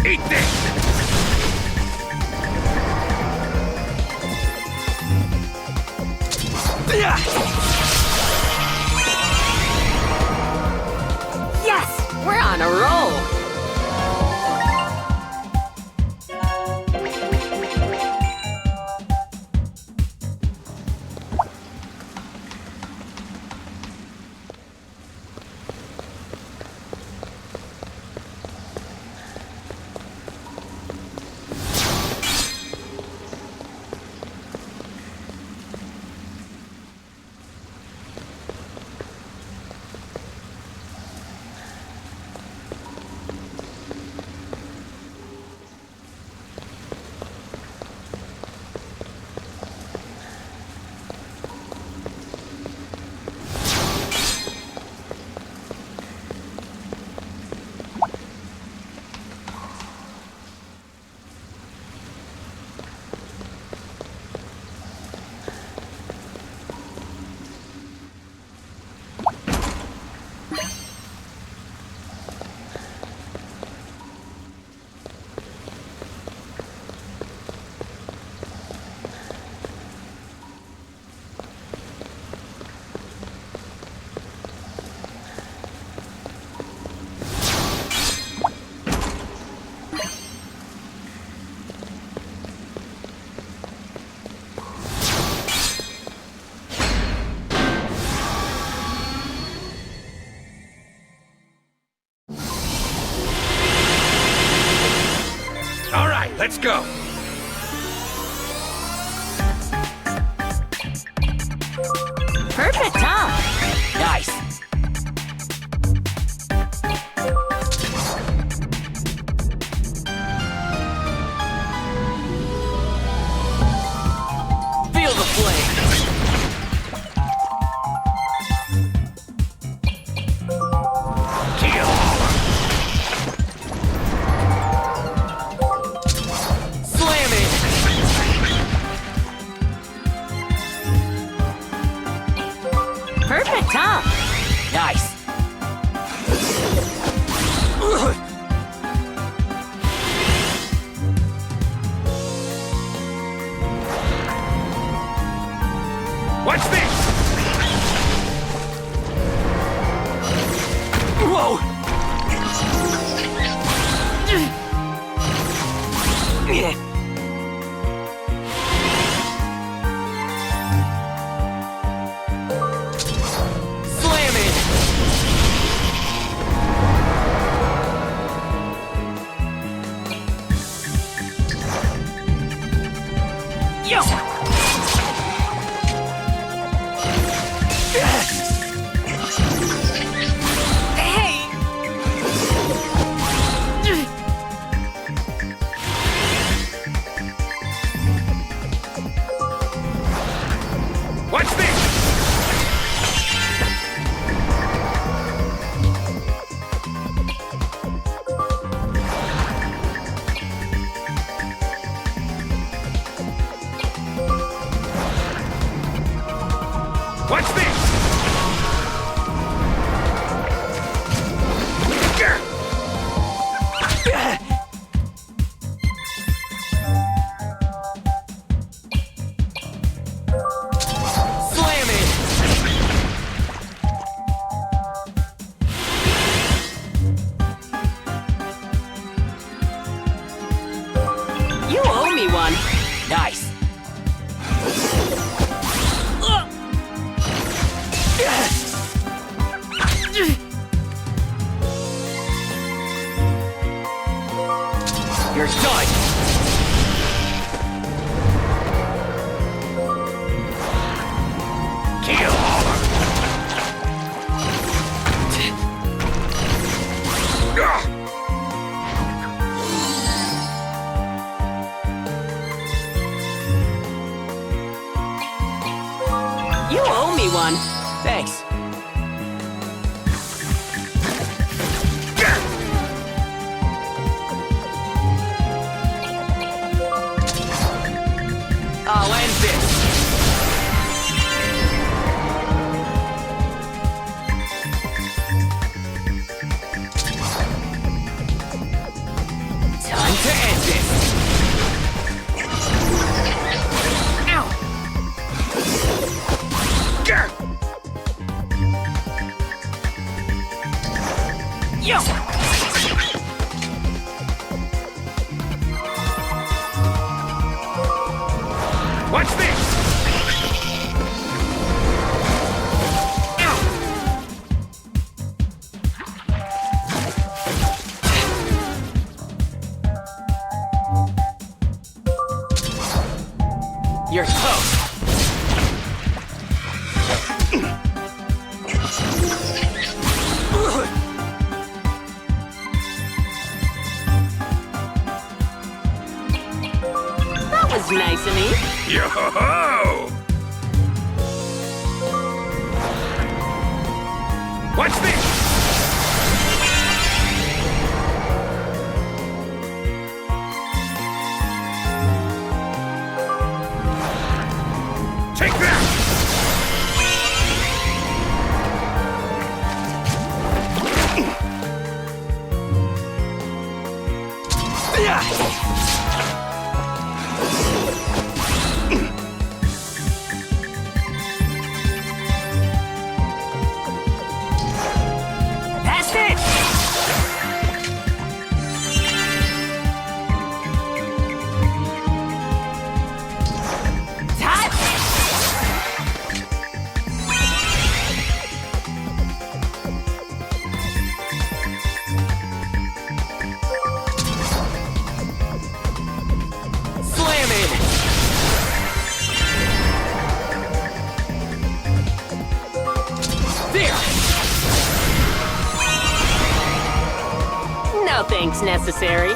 [SPEAKER 15] Eat this!
[SPEAKER 19] Yes, we're on a roll.
[SPEAKER 15] Let's go.
[SPEAKER 23] Perfect, huh?
[SPEAKER 7] Nice. Feel the flame. Slam it.
[SPEAKER 23] Perfect, huh?
[SPEAKER 7] Nice.
[SPEAKER 16] What's this?
[SPEAKER 7] Whoa! Slam it! Yo!
[SPEAKER 16] What's this? What's this?
[SPEAKER 7] Slam it!
[SPEAKER 23] You owe me one.
[SPEAKER 7] Nice. You're done. Kill.
[SPEAKER 23] You owe me one.
[SPEAKER 7] Thanks. I'll end this. Time to end this. Ow! Yo!
[SPEAKER 16] What's this?
[SPEAKER 7] You're toast.
[SPEAKER 23] That was nice of me.
[SPEAKER 16] Yo-ho-ho! What's this? Take that!
[SPEAKER 7] That's it!
[SPEAKER 19] No thanks necessary.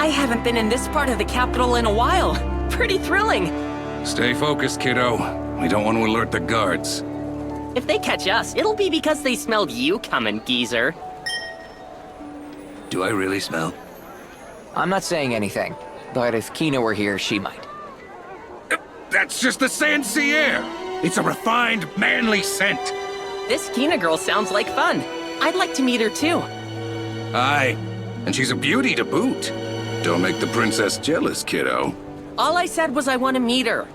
[SPEAKER 19] I haven't been in this part of the capital in a while. Pretty thrilling.
[SPEAKER 15] Stay focused, kiddo. We don't want to alert the guards.
[SPEAKER 19] If they catch us, it'll be because they smelled you coming, geezer.
[SPEAKER 15] Do I really smell?
[SPEAKER 7] I'm not saying anything, but if Kina were here, she might.
[SPEAKER 15] That's just the Saint-Cyr! It's a refined, manly scent.
[SPEAKER 19] This Kina girl sounds like fun. I'd like to meet her too.
[SPEAKER 15] Aye, and she's a beauty to boot. Don't make the princess jealous, kiddo.
[SPEAKER 19] All I said was I want to meet her.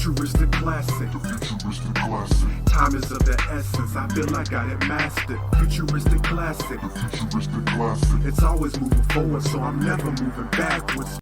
[SPEAKER 1] futuristic classic. Futuristic classic. Time is of the essence. I feel like I had mastered. Futuristic classic. Futuristic classic. It's always moving forward, so I'm never moving backwards.